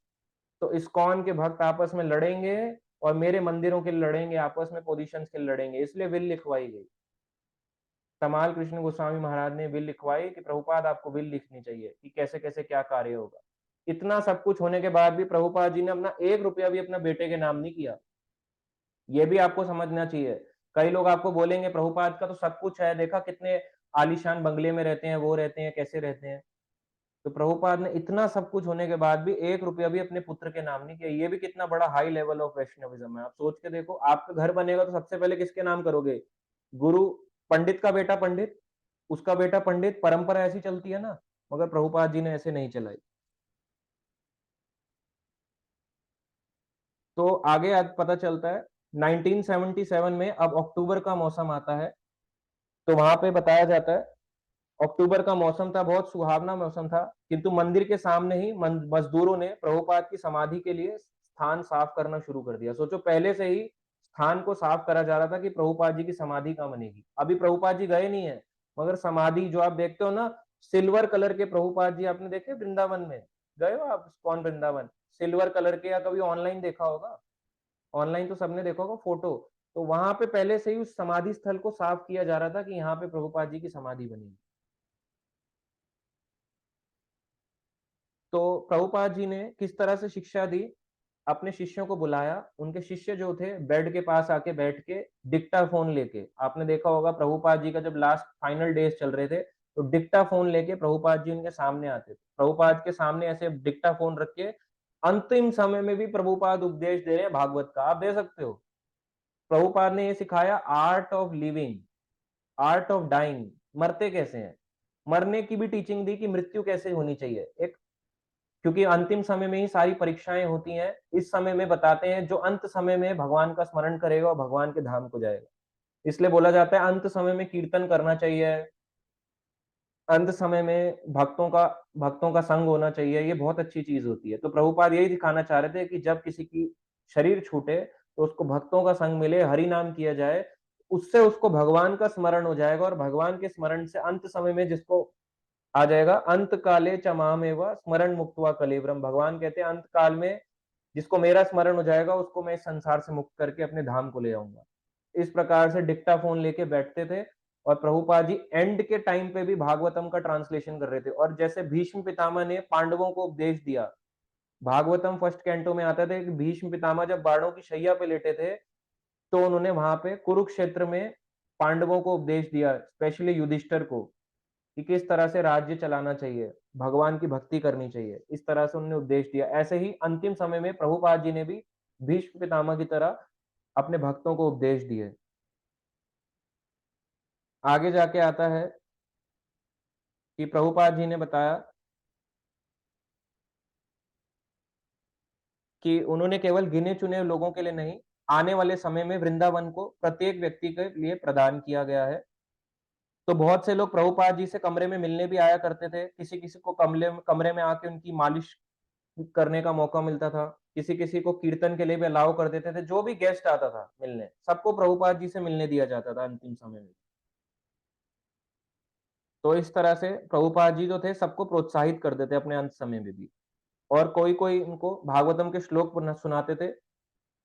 तो इस्कॉन के भक्त आपस में लड़ेंगे, और मेरे मंदिरों के लिए लड़ेंगे, आपस में पोजीशंस के लिए लड़ेंगे, इसलिए विल लिखवाई गई। तमाल कृष्ण गोस्वामी महाराज ने विल लिखवाई कि प्रभुपाद आपको विल लिखनी चाहिए कि कैसे कैसे क्या कार्य होगा। इतना सब कुछ होने के बाद भी प्रभुपाद जी ने अपना 1 रुपया भी अपना बेटे के नाम नहीं किया। ये भी आपको समझना चाहिए। कई लोग आपको बोलेंगे प्रभुपाद का तो सब कुछ है, देखा कितने आलीशान बंगले में रहते हैं, वो रहते हैं, कैसे रहते हैं। तो प्रभुपाद ने इतना सब कुछ होने के बाद भी 1 रुपया भी अपने पुत्र के नाम नहीं किया। ये भी कितना बड़ा हाई लेवल ऑफ वैष्णविज्म है। आप सोच के देखो, आपका घर बनेगा तो सबसे पहले किसके नाम करोगे? गुरु, पंडित का बेटा पंडित, उसका बेटा पंडित, परंपरा ऐसी चलती है ना। मगर प्रभुपाद जी ने ऐसे नहीं चलाई। तो आगे आज पता चलता है 1977 में, अब अक्टूबर का मौसम आता है, तो वहां पे बताया जाता है अक्टूबर का मौसम था, बहुत सुहावना मौसम था, किंतु मंदिर के सामने ही मजदूरों ने प्रभुपाद की समाधि के लिए स्थान साफ करना शुरू कर दिया। सोचो, पहले से ही स्थान को साफ करा जा रहा था कि प्रभुपाद जी की समाधि कहाँ बनेगी। अभी प्रभुपाद जी गए नहीं है, मगर समाधि जो आप देखते हो ना, सिल्वर कलर के प्रभुपाद जी आपने देखे वृंदावन में? गए हो आप इस्कॉन वृंदावन? सिल्वर कलर के, या कभी ऑनलाइन देखा होगा? ऑनलाइन तो सबने देखा होगा फोटो। तो वहां पे पहले से ही उस समाधि स्थल को साफ किया जा रहा था कि यहाँ पे प्रभुपाद जी की समाधि बनेगी। तो प्रभुपाद जी ने किस तरह से शिक्षा दी, अपने शिष्यों को बुलाया, उनके शिष्य जो थे बेड के पास आके बैठ के डिक्टाफोन लेके, आपने देखा होगा प्रभुपाद जी का जब लास्ट फाइनल डेज चल रहे थे, तो डिक्टाफोन लेके प्रभुपाद जी उनके सामने आते थे। प्रभुपाद के सामने ऐसे डिक्टाफोन रख के अंतिम समय में भी प्रभुपाद उपदेश दे रहे हैं भागवत का, आप दे सकते हो। प्रभुपाद ने ये सिखाया, art of living, art of dying, मरते कैसे हैं, मरने की भी टीचिंग दी कि मृत्यु कैसे होनी चाहिए। एक, क्योंकि अंतिम समय में ही सारी परीक्षाएं होती हैं, इस समय में बताते हैं जो अंत समय में भगवान का स्मरण करेगा और भगवान के धाम को जाएगा। इसलिए बोला जाता है अंत समय में कीर्तन करना चाहिए, अंत समय में भक्तों का संग होना चाहिए, ये बहुत अच्छी चीज होती है। तो प्रभुपाद यही दिखाना चाह रहे थे कि जब किसी की शरीर छूटे तो उसको भक्तों का संग मिले, हरि नाम किया जाए, उससे उसको भगवान का स्मरण हो जाएगा, और भगवान के स्मरण से अंत समय में जिसको आ जाएगा, अंत काले च मामेव स्मरण मुक्त्वा कलेवरम, भगवान कहते हैं अंत काल में जिसको मेरा स्मरण हो जाएगा उसको मैं इस संसार से मुक्त करके अपने धाम को ले आऊंगा। इस प्रकार से डिक्टाफोन लेके बैठते थे, और प्रभुपाद जी एंड के टाइम पे भी भागवतम का ट्रांसलेशन कर रहे थे। और जैसे भीष्म पितामह ने पांडवों को उपदेश दिया, भागवतम फर्स्ट कैंटो में आता था कि भीष्म पितामह जब बाणों की शैया पे लेटे थे, तो उन्होंने वहां पे कुरुक्षेत्र में पांडवों को उपदेश दिया, स्पेशली युधिष्ठिर को, कि किस तरह से राज्य चलाना चाहिए, भगवान की भक्ति करनी चाहिए। इस तरह से उन्होंने उपदेश दिया। ऐसे ही अंतिम समय में प्रभुपाद जी ने भी भीष्म पितामह की तरह अपने भक्तों को उपदेश दिए। आगे जाके आता है कि प्रभुपाद जी ने बताया कि उन्होंने केवल गिने चुने लोगों के लिए नहीं, आने वाले समय में वृंदावन को प्रत्येक व्यक्ति के लिए प्रदान किया गया है। तो बहुत से लोग प्रभुपाद जी से कमरे में मिलने भी आया करते थे, किसी किसी को कमरे में आके उनकी मालिश करने का मौका मिलता था, किसी किसी को कीर्तन के लिए भी अलाउ कर देते थे। जो भी गेस्ट आता था मिलने, सबको प्रभुपाद जी से मिलने दिया जाता था अंतिम समय में। तो इस तरह से प्रभुपाद जी जो थे सबको प्रोत्साहित कर देते अपने अंत समय में भी। और कोई कोई उनको भागवतम के श्लोक सुनाते थे,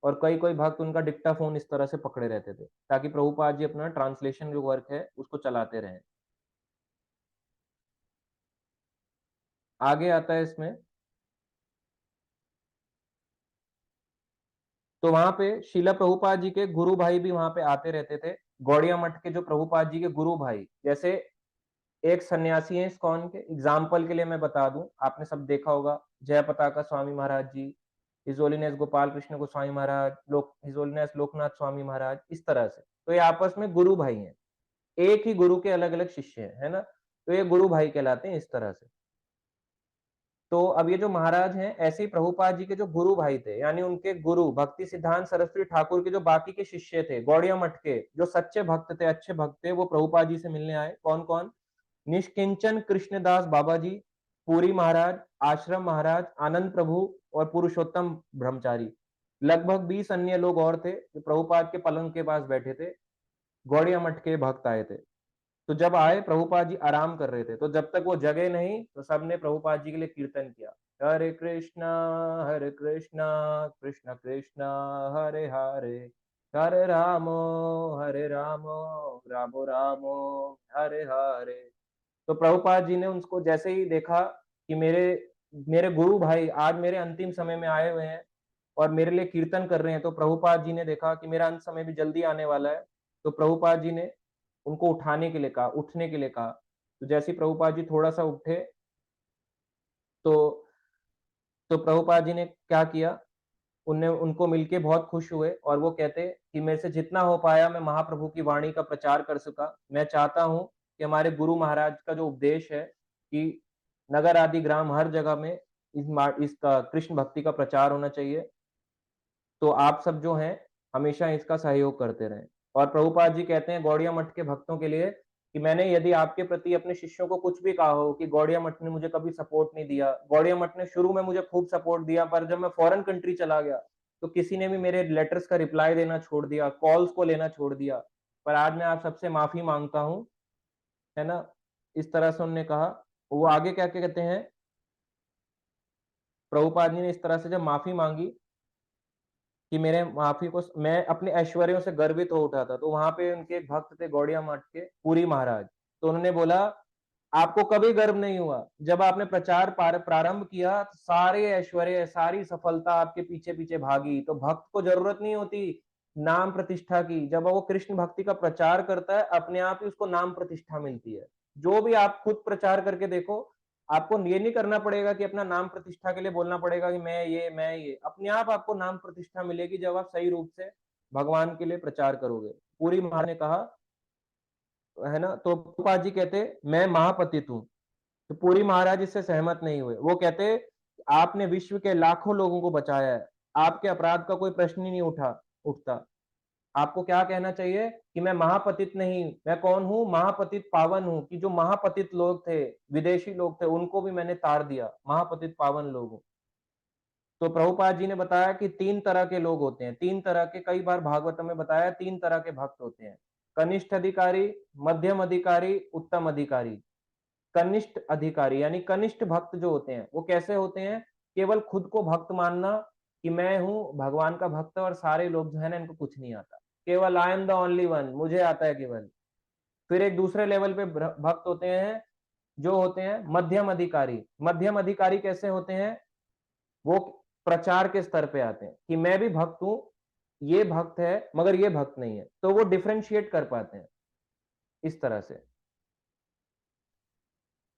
और कई कोई भक्त उनका डिक्टाफोन इस तरह से पकड़े रहते थे, ताकि प्रभुपाद जी अपना ट्रांसलेशन जो वर्क है उसको चलाते रहें। आगे आता है इसमें, तो वहां पे शिला प्रभुपाद जी के गुरु भाई भी वहां पे आते रहते थे। गौड़िया मठ के जो प्रभुपाद जी के गुरु भाई, जैसे एक सन्यासी है इस्कॉन के, एग्जाम्पल के लिए मैं बता दूं, आपने सब देखा होगा, जय पताका स्वामी महाराज जी, हिज होलीनेस गोपाल कृष्ण गोस्वामी महाराज, हिज होलीनेस लोकनाथ स्वामी महाराज, इस तरह से। तो ये आपस में गुरु भाई हैं, एक ही गुरु के अलग अलग शिष्य हैं, है ना? तो ये गुरु भाई कहलाते हैं इस तरह से। तो अब ये जो महाराज हैं, ऐसे ही प्रभुपाद जी के जो गुरु भाई थे, यानी उनके गुरु भक्ति सिद्धांत सरस्वती ठाकुर के जो बाकी के शिष्य थे, गौड़िया मठ के जो सच्चे भक्त थे, अच्छे भक्त थे, वो प्रभुपाद जी से मिलने आए। कौन कौन? निष्किंचन कृष्णदास बाबा जी, पुरी महाराज, आश्रम महाराज, आनंद प्रभु और पुरुषोत्तम ब्रह्मचारी। लगभग 20 अन्य लोग और थे जो प्रभुपाद के पलंग के पास बैठे थे। गौड़िया मठ के भक्त आए थे। तो जब आए, प्रभुपाद जी आराम कर रहे थे, तो जब तक वो जगे नहीं तो सबने प्रभुपाद जी के लिए कीर्तन किया, हरे कृष्णा कृष्ण कृष्ण हरे हरे, हरे रामो रामो रामो हरे हरे। तो प्रभुपाद जी ने उसको जैसे ही देखा कि मेरे मेरे गुरु भाई आज मेरे अंतिम समय में आए हुए हैं और मेरे लिए कीर्तन कर रहे हैं, तो प्रभुपाद जी ने देखा कि मेरा अंत समय भी जल्दी आने वाला है, तो प्रभुपाद जी ने उनको उठाने के लिए कहा, उठने के लिए कहा। तो जैसे ही प्रभुपाद जी थोड़ा सा उठे, तो प्रभुपाद जी ने क्या किया, उनने उनको मिलके बहुत खुश हुए, और वो कहते कि मेरे से जितना हो पाया मैं महाप्रभु की वाणी का प्रचार कर सका। मैं चाहता हूँ कि हमारे गुरु महाराज का जो उपदेश है कि नगर आदि ग्राम हर जगह में इसका कृष्ण भक्ति का प्रचार होना चाहिए, तो आप सब जो हैं हमेशा इसका सहयोग करते रहें। और प्रभुपाद जी कहते हैं गौड़िया मठ के भक्तों के लिए कि मैंने यदि आपके प्रति अपने शिष्यों को कुछ भी कहा हो कि गौड़िया मठ ने मुझे कभी सपोर्ट नहीं दिया, गौड़िया मठ ने शुरू में मुझे खूब सपोर्ट दिया, पर जब मैं फॉरेन कंट्री चला गया तो किसी ने भी मेरे लेटर्स का रिप्लाई देना छोड़ दिया, कॉल्स को लेना छोड़ दिया। पर आज मैं आप सबसे माफी मांगता हूँ, है ना? इस तरह से उन्होंने कहा। वो आगे क्या क्या कहते हैं, प्रभुपाद जी ने इस तरह से जब माफी मांगी कि मेरे माफी को, मैं अपने ऐश्वर्यों से गर्वित हो उठा था, तो वहां पे उनके एक भक्त थे गौड़िया मठ के पुरी महाराज, तो उन्होंने बोला आपको कभी गर्व नहीं हुआ, जब आपने प्रचार प्रारंभ किया तो सारे ऐश्वर्य सारी सफलता आपके पीछे पीछे भागी, तो भक्त को जरूरत नहीं होती नाम प्रतिष्ठा की, जब वो कृष्ण भक्ति का प्रचार करता है अपने आप ही उसको नाम प्रतिष्ठा मिलती है। जो भी आप खुद प्रचार करके देखो, आपको ये नहीं करना पड़ेगा कि अपना नाम प्रतिष्ठा के लिए बोलना पड़ेगा कि मैं ये, अपने आप आपको नाम प्रतिष्ठा मिलेगी जब आप सही रूप से भगवान के लिए प्रचार करोगे। पूरी महाराज ने कहा, है ना? तो प्रभुपाद जी कहते मैं महापतित हूँ, तो पूरी महाराज इससे सहमत नहीं हुए। वो कहते आपने विश्व के लाखों लोगों को बचाया है, आपके अपराध का कोई प्रश्न ही नहीं उठता। आपको क्या कहना चाहिए कि मैं महापतित नहीं, मैं कौन हूं? महापतित पावन हूं, कि जो महापतित लोग थे, विदेशी लोग थे, उनको भी मैंने तार दिया, महापतित पावन लोग हूं। तो प्रभुपाद जी ने बताया कि तीन तरह के लोग होते हैं, तीन तरह के, कई बार भागवतम में बताया तीन तरह के भक्त होते हैं, कनिष्ठ अधिकारी, मध्यम अधिकारी, उत्तम अधिकारी। कनिष्ठ अधिकारी यानी कनिष्ठ भक्त जो होते हैं वो कैसे होते हैं? केवल खुद को भक्त मानना कि मैं हूं भगवान का भक्त और सारे लोग जो है ना इनको कुछ नहीं आता, केवल I am the only one, मुझे आता है केवल। फिर एक दूसरे लेवल पे भक्त होते हैं जो होते हैं मध्यम अधिकारी। मध्यम अधिकारी कैसे होते हैं? वो प्रचार के स्तर पे आते हैं कि मैं भी भक्त हूं, ये भक्त है मगर ये भक्त नहीं है, तो वो डिफरेंशिएट कर पाते हैं इस तरह से।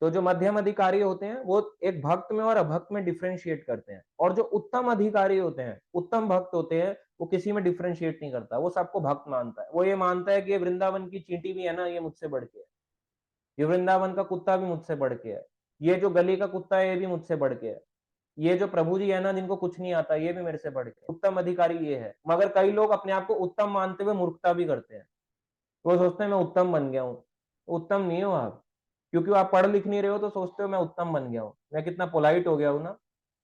तो जो मध्यम अधिकारी होते हैं वो एक भक्त में और अभक्त में डिफरेंशिएट करते हैं, और जो उत्तम अधिकारी होते हैं, उत्तम भक्त होते हैं, वो किसी में डिफरेंशिएट नहीं करता, वो सबको भक्त मानता है। वो ये मानता है कि ये वृंदावन की चींटी भी है ना, ये मुझसे बढ़ के है, ये वृंदावन का कुत्ता भी मुझसे बढ़ के है, ये जो गली का कुत्ता है ये भी मुझसे बढ़ के है, ये जो प्रभु जी है ना जिनको कुछ नहीं आता ये भी मेरे से बढ़ के। उत्तम अधिकारी ये है। मगर कई लोग अपने आप को उत्तम मानते हुए मूर्खता भी करते हैं, वो सोचते हैं मैं उत्तम बन गया हूँ। उत्तम नहीं हो आप, क्योंकि आप पढ़ लिख नहीं रहे हो तो सोचते हो मैं उत्तम बन गया हूँ, मैं कितना पोलाइट हो गया हूँ ना।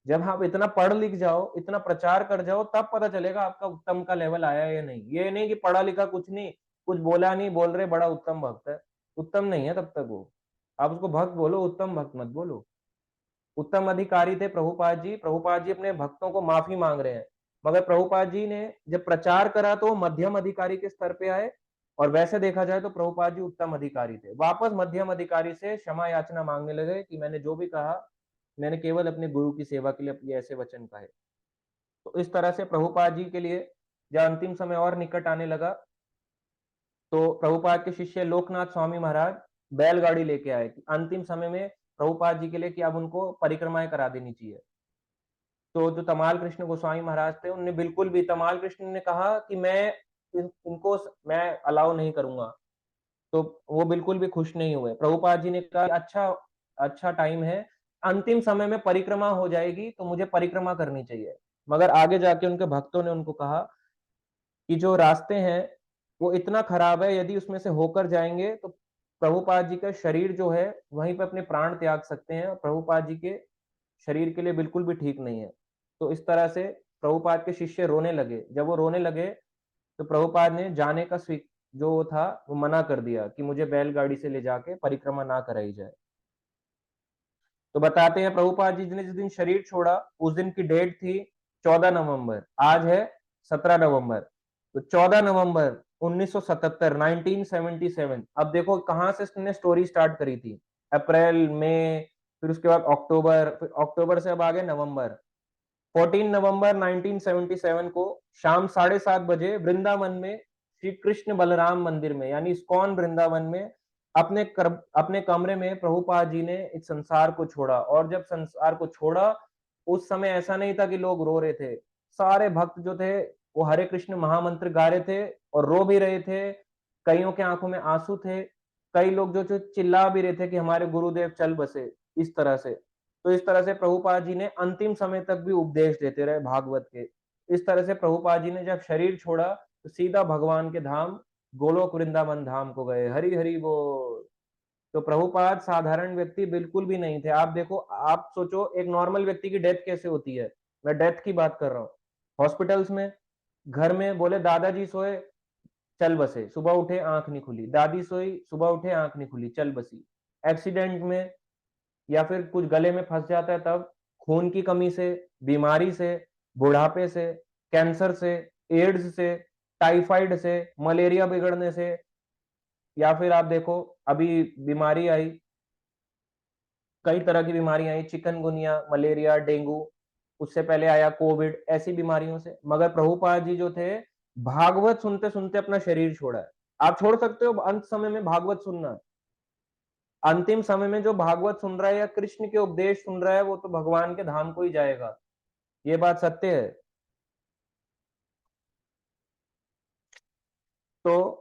जब आप इतना पढ़ लिख जाओ, इतना प्रचार कर जाओ, तब पता चलेगा आपका उत्तम का लेवल आया या नहीं। ये नहीं कि पढ़ा लिखा कुछ नहीं, कुछ बोला नहीं, बोल रहे बड़ा उत्तम भक्त है, उत्तम नहीं है तब तक वो। आप उसको भक्त बोलो, उत्तम भक्त मत बोलो। उत्तम अधिकारी थे प्रभुपाद जी। प्रभुपाद जी अपने भक्तों को माफी मांग रहे हैं, मगर प्रभुपाद जी ने जब प्रचार करा तो मध्यम अधिकारी के स्तर पे आए, और वैसे देखा जाए तो प्रभुपाद जी उत्तम अधिकारी थे। वापस मध्यम अधिकारी से क्षमा याचना मांगने लगे कि मैंने जो भी कहा, मैंने केवल अपने गुरु की सेवा के लिए अपने ऐसे वचन कहे। तो इस तरह से प्रभुपाद जी के लिए जब अंतिम समय और निकट आने लगा, तो प्रभुपाद के शिष्य लोकनाथ स्वामी महाराज बैलगाड़ी लेके आए कि अंतिम समय में प्रभुपाद जी के लिए कि अब उनको परिक्रमाएं करा देनी चाहिए। तो जो तमाल कृष्ण गोस्वामी महाराज थे उन्होंने बिल्कुल भी, तमाल कृष्ण ने कहा कि मैं इनको मैं अलाउ नहीं करूंगा, तो वो बिल्कुल भी खुश नहीं हुए। प्रभुपाद जी ने कहा अच्छा, अच्छा टाइम है, अंतिम समय में परिक्रमा हो जाएगी तो मुझे परिक्रमा करनी चाहिए। मगर आगे जाके उनके भक्तों ने उनको कहा कि जो रास्ते हैं वो इतना खराब है, यदि उसमें से होकर जाएंगे तो प्रभुपाद जी का शरीर जो है वहीं पे अपने प्राण त्याग सकते हैं, और प्रभुपाद जी के शरीर के लिए बिल्कुल भी ठीक नहीं है। तो इस तरह से प्रभुपाद के शिष्य रोने लगे। जब वो रोने लगे तो प्रभुपाद ने जाने का जो था वो मना कर दिया कि मुझे बैलगाड़ी से ले जाके परिक्रमा ना कराई जाए। तो बताते हैं प्रभुपाद जी ने जिस दिन शरीर छोड़ा उस दिन की डेट थी 14 नवंबर, आज है 17 नवंबर। तो 14 नवंबर 1977, 1977। अब देखो कहां से इसने स्टोरी स्टार्ट करी थी, अप्रैल मई, फिर उसके बाद अक्टूबर, फिर अक्टूबर से अब आ गए नवंबर। 14 नवंबर 1977 को शाम 7:30 बजे वृंदावन में श्री कृष्ण बलराम मंदिर में यानी इस्कॉन वृंदावन में अपने कमरे में प्रभुपाद जी ने इस संसार को छोड़ा। और जब संसार को छोड़ा उस समय ऐसा नहीं था कि लोग रो रहे थे, सारे भक्त जो थे वो हरे कृष्ण महामंत्र गा रहे थे और रो भी रहे थे, कईयों के आंखों में आंसू थे, कई लोग जो चिल्ला भी रहे थे कि हमारे गुरुदेव चल बसे, इस तरह से। तो इस तरह से प्रभुपाद जी ने अंतिम समय तक भी उपदेश देते रहे भागवत के। इस तरह से प्रभुपाद जी ने जब शरीर छोड़ा तो सीधा भगवान के धाम गोलोक वृंदावन धाम को गए, हरि हरि बोल। तो प्रभुपाद साधारण व्यक्ति बिल्कुल भी नहीं थे। आप देखो, आप सोचो एक नॉर्मल व्यक्ति की डेथ कैसे होती है, मैं डेथ की बात कर रहा हूँ। हॉस्पिटल्स में, घर में बोले दादाजी सोए, चल बसे, सुबह उठे आंख नहीं खुली, दादी सोई, सुबह उठे आंख नहीं खुली, चल बसी। एक्सीडेंट में, या फिर कुछ गले में फंस जाता है तब, खून की कमी से, बीमारी से, बुढ़ापे से, कैंसर से, एड्स से, टाइफाइड से, मलेरिया बिगड़ने से, या फिर आप देखो अभी बीमारी आई, कई तरह की बीमारी आई, चिकनगुनिया, मलेरिया, डेंगू, उससे पहले आया कोविड, ऐसी बीमारियों से। मगर प्रभुपाद जी जो थे, भागवत सुनते सुनते अपना शरीर छोड़ा है। आप छोड़ सकते हो अंत समय में भागवत सुनना, अंतिम समय में जो भागवत सुन रहा है या कृष्ण के उपदेश सुन रहा है, वो तो भगवान के धाम को ही जाएगा, ये बात सत्य है। तो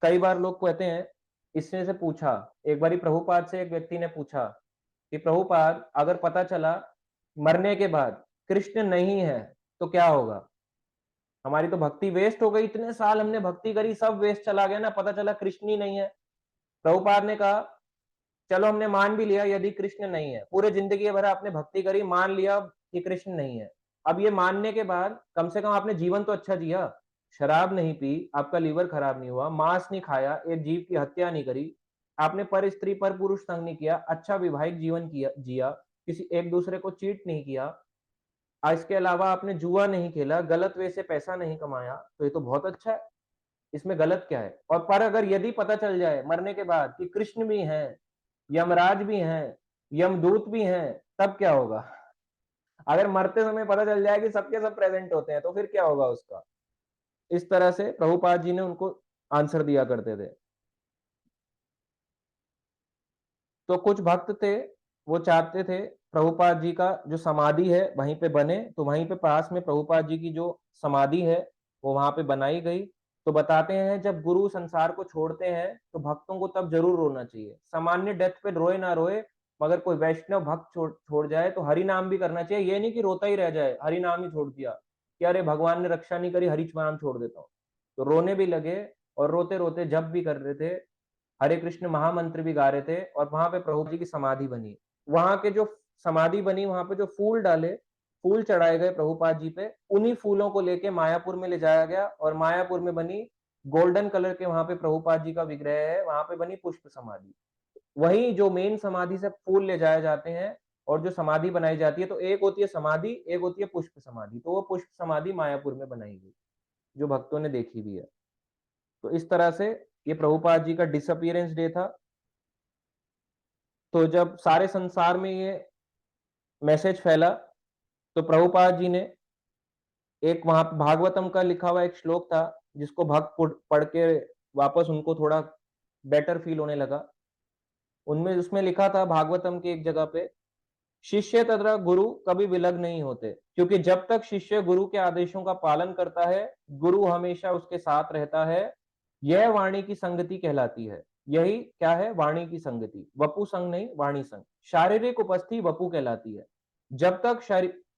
कई बार लोग कहते हैं, इसने से पूछा, एक बारी प्रभुपाद से एक व्यक्ति ने पूछा कि प्रभुपाद, अगर पता चला मरने के बाद कृष्ण नहीं है तो क्या होगा, हमारी तो भक्ति वेस्ट हो गई, इतने साल हमने भक्ति करी, सब वेस्ट चला गया ना, पता चला कृष्ण ही नहीं है। प्रभुपाद ने कहा, चलो हमने मान भी लिया यदि कृष्ण नहीं है, पूरे जिंदगी भर आपने भक्ति करी, मान लिया कि कृष्ण नहीं है। अब ये मानने के बाद कम से कम आपने जीवन तो अच्छा जिया, शराब नहीं पी, आपका लीवर खराब नहीं हुआ, मांस नहीं खाया, एक जीव की हत्या नहीं करी, आपने पर स्त्री पर पुरुष संग नहीं किया, अच्छा विवाहिक जीवन किया जिया, किसी एक दूसरे को चीट नहीं किया, इसके अलावा आपने जुआ नहीं खेला, गलत वे से पैसा नहीं कमाया, तो ये तो बहुत अच्छा है, इसमें गलत क्या है। और पर अगर यदि पता चल जाए मरने के बाद कि कृष्ण भी हैं, यमराज भी हैं, यमदूत भी हैं, तब क्या होगा? अगर मरते समय पता चल जाए कि सबके सब प्रेजेंट होते हैं, तो फिर क्या होगा उसका? इस तरह से प्रभुपाद जी ने उनको आंसर दिया करते थे। तो कुछ भक्त थे, वो चाहते थे प्रभुपाद जी का जो समाधि है वहीं पे बने, तो वहीं पे पास में प्रभुपाद जी की जो समाधि है वो वहां पे बनाई गई। तो बताते हैं, जब गुरु संसार को छोड़ते हैं तो भक्तों को तब जरूर रोना चाहिए। सामान्य डेथ पे रोए ना रोए, मगर कोई वैष्णव भक्त छोड़ जाए तो हरि नाम भी करना चाहिए। ये नहीं कि रोता ही रह जाए, हरि नाम ही छोड़ दिया कि अरे भगवान ने रक्षा नहीं करी, हरि नाम छोड़ देता हूँ। तो रोने भी लगे, और रोते रोते जब भी कर रहे थे, हरे कृष्ण महामंत्र भी गा रहे थे, और वहां पे प्रभु जी की समाधि बनी। वहां के जो समाधि बनी, वहां पे जो फूल डाले, फूल चढ़ाए गए प्रभुपाद जी पे, उन्हीं फूलों को लेके मायापुर में ले जाया गया, और मायापुर में बनी गोल्डन कलर के, वहां पे प्रभुपाद जी का विग्रह है, वहां पे बनी पुष्प समाधि। वही जो मेन समाधि से फूल ले जाए जाते हैं और जो समाधि बनाई जाती है, तो एक होती है समाधि, एक होती है पुष्प समाधि, तो वो पुष्प समाधि मायापुर में बनाई गई, जो भक्तों ने देखी भी है। तो इस तरह से ये प्रभुपाद जी का डिसअपियरेंस डे था। तो जब सारे संसार में ये मैसेज फैला, तो प्रभुपाद जी ने एक, वहां भागवतम का लिखा हुआ एक श्लोक था, जिसको भक्त पढ़ के वापस उनको थोड़ा बेटर फील होने लगा। उनमें उसमें लिखा था भागवतम की एक जगह पे, शिष्य तथा गुरु कभी विलग नहीं होते, क्योंकि जब तक शिष्य गुरु के आदेशों का पालन करता है, गुरु हमेशा उसके साथ रहता है। यह वाणी की संगति कहलाती है। यही क्या है? वाणी की संगति, वपु संग नहीं, वाणी संग। शारीरिक उपस्थिति वपु कहलाती है। जब तक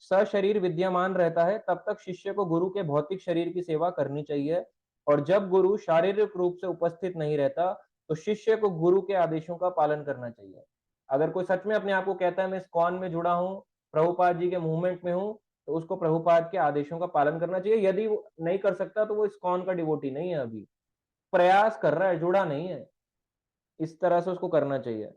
सशरीर विद्यमान रहता है, तब तक शिष्य को गुरु के भौतिक शरीर की सेवा करनी चाहिए, और जब गुरु शारीरिक रूप से उपस्थित नहीं रहता, तो शिष्य को गुरु के आदेशों का पालन करना चाहिए। अगर कोई सच में अपने आप को कहता है मैं इस्कॉन में जुड़ा हूँ, प्रभुपाद जी के मूवमेंट में हूँ, तो उसको प्रभुपाद के आदेशों का पालन करना चाहिए। यदि वो नहीं कर सकता, तो वो इस्कॉन का डिवोटी नहीं है, अभी प्रयास कर रहा है, जुड़ा नहीं है। इस तरह से उसको करना चाहिए।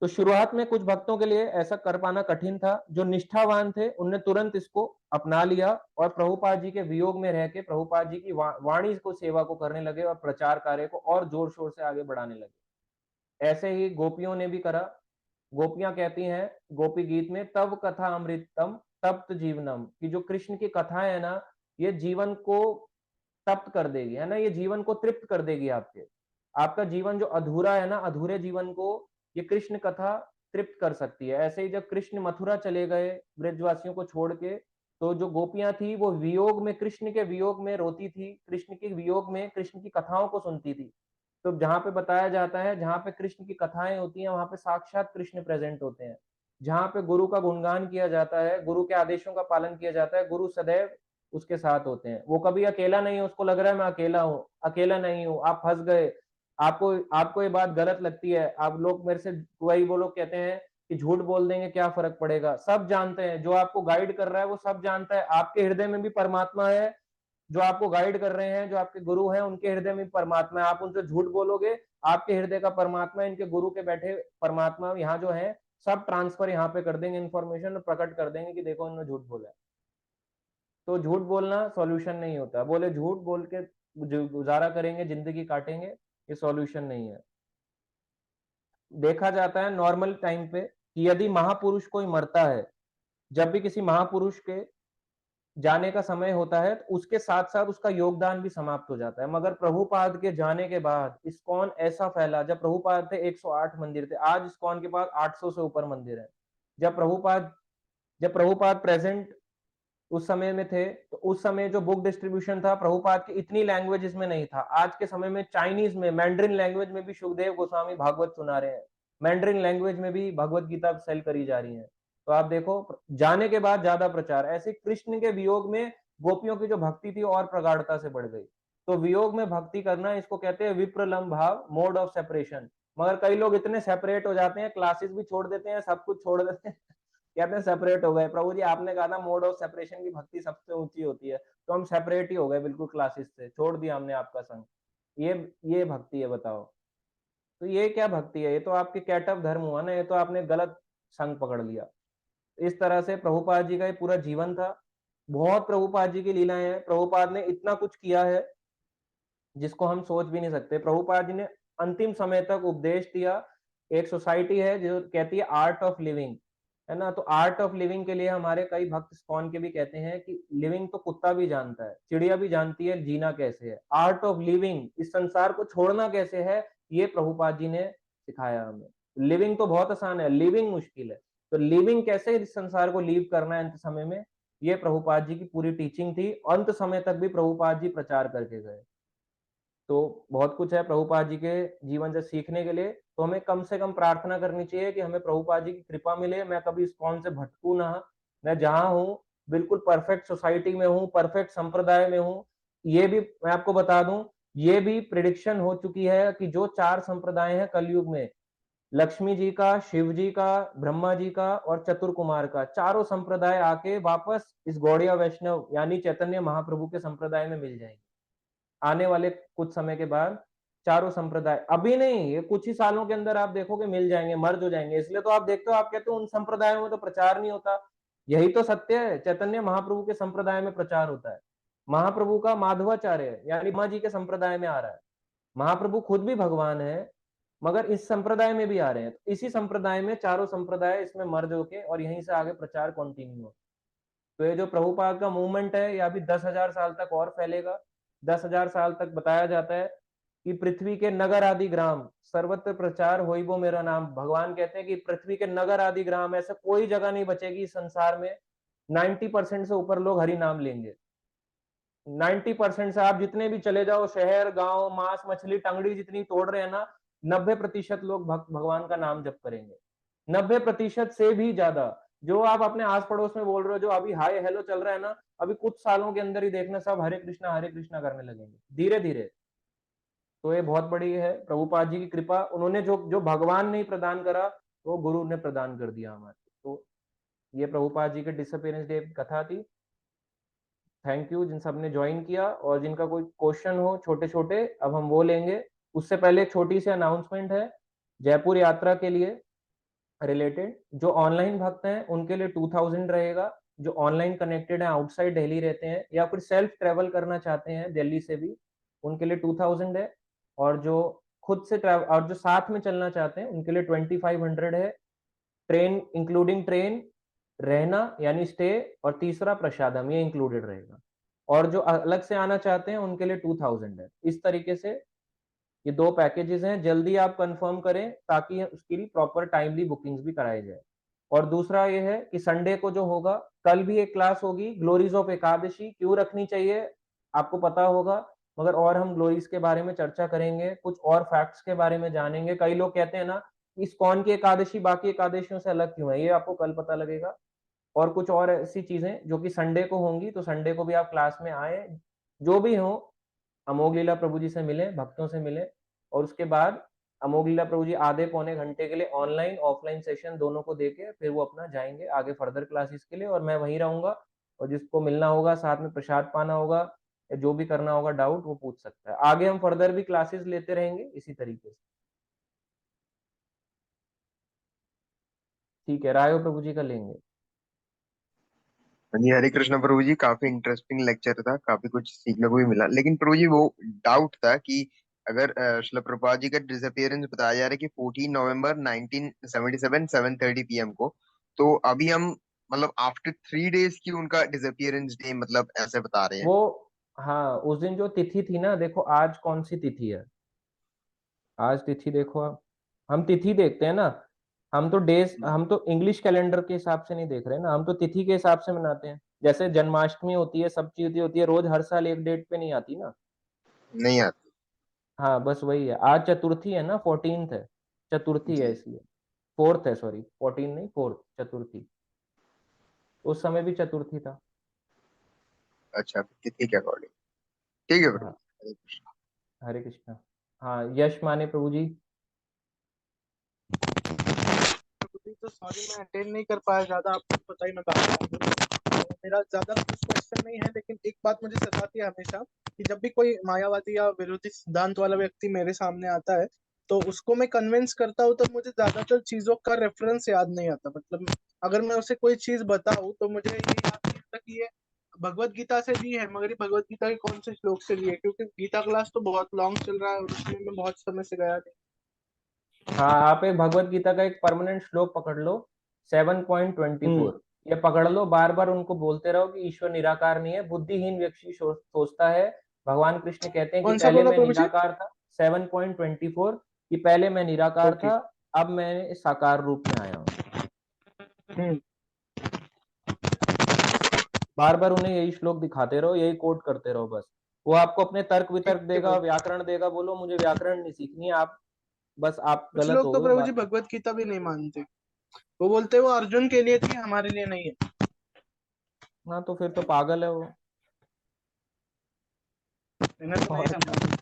तो शुरुआत में कुछ भक्तों के लिए ऐसा कर पाना कठिन था। जो निष्ठावान थे उनने तुरंत इसको अपना लिया, और प्रभुपाद जी के वियोग में रह के प्रभुपाद जी की वाणी को, सेवा को करने लगे, और प्रचार कार्य को और जोर शोर से आगे बढ़ाने लगे। ऐसे ही गोपियों ने भी करा। गोपियां कहती हैं गोपी गीत में, तब कथा अमृतम तप्त जीवनम, कि जो कृष्ण की कथाएं है ना, ये जीवन को तप्त कर देगी, है ना, ये जीवन को तृप्त कर देगी आपके। आपका जीवन जो अधूरा है ना, अधूरे जीवन को ये कृष्ण कथा तृप्त कर सकती है। ऐसे ही जब कृष्ण मथुरा चले गए ब्रजवासियों को छोड़ के, तो जो गोपियां थी वो वियोग में, कृष्ण के वियोग में रोती थी, कृष्ण के वियोग में कृष्ण की कथाओं को सुनती थी। तो जहां पे बताया जाता है, जहां पे कृष्ण की कथाएं होती हैं, वहां पे साक्षात कृष्ण प्रेजेंट होते हैं। जहां पे गुरु का गुणगान किया जाता है, गुरु के आदेशों का पालन किया जाता है, गुरु सदैव उसके साथ होते हैं। वो कभी अकेला नहीं है, उसको लग रहा है मैं अकेला हूँ, अकेला नहीं हूँ। आप फंस गए, आपको आपको ये बात गलत लगती है, आप लोग मेरे से, वही वो लोग कहते हैं कि झूठ बोल देंगे क्या फर्क पड़ेगा। सब जानते हैं, जो आपको गाइड कर रहा है वो सब जानता है, आपके हृदय में भी परमात्मा है। जो आपको गाइड कर रहे हैं, जो आपके गुरु हैं, उनके हृदय में परमात्मा है। आप उनसे झूठ बोलोगे, आपके हृदय का परमात्मा, इनके गुरु के बैठे परमात्मा यहाँ जो है, सब ट्रांसफर यहाँ पे कर देंगे, इन्फॉर्मेशन प्रकट कर देंगे कि देखो इन्होंने झूठ बोला है। तो झूठ बोलना सॉल्यूशन नहीं होता। बोले झूठ बोल के जो गुजारा करेंगे, जिंदगी काटेंगे, ये सॉल्यूशन नहीं है। देखा जाता है नॉर्मल टाइम पे कि यदि महापुरुष कोई मरता है, जब भी किसी महापुरुष के जाने का समय होता है, तो उसके साथ-साथ उसका योगदान भी समाप्त हो जाता है। मगर प्रभुपाद के जाने के बाद इस्कॉन ऐसा फैला, जब प्रभुपाद थे 108 मंदिर थे, आज इस्कॉन के पास 800 से ऊपर मंदिर हैं। जब प्रभुपाद जब प्रभुपाद प्रेजेंट उस समय में थे, तो उस समय जो बुक डिस्ट्रीब्यूशन था प्रभुपाद की इतनी लैंग्वेजेस में नहीं था। आज के समय में चाइनीज में, मैंड्रिन लैंग्वेज में भी सुखदेव गोस्वामी भागवत सुना रहे हैं। मैंड्रिन लैंग्वेज में भी भगवत गीता सेल करी जा रही है। तो आप देखो, जाने के बाद ज्यादा प्रचार। ऐसे कृष्ण के वियोग में गोपियों की जो भक्ति थी और प्रगाढ़ता से बढ़ गई। तो वियोग में भक्ति करना, इसको कहते हैं विप्रलम्भ भाव, मोड ऑफ सेपरेशन। मगर कई लोग इतने सेपरेट हो जाते हैं, क्लासेस भी छोड़ देते हैं, सब कुछ छोड़ देते हैं, कहते हैं सेपरेट हो गए। प्रभु जी आपने कहा था मोड ऑफ सेपरेशन की भक्ति सबसे ऊंची होती है, तो हम सेपरेट ही हो गए बिल्कुल, क्लासेस से छोड़ दिया हमने आपका संग। ये ये भक्ति है, बताओ। तो ये क्या भक्ति है? ये तो आपके कैटअप धर्म हुआ ना, ये तो आपने गलत संग पकड़ लिया। इस तरह से प्रभुपाद जी का ये पूरा जीवन था। बहुत प्रभुपाद जी की लीलाएं हैं, प्रभुपाद ने इतना कुछ किया है जिसको हम सोच भी नहीं सकते। प्रभुपाद जी ने अंतिम समय तक उपदेश दिया। एक सोसाइटी है जो कहती है आर्ट ऑफ लिविंग, है ना? तो आर्ट ऑफ लिविंग के लिए हमारे कई भक्त इस्कॉन के भी कहते हैं कि लिविंग तो कुत्ता भी जानता है, चिड़िया भी जानती है जीना कैसे है। आर्ट ऑफ लिविंग, इस संसार को छोड़ना कैसे है, ये प्रभुपाद जी ने सिखाया हमें। लिविंग तो बहुत आसान है, लिविंग मुश्किल है। तो लिविंग कैसे इस संसार को लीव करना है अंत समय में, ये प्रभुपाद जी की पूरी टीचिंग थी। अंत समय तक भी प्रभुपाद जी प्रचार करके गए। तो बहुत कुछ है प्रभुपाद जी के जीवन से सीखने के लिए। तो हमें कम से कम प्रार्थना करनी चाहिए कि हमें प्रभुपाद जी की कृपा मिले, मैं कभी इस्कॉन से भटकू ना। मैं जहाँ हूँ बिल्कुल परफेक्ट सोसाइटी में हूँ, परफेक्ट संप्रदाय में हूँ। ये भी मैं आपको बता दूं, ये भी प्रिडिक्शन हो चुकी है कि जो 4 संप्रदाय हैं कलयुग में, लक्ष्मी जी का, शिव जी का, ब्रह्मा जी का और चतुर कुमार का, चारों संप्रदाय आके वापस इस गौड़िया वैष्णव यानी चैतन्य महाप्रभु के संप्रदाय में मिल जाएंगे। आने वाले कुछ समय के बाद चारों संप्रदाय, अभी नहीं, ये कुछ ही सालों के अंदर आप देखोगे मिल जाएंगे, मर्ज हो जाएंगे। इसलिए तो आप देखते हो, आप कहते हो उन संप्रदायों में तो प्रचार नहीं होता। यही तो सत्य है, चैतन्य महाप्रभु के संप्रदाय में प्रचार होता है। महाप्रभु का माधवाचार्य यानी ब्रह्मा जी के संप्रदाय में आ रहा है। महाप्रभु खुद भी भगवान है, मगर इस संप्रदाय में भी आ रहे हैं। तो इसी संप्रदाय में चारों संप्रदाय इसमें मर्ज होके और यहीं से आगे प्रचार कंटिन्यू हो। तो ये जो प्रभुपाद का मूवमेंट है, ये अभी 10,000 साल तक और फैलेगा। 10,000 साल तक बताया जाता है कि पृथ्वी के नगर आदि ग्राम सर्वत्र प्रचार होई वो मेरा नाम। भगवान कहते हैं कि पृथ्वी के नगर आदि ग्राम, ऐसा कोई जगह नहीं बचेगी इस संसार में 90% से ऊपर लोग हरि नाम लेंगे। 90% से आप जितने भी चले जाओ, शहर गांव, मांस मछली टंगड़ी जितनी तोड़ रहे हैं ना, 90% लोग भगवान का नाम जप करेंगे। 90% से भी ज्यादा। जो आप अपने आस पड़ोस में बोल रहे हो, जो अभी हाय हेलो चल रहा है ना, अभी कुछ सालों के अंदर ही देखना सब हरे कृष्णा करने लगेंगे धीरे धीरे। तो ये बहुत बड़ी है प्रभुपाद जी की कृपा। उन्होंने जो जो भगवान ने प्रदान करा, वो गुरु ने प्रदान कर दिया हमारे। तो ये प्रभुपाद जी के डिसअपियरेंस डे कथा थी। थैंक यू जिन सब ने ज्वाइन किया, और जिनका कोई क्वेश्चन हो छोटे छोटे, अब हम वो लेंगे। उससे पहले एक छोटी सी अनाउंसमेंट है जयपुर यात्रा के लिए रिलेटेड। जो ऑनलाइन भक्त हैं उनके लिए 2000 रहेगा। जो ऑनलाइन कनेक्टेड है, आउटसाइड दिल्ली रहते हैं या फिर सेल्फ ट्रेवल करना चाहते हैं दिल्ली से भी, उनके लिए 2000 है। और जो खुद से ट्रैवल और जो साथ में चलना चाहते हैं उनके लिए 2500 है। ट्रेन इंक्लूडिंग ट्रेन, रहना यानी स्टे, और तीसरा प्रसादम, ये इंक्लूडेड रहेगा। और जो अलग से आना चाहते हैं उनके लिए 2000 है। इस तरीके से ये 2 पैकेजेस हैं। जल्दी आप कंफर्म करें ताकि उसकी प्रॉपर टाइमली बुकिंग्स भी कराई जाए। और दूसरा ये है कि संडे को जो होगा, कल भी एक क्लास होगी ग्लोरीज ऑफ एकादशी, क्यों रखनी चाहिए आपको पता होगा, मगर और हम ग्लोरीज के बारे में चर्चा करेंगे, कुछ और फैक्ट्स के बारे में जानेंगे। कई लोग कहते हैं ना, इस कौन की एकादशी बाकी एकादशियों से अलग क्यों है, ये आपको कल पता लगेगा। और कुछ और ऐसी चीजें जो कि संडे को होंगी, तो संडे को भी आप क्लास में आए, जो भी हो अमोघ लीला प्रभु जी से मिले, भक्तों से मिले, और उसके बाद अमोघ लीला प्रभु जी आधे पौने घंटे के लिए ऑनलाइन ऑफलाइन सेशन दोनों को देके फिर वो अपना जाएंगे आगे फर्दर क्लासेस के लिए, और मैं वहीं रहूंगा, और जिसको मिलना होगा साथ में प्रसाद पाना होगा या जो भी करना होगा डाउट वो पूछ सकता है। आगे हम फर्दर भी क्लासेस लेते रहेंगे इसी तरीके से। ठीक है, रायो प्रभु जी का लेंगे। हाँ जी, हरे कृष्ण प्रभु जी, काफी इंटरेस्टिंग लेक्चर था, काफी कुछ सीखने को भी मिला। लेकिन प्रभु जी वो डाउट था कि अगर श्रील प्रभुपाद जी का डिसअपियरेंस बताया जा रहा है कि 14 नवंबर 1977 7:30 PM को, तो अभी हम मतलब आफ्टर 3 डेज की उनका डिसअपियरेंस डे मतलब ऐसे बता रहे हैं। वो हाँ, उस दिन जो तिथि थी ना, देखो आज कौन सी तिथि है, आज तिथि देखो आप, हम तिथि देखते हैं ना, हम तो डेज, हम तो इंग्लिश कैलेंडर के हिसाब से नहीं देख रहे ना, हम तो तिथि के हिसाब से मनाते हैं। जैसे जन्माष्टमी होती है, सब चीजें होती है, रोज हर साल एक डेट पे नहीं आती ना। नहीं आती। हाँ बस वही है, आज चतुर्थी है ना, 14th है, चतुर्थी है जी। इसलिए, फोर्थ है, सॉरी 14 नहीं, फोर्थ चतुर्थी, उस समय भी चतुर्थी था। अच्छा, तिथि के अकॉर्डिंग। ठीक है प्रभु हाँ, जी, हरे कृष्ण। हरे कृष्णा। हाँ, यश माने प्रभु जी। अभी तो सॉरी मैं अटेंड नहीं कर पाया ज्यादा, आपको पता ही मैं बात कर रहा हूँ। मेरा ज्यादा कुछ क्वेश्चन नहीं है, लेकिन एक बात मुझे सताती है हमेशा कि जब भी कोई मायावादी या विरोधी सिद्धांत वाला व्यक्ति मेरे सामने आता है तो उसको मैं कन्विंस करता हूँ, तो मुझे ज्यादातर चीजों का रेफरेंस याद नहीं आता। मतलब अगर मैं उसे कोई चीज बताऊँ तो मुझे ये याद नहीं आता कि ये भगवत गीता से ली है, मगर ये भगवत गीता के कौन से श्लोक से ली है, क्योंकि गीता क्लास तो बहुत लॉन्ग चल रहा है और उसमें मैं बहुत समय से गया नहीं। हाँ, आप एक भगवत गीता का एक परमानेंट श्लोक पकड़ लो, 7.24, ये पकड़ लो, बार बार उनको बोलते रहो कि ईश्वर निराकार नहीं है, बुद्धिहीन व्यक्ति सोचता है। भगवान कृष्ण कहते हैं कि कौन सा पहले बोला मैं प्रभु जी? निराकार था, 7.24, कि पहले मैं निराकार ओके। था, अब मैं साकार रूप में आया हूँ। हम्म। बार बार उन्हें यही श्लोक दिखाते रहो, यही कोट करते रहो बस। वो आपको अपने तर्क ठीक वितर्क है देगा, प्रभु। व्याकरण देगा, बोलो मुझे व्याकरण नहीं सीखनी है, आप बस आप कुछ गलत लोग हो तो गए हो प्रभु जी बात। भगवत गीता भी नहीं मानते, वो बोलते वो अर्जुन के लिए थी, हमारे लिए नहीं है। हाँ तो फिर तो पागल है वो। इन्हें तो नहीं और क्या, समझ।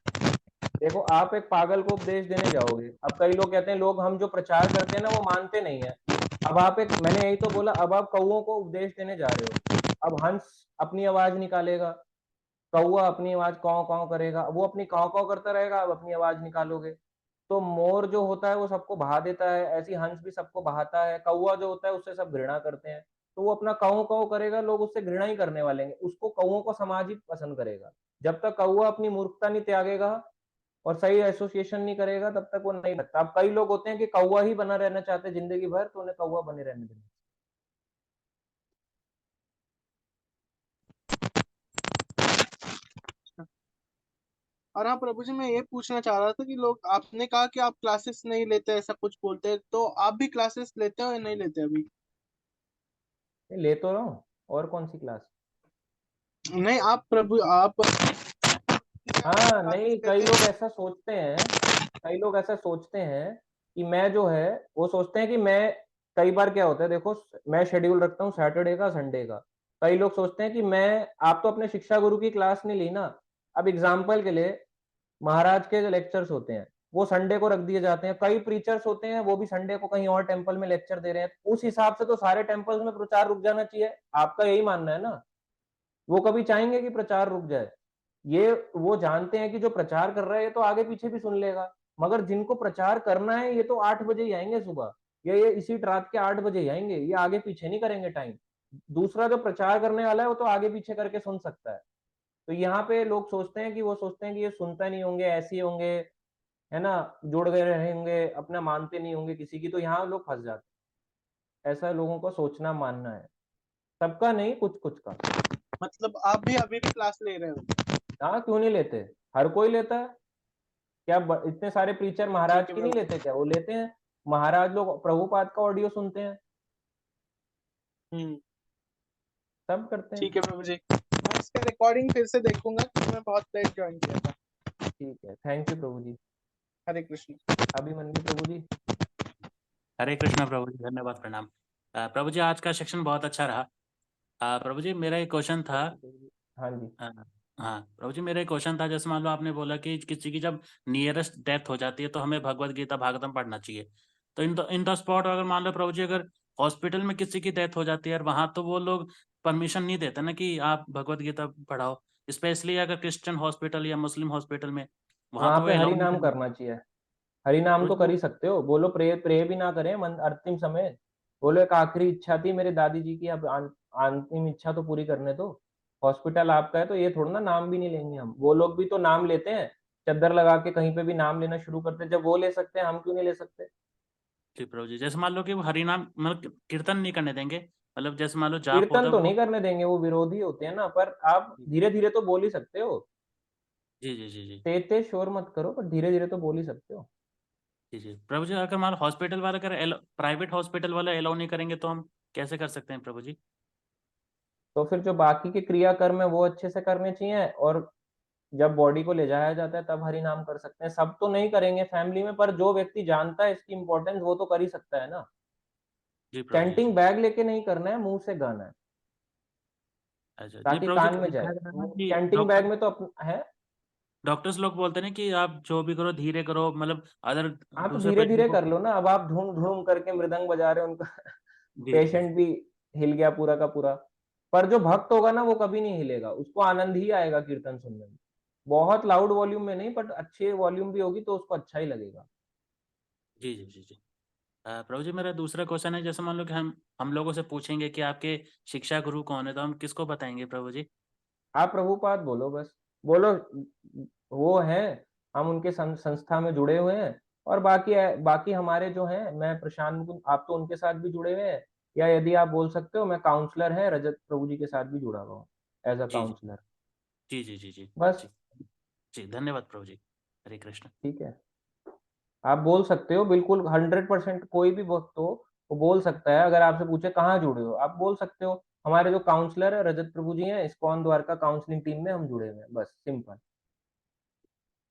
देखो आप एक पागल को उपदेश देने जाओगे, अब कई लोग कहते हैं लोग हम जो प्रचार करते हैं ना वो मानते नहीं है। अब आप एक, मैंने यही तो बोला, अब आप कौओं को उपदेश देने जा रहे हो। अब हंस अपनी आवाज निकालेगा, कौआ अपनी आवाज काव काव करेगा, वो अपनी काव काव करता रहेगा, अब अपनी आवाज निकालोगे। तो मोर जो होता है वो सबको बहा देता है, ऐसी हंस भी सबको बहाता है, कौआ जो होता है उससे सब घृणा करते हैं। तो वो अपना काव काव करेगा, लोग उससे घृणा ही करने वाले हैं, उसको कौओं को समाज ही पसंद करेगा। जब तक कौआ अपनी मूर्खता नहीं त्यागेगा और सही एसोसिएशन नहीं करेगा तब तक वो नहीं लगता। अब कई लोग होते हैं कि कौवा ही बना रहना चाहते हैं जिंदगी भर, तो उन्हें कौवा बने रहने देना। और हाँ प्रभु जी, मैं ये पूछना चाह रहा था कि लोग, आपने कहा कि आप क्लासेस नहीं लेते, ऐसा कुछ बोलते हैं, तो आप भी क्लासेस लेते हो या नहीं लेते अभी? ले तो रहा हूँ, और कौन सी क्लास। नहीं, आप प्रभु आप हाँ क्लासेस नहीं, कई लेते लोग हैं? ऐसा सोचते हैं, कई लोग ऐसा सोचते हैं कि मैं जो है, वो सोचते हैं कि मैं, कई बार क्या होता है देखो, मैं शेड्यूल रखता हूँ सैटरडे का संडे का। कई लोग सोचते हैं कि मैं, आप तो अपने शिक्षा गुरु की क्लास नहीं ली ना। अब एग्जाम्पल के लिए महाराज के जो लेक्चर्स होते हैं वो संडे को रख दिए जाते हैं, कई प्रीचर्स होते हैं वो भी संडे को कहीं और टेम्पल में लेक्चर दे रहे हैं, उस हिसाब से तो सारे टेम्पल्स में प्रचार रुक जाना चाहिए। आपका यही मानना है ना, वो कभी चाहेंगे कि प्रचार रुक जाए? ये वो जानते हैं कि जो प्रचार कर रहा है ये तो आगे पीछे भी सुन लेगा, मगर जिनको प्रचार करना है ये तो 8 बजे ही आएंगे सुबह, ये इसी रात के 8 बजे ही आएंगे, ये आगे पीछे नहीं करेंगे टाइम। दूसरा जो प्रचार करने वाला है वो तो आगे पीछे करके सुन सकता है। तो यहाँ पे लोग सोचते हैं कि, वो सोचते हैं कि ये सुनता नहीं होंगे, ऐसे ही होंगे, है ना, जुड़ गए रहेंगे, अपना मानते नहीं होंगे किसी की, तो यहाँ लोग फंस जाते हैं। ऐसा लोगों को सोचना मानना है, सबका नहीं, कुछ कुछ का। मतलब आप भी अभी भी क्लास ले रहे हो? हाँ क्यों नहीं लेते, हर कोई लेता है। क्या इतने सारे प्रीचर ठीक महाराज है की नहीं प्रभु। लेते क्या? वो लेते हैं, महाराज लोग प्रभुपाद का ऑडियो सुनते हैं, हम्म। सब करते हैं। ठीक है प्रभु जी, मैं इसका रिकॉर्डिंग फिर से देखूंगा क्योंकि मैं बहुत लेट ज्वाइन किया था। ठीक है, थैंक यू प्रभु जी। हरे कृष्ण। अभिमन्यु प्रभु जी। हरे कृष्ण प्रभु जी, धन्यवाद, प्रणाम। प्रभु जी आज का सेक्शन बहुत अच्छा रहा। प्रभु जी मेरा एक क्वेश्चन था। हाँ जी। हाँ प्रभु जी मेरा एक क्वेश्चन था, जैसे मान लो आपने बोला कि किसी की जब नियरेस्ट डेथ हो जाती है तो हमें भगवत गीता भागवतम पढ़ना चाहिए। तो इन द स्पॉट अगर मान लो प्रभु जी अगर हॉस्पिटल में किसी की डेथ हो जाती है और वहां तो वो लोग परमिशन नहीं देते ना कि आप भगवत गीता पढ़ाओ, स्पेशली अगर क्रिश्चियन हॉस्पिटल या मुस्लिम हॉस्पिटल में, वहां वहां तो वो पे अलाउ हरि नहीं नाम करेंगे। करना चाहिए। हरि नाम प्रभु तो जी कर ही सकते हो, बोलो प्रे प्रे भी ना करें मन अंतिम समय। बोलो एक आखिरी इच्छा थी मेरे दादी जी की, अब अंतिम इच्छा तो पूरी करने दो। हॉस्पिटल आपका है तो ये थोड़ा ना नाम भी नहीं लेंगे हम। वो लोग भी तो नाम लेते हैं, चद्दर लगा के कहीं पे भी नाम लेना शुरू करते हैं। जब वो ले सकते हैं हम क्यों नहीं ले सकते? जी प्रभु जी, जैसे मान लो कि वो हरि नाम मतलब कीर्तन नहीं करने देंगे, मतलब जैसे मान लो जाप होता कीर्तन है तो वो। नहीं करने देंगे, वो विरोधी होते हैं ना, पर आप धीरे धीरे तो बोल ही सकते हो। जी जी जी जी तेज तेज शोर मत करो, पर धीरे धीरे तो बोल ही सकते हो। जी जी प्रभु जी, अगर मान लो हॉस्पिटल वाले अगर प्राइवेट हॉस्पिटल वाले अलाउ नहीं करेंगे तो हम कैसे कर सकते हैं प्रभु जी? तो फिर जो बाकी के क्रियाकर्म है वो अच्छे से करने चाहिए, और जब बॉडी को ले जाया जाता है तब हरि नाम कर सकते हैं। सब तो नहीं करेंगे फैमिली में, पर जो व्यक्ति जानता है इसकी इंपॉर्टेंस वो तो कर ही सकता है ना। जी प्रभु जी चैंटिंग जी। बैग लेके नहीं करना है, मुंह से गाना है अच्छा जी ताकि प्रभु जी, कान में क्या जाए। कहना है कि चैंटिंग बैग में तो है। डॉक्टर्स लोग बोलते हैं ना कि आप जो भी करो धीरे करो, मतलब अदर हाँ तो दूसरे धीरे पेशेंट धीरे को। कर लो ना। अब आप धूम धूम करके मृदंग बजा रहे हो उनका जी जी पेशेंट भी हिल गया पूरा का पूरा। पर जो भक्त होगा ना वो कभी नहीं हिलेगा, उसको आनंद ही आएगा कीर्तन सुनने में। बहुत लाउड वॉल्यूम में नहीं, बट अच्छे वॉल्यूम भी होगी तो उसको अच्छा ही लगेगा। जी जी जी जी। प्रभु जी मेरा दूसरा क्वेश्चन है, जैसे मान लो कि हम लोगों से पूछेंगे कि आपके शिक्षा गुरु कौन है, तो हम किसको बताएंगे प्रभु जी? आप प्रभुपाद बोलो बस। बोलो वो हैं, हम उनके संस्था में जुड़े हुए हैं। और बाकी बाकी हमारे जो हैं, मैं प्रशांत आप तो उनके साथ भी जुड़े हुए हैं। या यदि आप बोल सकते हो मैं काउंसलर है रजत प्रभु जी के साथ भी जुड़ा हुआ हूँ as a ji ji counsellor. जी जी जी जी बस। जी जी। धन्यवाद प्रभु जी। हरे कृष्ण। ठीक है, आप बोल सकते हो बिल्कुल 100%। कोई भी वक्त हो वो बोल सकता है। अगर आपसे पूछे कहाँ जुड़े हो, आप बोल सकते हो हमारे जो काउंसलर है रजत प्रभु जी हैं, इस्कॉन द्वारका काउंसलिंग टीम में हम जुड़े हुए हैं, बस सिंपल।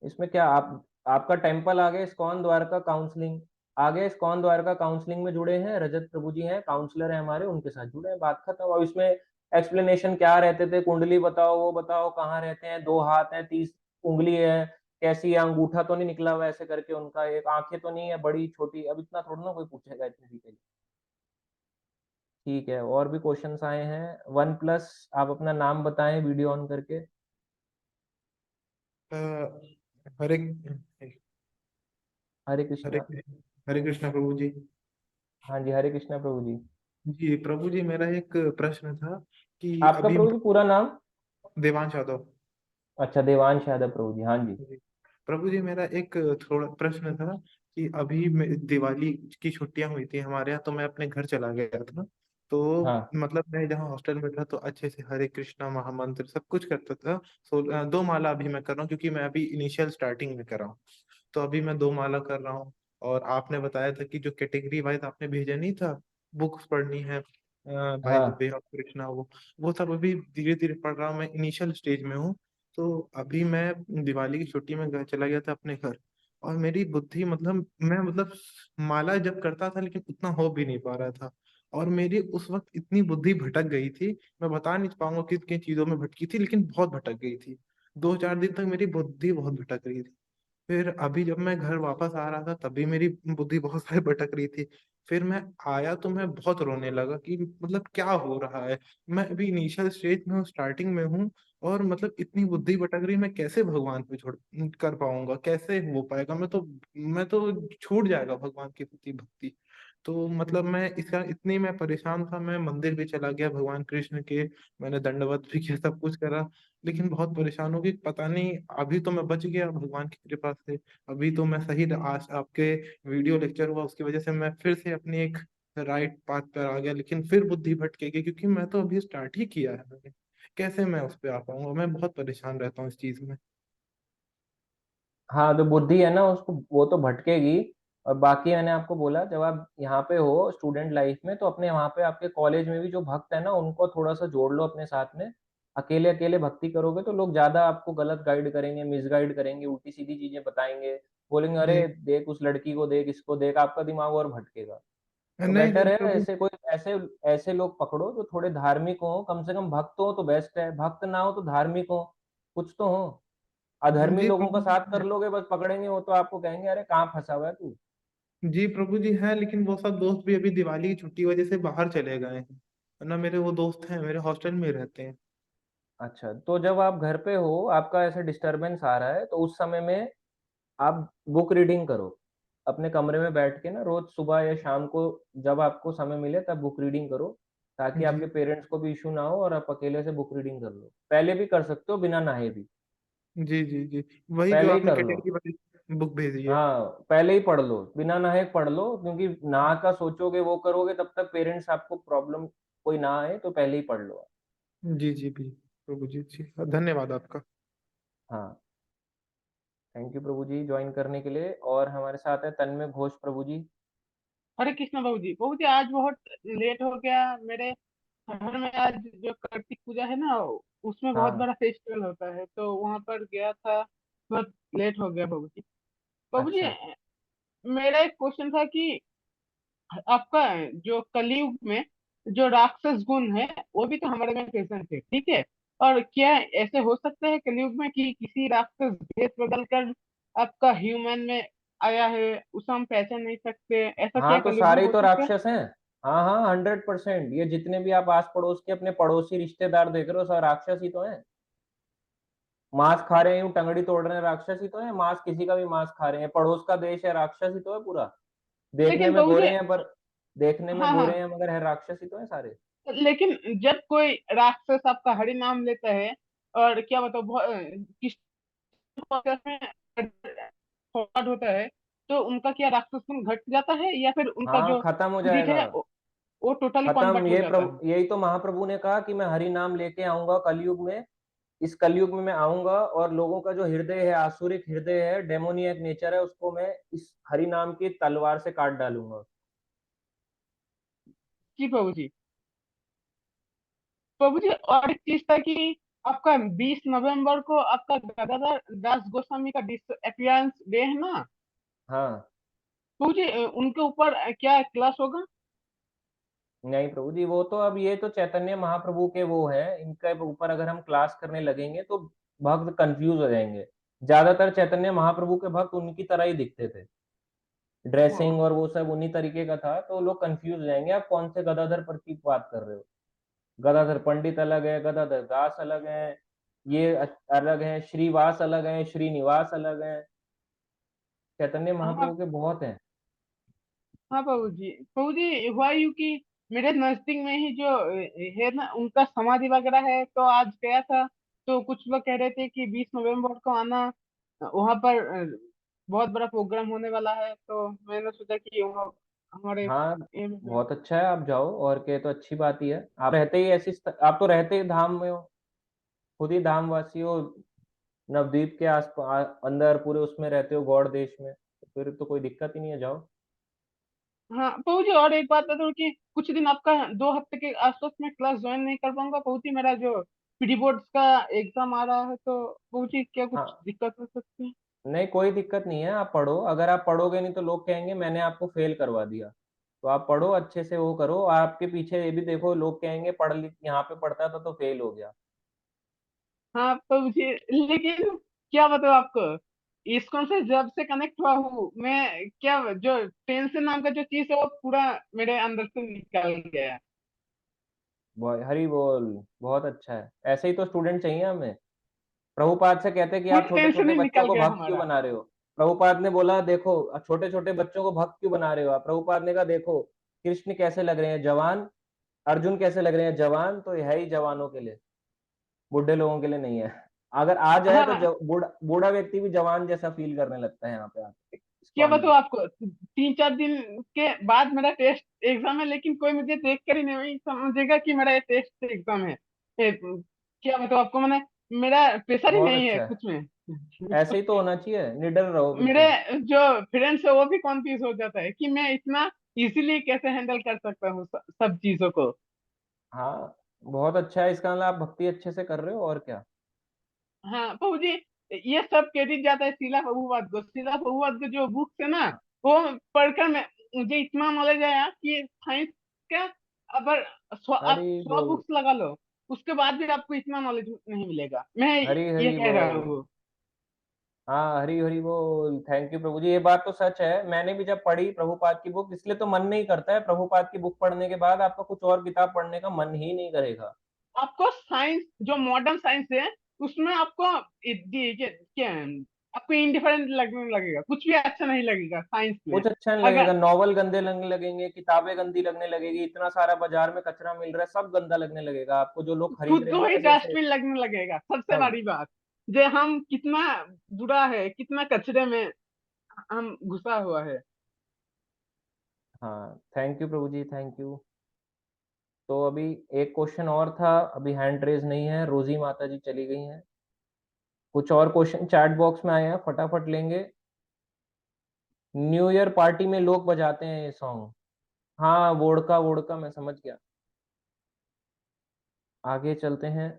इसमें क्या आप, आपका टेम्पल आ गया इस्कॉन द्वारका काउंसलिंग, आ गया इस्कॉन द्वारका काउंसलिंग में जुड़े हैं, रजत प्रभु जी हैं काउंसलर है हमारे, उनके साथ जुड़े हैं, बात खत्म। अब इसमें एक्सप्लेनेशन क्या रहते थे, कुंडली बताओ, वो बताओ कहाँ रहते हैं, 2 हाथ है, 30 उंगली है, कैसी है, अंगूठा तो नहीं निकला हुआ ऐसे करके उनका, एक आंखें तो नहीं है बड़ी छोटी, अब इतना थोड़ा ना कोई पूछेगा इतनी डिटेल। ठीक है, और भी क्वेश्चंस आए हैं। वन प्लस, आप अपना नाम बताएं वीडियो ऑन करके। अ, हरे हरे हरे कृष्णा। हरे कृष्णा प्रभु जी। हाँ जी, हरे कृष्णा प्रभु जी। जी प्रभु जी, मेरा एक प्रश्न था कि आपका अभी प्रभु जी पूरा नाम? देवांश यादव। अच्छा, देवांश यादव प्रभु जी, हाँ जी। जी। प्रभु जी, मेरा एक थोड़ा प्रश्न था कि अभी दिवाली की छुट्टियां हुई थी हमारे यहाँ, तो मैं अपने घर चला गया था। तो हाँ मतलब मैं जहाँ हॉस्टल में था तो अच्छे से हरे कृष्णा महामंत्र सब कुछ करता था। 2 माला अभी मैं कर रहा हूँ, क्योंकि मैं अभी इनिशियल स्टार्टिंग में कर रहा हूँ। तो अभी मैं 2 माला कर रहा हूँ। और आपने बताया था कि जो कैटेगरी वाइज आपने भेजा नहीं था, बुक्स पढ़नी है बाय द हाँ। वे ऑफ कृष्णा, वो सब अभी धीरे धीरे पढ़ रहा हूँ। मैं इनिशियल स्टेज में हूँ। तो अभी मैं दिवाली की छुट्टी में घर चला गया था अपने घर। और मेरी बुद्धि मतलब मैं मतलब माला जब करता था लेकिन उतना हो भी नहीं पा रहा था। और मेरी उस वक्त इतनी बुद्धि भटक गई थी, मैं बता नहीं पाऊंगा किन किन चीजों में भटकी थी, लेकिन बहुत भटक गई थी। 2-4 दिन तक मेरी बुद्धि बहुत भटक रही थी। फिर अभी जब मैं घर वापस आ रहा था तभी मेरी बुद्धि बहुत सारी भटक रही थी। फिर मैं आया तो मैं बहुत रोने लगा कि मतलब क्या हो रहा है। मैं अभी इनिशियल स्टेज में हूँ, स्टार्टिंग में हूँ। और मतलब इतनी बुद्धि भटक रही, मैं कैसे भगवान पे छोड़ कर पाऊंगा, कैसे हो पाएगा? मैं तो छूट जाएगा भगवान के प्रति भक्ति। तो मतलब मैं इसका इतनी मैं परेशान था, मैं मंदिर भी चला गया भगवान कृष्ण के। मैंने दंडवत भी किया, सब कुछ करा। लेकिन बहुत परेशान हो गई, पता नहीं। अभी तो मैं बच गया भगवान की कृपा से। अभी तो मैं सही, आज आपके वीडियो लेक्चर हुआ उसकी वजह से मैं फिर से अपनी एक राइट पाथ पर आ गया। लेकिन फिर बुद्धि भटकेगी, क्योंकि मैं तो अभी स्टार्ट ही किया है मैंने। कैसे मैं उस पर आ पाऊंगा? मैं बहुत परेशान रहता हूँ इस चीज में। हाँ तो बुद्धि है ना उसको, वो तो भटकेगी। और बाकी मैंने आपको बोला, जब आप यहाँ पे हो स्टूडेंट लाइफ में, तो अपने वहाँ पे आपके कॉलेज में भी जो भक्त है ना उनको थोड़ा सा जोड़ लो अपने साथ में। अकेले अकेले भक्ति करोगे तो लोग ज्यादा आपको गलत गाइड करेंगे, मिसगाइड करेंगे, उल्टी सीधी चीजें बताएंगे, बोलेंगे जी अरे देख उस लड़की को देख, इसको देख, आपका दिमाग और भटकेगा। तो नहीं बेटर नहीं है प्रभु। ऐसे कोई ऐसे ऐसे लोग पकड़ो जो थोड़े धार्मिक हो, कम से कम भक्त हो तो बेस्ट है, भक्त ना हो तो धार्मिक हो, कुछ तो हो। अधर्मी जी लोगों का प्रभु साथ जी कर लोगे, बस पकड़ेंगे वो तो आपको कहेंगे अरे कहाँ फंसा हुआ है तू। जी प्रभु जी है, लेकिन वो सब दोस्त भी अभी दिवाली की छुट्टी की वजह से बाहर चले गए हैं, वरना मेरे वो दोस्त हैं, मेरे हॉस्टल में ही रहते हैं। अच्छा, तो जब आप घर पे हो, आपका ऐसे डिस्टरबेंस आ रहा है, तो उस समय में आप बुक रीडिंग करो। अपने कमरे में बैठ के ना रोज सुबह या शाम को जब आपको समय मिले तब बुक रीडिंग करो, ताकि जी आपके पेरेंट्स को भी इश्यू ना हो और आप अकेले से बुक रीडिंग कर लो। पहले भी कर सकते हो बिना नहाए भी, जी जी जी, वही जो पहले ही आपने कर लो। कैटेगरी वाली बुक भेजी है। हाँ, पहले ही पढ़ लो, बिना नहाए पढ़ लो, क्योंकि नहा का सोचोगे वो करोगे तब तक पेरेंट्स आपको प्रॉब्लम कोई ना आए, तो पहले ही पढ़ लो। जी जी भी प्रभु जी, जी धन्यवाद आपका। हाँ, थैंक यू प्रभु जी ज्वाइन करने के लिए। और हमारे साथ है तन्मय घोष प्रभु जी। हरे कृष्ण बाबू जी। बाबू जी आज बहुत लेट हो गया मेरे घर में। आज जो कार्तिक पूजा है ना, उसमें बहुत हाँ, बड़ा फेस्टिवल होता है, तो वहां पर गया था। बहुत लेट हो गया बाबू जी। बाबू जी, अच्छा। मेरा एक क्वेश्चन था कि आपका जो कलयुग में जो राक्षस गुण है, वो भी तो हमारे में प्रेजेंट है, ठीक है। और क्या ऐसे हो सकता है कलयुग में कि किसी राक्षस भेष बदल कर आपका ह्यूमन में आया है, उसे हम पहचान नहीं सकते? ऐसा क्या हाँ, तो कलयुग में सारे ही हो तो सकता है? राक्षस हैं। हाँ हाँ, 100%। ये जितने भी आप आस पड़ोस के अपने पड़ोसी रिश्तेदार देख रहे हो, सब राक्षस ही तो हैं। मांस खा रहे हैं, यूं टंगड़ी तोड़ रहे हैं, राक्षस ही तो है। मांस, किसी का भी मांस खा रहे हैं, पड़ोस का देश है, राक्षस ही तो है पूरा। देखने लेकिन में बाबू जी, गोरे हैं पर देखने में हाँ गोरे हाँ, हैं मगर है राक्षस ही तो है सारे। लेकिन जब कोई राक्षस आपका हरि नाम लेता है, और क्या बताओ किस में फॉरवर्ड होता है, तो उनका क्या राक्षसपन घट जाता है, या फिर उनका हाँ, जो खत्म हो स्पिरिट जाएगा। है वो टोटली खत्म। कन्वर्ट हो जाता है? यही तो महाप्रभु ने कहा कि मैं हरि नाम लेके आऊंगा कलयुग में। इस कलयुग में मैं आऊंगा और लोगों का जो हृदय है, आसुरिक हृदय है, डेमोनियक नेचर है, उसको मैं इस हरि नाम की तलवार से काट डालूंगा। जी प्रभु जी। प्रभु जी, और एक चीज था कि आपका 20 नवंबर को आपका गदाधर दास गोस्वामी का डिसअपियरेंस डे है ना। हाँ। प्रभु जी, उनके ऊपर क्या क्लास होगा? नहीं प्रभु जी, वो तो अब ये तो चैतन्य महाप्रभु के वो है, इनके ऊपर अगर हम क्लास करने लगेंगे तो भक्त कंफ्यूज हो जाएंगे। ज्यादातर चैतन्य महाप्रभु के भक्त उनकी तरह ही दिखते थे, ड्रेसिंग और वो सब उन्हीं तरीके का था, तो लोग कंफ्यूज हो जाएंगे आप कौन से गदाधर पर की बात कर रहे हो। गदाधर पंडित अलग है, गदाधर दास अलग है, ये अलग है, श्रीवास अलग है, श्रीनिवास अलग है। चैतन्य हाँ महाप्रभु के बहुत हैं। हाँ प्रभु जी। प्रभु जी, हुआ यूं कि मेरे नजदीक में ही जो है ना, उनका समाधि वगैरह है, तो आज गया था। तो कुछ लोग कह रहे थे कि 20 नवंबर को आना, वहां पर बहुत बड़ा प्रोग्राम होने वाला है, तो मैंने सोचा कि वहाँ हमारे हाँ, ये में बहुत अच्छा है, आप जाओ और के तो अच्छी बात ही है। आप रहते ही आप तो रहते ही धाम में हो, खुद ही धामवासी हो, नवद्वीप के आस अंदर पूरे उसमें रहते हो, गौड़ देश में, तो फिर तो कोई दिक्कत ही नहीं है, जाओ। हाँ प्रभु जी, और एक बात बता कि कुछ दिन आपका 2 हफ्ते के आसपास में क्लास ज्वाइन नहीं कर पाऊंगा प्रभु जी। मेरा जो प्री बोर्ड्स का एग्जाम आ रहा है, तो प्रभु जी क्या कुछ हाँ, दिक्कत हो सकती है? नहीं कोई दिक्कत नहीं है, आप पढ़ो। अगर आप पढ़ोगे नहीं तो लोग कहेंगे मैंने आपको फेल करवा दिया। तो आप पढ़ो अच्छे से, वो करो। आपके पीछे ये भी देखो, लोग कहेंगे पढ़ लिख यहाँ पे पढ़ता था तो फेल हो गया। हाँ तो मुझे, लेकिन क्या बताऊँ आपको, इस्कॉन से जब से कनेक्ट हुआ हूँ मैं, क्या जो टेंशन नाम का जो चीज है वो पूरा मेरे अंदर से निकल गया है। हरी बोल, बहुत अच्छा है। ऐसे ही तो स्टूडेंट चाहिए हमें। प्रभुपाद से कहते हैं कि आप पूरा छोटे टेंशन छोटे ही बच्चों निकल को गया भक्त क्यों हमारा। बना रहे हो। प्रभुपाद ने बोला देखो, छोटे छोटे बच्चों को भक्त क्यों बना रहे हो आप। प्रभुपाद ने कहा देखो, कृष्ण कैसे लग रहे हैं जवान, अर्जुन कैसे लग रहे हैं जवान, तो यह है ही जवानों के लिए, बुढ़े लोगों के लिए नहीं है। अगर आ जाए तो हाँ, बूढ़ा बूढ़ा व्यक्ति भी जवान जैसा फील करने लगता है यहाँ पे आके क्या इस्कॉन में। बताऊँ आपको, 3-4 दिन के बाद मेरा टेस्ट एग्जाम है, लेकिन कोई मुझे देख कर ही नहीं समझेगा कि मेरा ये टेस्ट एग्जाम है। क्या बताऊँ आपको, मैंने, मेरा प्रेशर ही बहुत नहीं है अच्छा है, कुछ में। ऐसे ही तो होना चाहिए, निडर रहो मेरे बिल्कुल। जो फ्रेंड्स है वो भी कॉन्फ्यूज हो जाता है कि मैं इतना इजीली कैसे हैंडल कर सकता हूँ सब चीजों को। हाँ, बहुत अच्छा है, इसका मतलब आप भक्ति अच्छे से कर रहे हो और क्या। हाँ प्रभु जी, ये सब क्रेडिट जाता है शीला प्रभुपाद को। शीला प्रभुपाद के जो बुक्स है ना, वो पढ़कर मुझे इतना नॉलेज आया कि साइंस का अगर आप हरी 100 बोल, बुक्स लगा लो, उसके बाद भी आपको इतना नॉलेज नहीं मिलेगा। मैं हरी ये हरी कह रहा बोल। हूँ। हाँ, हरी हरी बोल। थैंक यू प्रभु जी, ये बात तो सच है। मैंने भी जब पढ़ी प्रभुपाद की बुक, इसलिए तो मन नहीं करता है, प्रभुपाद की बुक पढ़ने के बाद आपका कुछ और किताब पढ़ने का मन ही नहीं करेगा। आपको साइंस, जो मॉडर्न साइंस है, उसमें आपको क्या है, आपको इंडिफरेंट लगने लगेगा, कुछ भी अच्छा नहीं लगेगा साइंस में। कुछ अच्छा नहीं अगर लगेगा, नॉवल गंदे लगने लगेंगे, किताबें गंदी लगने लगेगी, इतना सारा बाजार में कचरा मिल रहा है, सब गंदा लगने लगेगा आपको, जो लोग खरीद खुद रहे हैं को ना ही ऐसे ऐसे डस्टबिन लगने लगेगा, सबसे सब। बड़ी बात। जो हम कितना बुरा है, कितना कचरे में हम घुसा हुआ है। हाँ, thank you Prabhu ji, thank you. तो अभी एक क्वेश्चन और था, अभी हैंड रेज नहीं है, रोजी माता जी चली गई हैं। कुछ और क्वेश्चन चैट बॉक्स में आए हैं, फटाफट लेंगे। न्यू ईयर पार्टी में लोग बजाते हैं ये सॉन्ग। हाँ, वोडका वोडका, मैं समझ गया। आगे चलते हैं।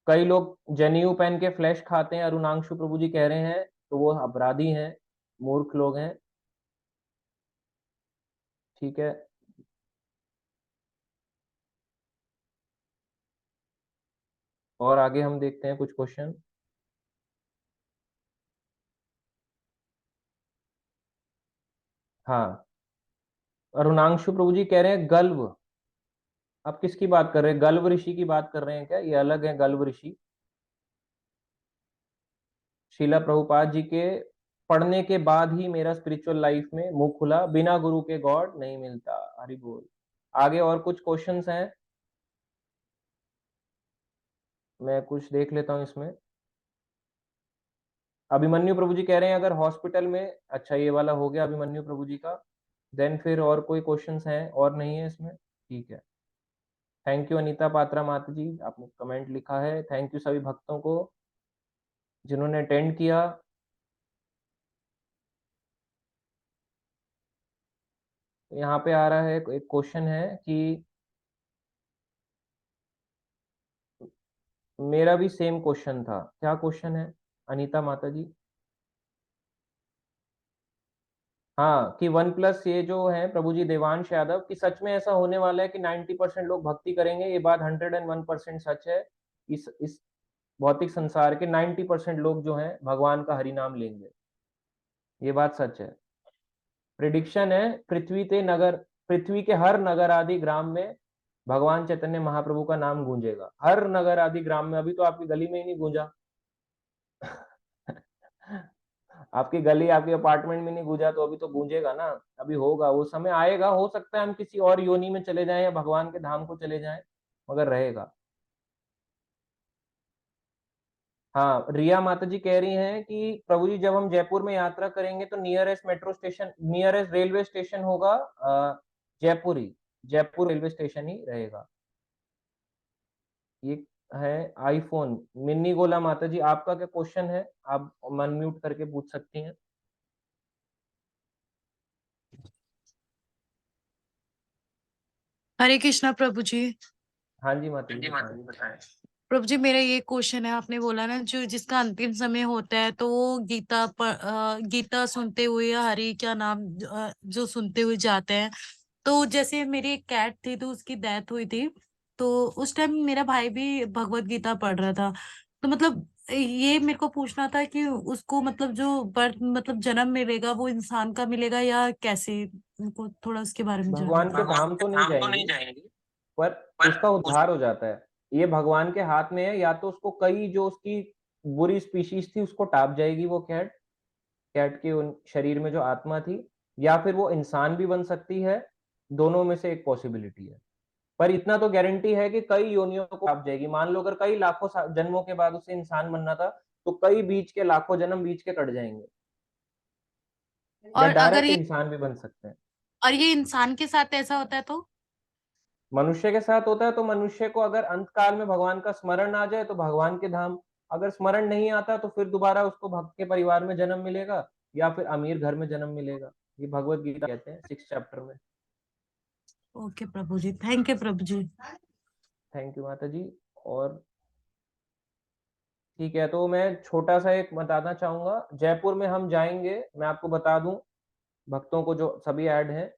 कई लोग जनेऊ पहन के फ्लैश खाते हैं, अरुणांशु प्रभु जी कह रहे हैं, तो वो अपराधी हैं, मूर्ख लोग हैं। ठीक है, और आगे हम देखते हैं कुछ क्वेश्चन। हाँ, अरुणांशु प्रभु जी कह रहे हैं गल्व। आप किसकी बात कर रहे हैं, गल्व ऋषि की बात कर रहे हैं क्या? ये अलग है गल्व ऋषि। शीला प्रभुपाद जी के पढ़ने के बाद ही मेरा स्पिरिचुअल लाइफ में मुंह खुला, बिना गुरु के गॉड नहीं मिलता। हरि बोल। आगे और कुछ क्वेश्चंस हैं, मैं कुछ देख लेता हूं इसमें। अभिमन्यु प्रभु जी कह रहे हैं अगर हॉस्पिटल में, अच्छा ये वाला हो गया अभिमन्यु प्रभु जी का। देन फिर और कोई क्वेश्चंस हैं और नहीं है इसमें? ठीक है, थैंक यू अनीता पात्रा माता जी, आपने कमेंट लिखा है। थैंक यू सभी भक्तों को जिन्होंने अटेंड किया। यहाँ पे आ रहा है एक क्वेश्चन है कि मेरा भी सेम क्वेश्चन था, क्या क्वेश्चन है अनीता माता जी? हाँ, कि वन प्लस ये जो है प्रभु जी देवांश यादव, कि सच में ऐसा होने वाला है कि 90% लोग भक्ति करेंगे? ये बात 101% सच है। इस भौतिक संसार के 90% लोग जो हैं भगवान का हरि नाम लेंगे, ये बात सच है। प्रिडिक्शन है पृथ्वी के हर नगर आदि ग्राम में भगवान चैतन्य महाप्रभु का नाम गूंजेगा। हर नगर आदि ग्राम में, अभी तो आपकी गली में ही नहीं गूंजा। आपकी गली, आपके अपार्टमेंट में नहीं गूंजा, तो अभी तो गूंजेगा ना। अभी होगा, वो समय आएगा, हो सकता है हम किसी और योनि में चले जाएं या भगवान के धाम को चले जाएं, मगर रहेगा। हाँ, रिया माता जी कह रही हैं कि प्रभु जी जब हम जयपुर में यात्रा करेंगे तो nearest metro station, nearest railway station होगा जयपुर ही, जयपुर रेलवे स्टेशन ही रहेगा। ये है आईफोन। मिन्नी गोला माता जी, आपका क्या क्वेश्चन है? आप अनम्यूट करके पूछ सकती हैं। हरे कृष्णा प्रभु जी। हाँ जी माता जी बताएं। प्रभु जी मेरा ये क्वेश्चन है, आपने बोला ना जो जिसका अंतिम समय होता है तो वो गीता सुनते हुए या हरि क्या नाम जो सुनते हुए जाते हैं। तो जैसे मेरी एक कैट थी तो उसकी डेथ हुई थी, तो उस टाइम मेरा भाई भी भगवत गीता पढ़ रहा था। तो मतलब ये मेरे को पूछना था कि उसको मतलब जो बर्थ मतलब जन्म मिलेगा वो इंसान का मिलेगा या कैसे, उनको थोड़ा उसके बारे में जानना भगवान था। के धाम तो नहीं जाएंगी, पर उसका उद्धार हो जाता है। ये भगवान के हाथ में है, या तो उसको कई जो उसकी बुरी स्पीशीज थी उसको टाप जाएगी वो कैट, कैट के उन शरीर में जो आत्मा थी, या फिर वो इंसान भी बन सकती है। दोनों में से एक पॉसिबिलिटी है, पर इतना तो गारंटी है कि कई योनियों को टाप जाएगी। मान लो अगर कई लाखों जन्मों के बाद उसे इंसान बनना था, तो कई बीच के लाखों जन्म बीच के कट जाएंगे, या और अगर डायरेक्ट ये इंसान भी बन सकते हैं। और ये इंसान के साथ ऐसा होता है तो मनुष्य के साथ होता है तो मनुष्य को अगर अंत काल में भगवान का स्मरण आ जाए तो भगवान के धाम, अगर स्मरण नहीं आता तो फिर दोबारा उसको भक्त के परिवार में जन्म मिलेगा, या फिर अमीर घर में जन्म मिलेगा। ये भगवत गीता कहते हैं 6 चैप्टर में। ओके प्रभु जी, thank you Prabhu ji. Thank you माता जी। और ठीक है, तो मैं छोटा सा एक बताना चाहूंगा। जयपुर में हम जाएंगे, मैं आपको बता दूं भक्तों को जो सभी ऐड हैं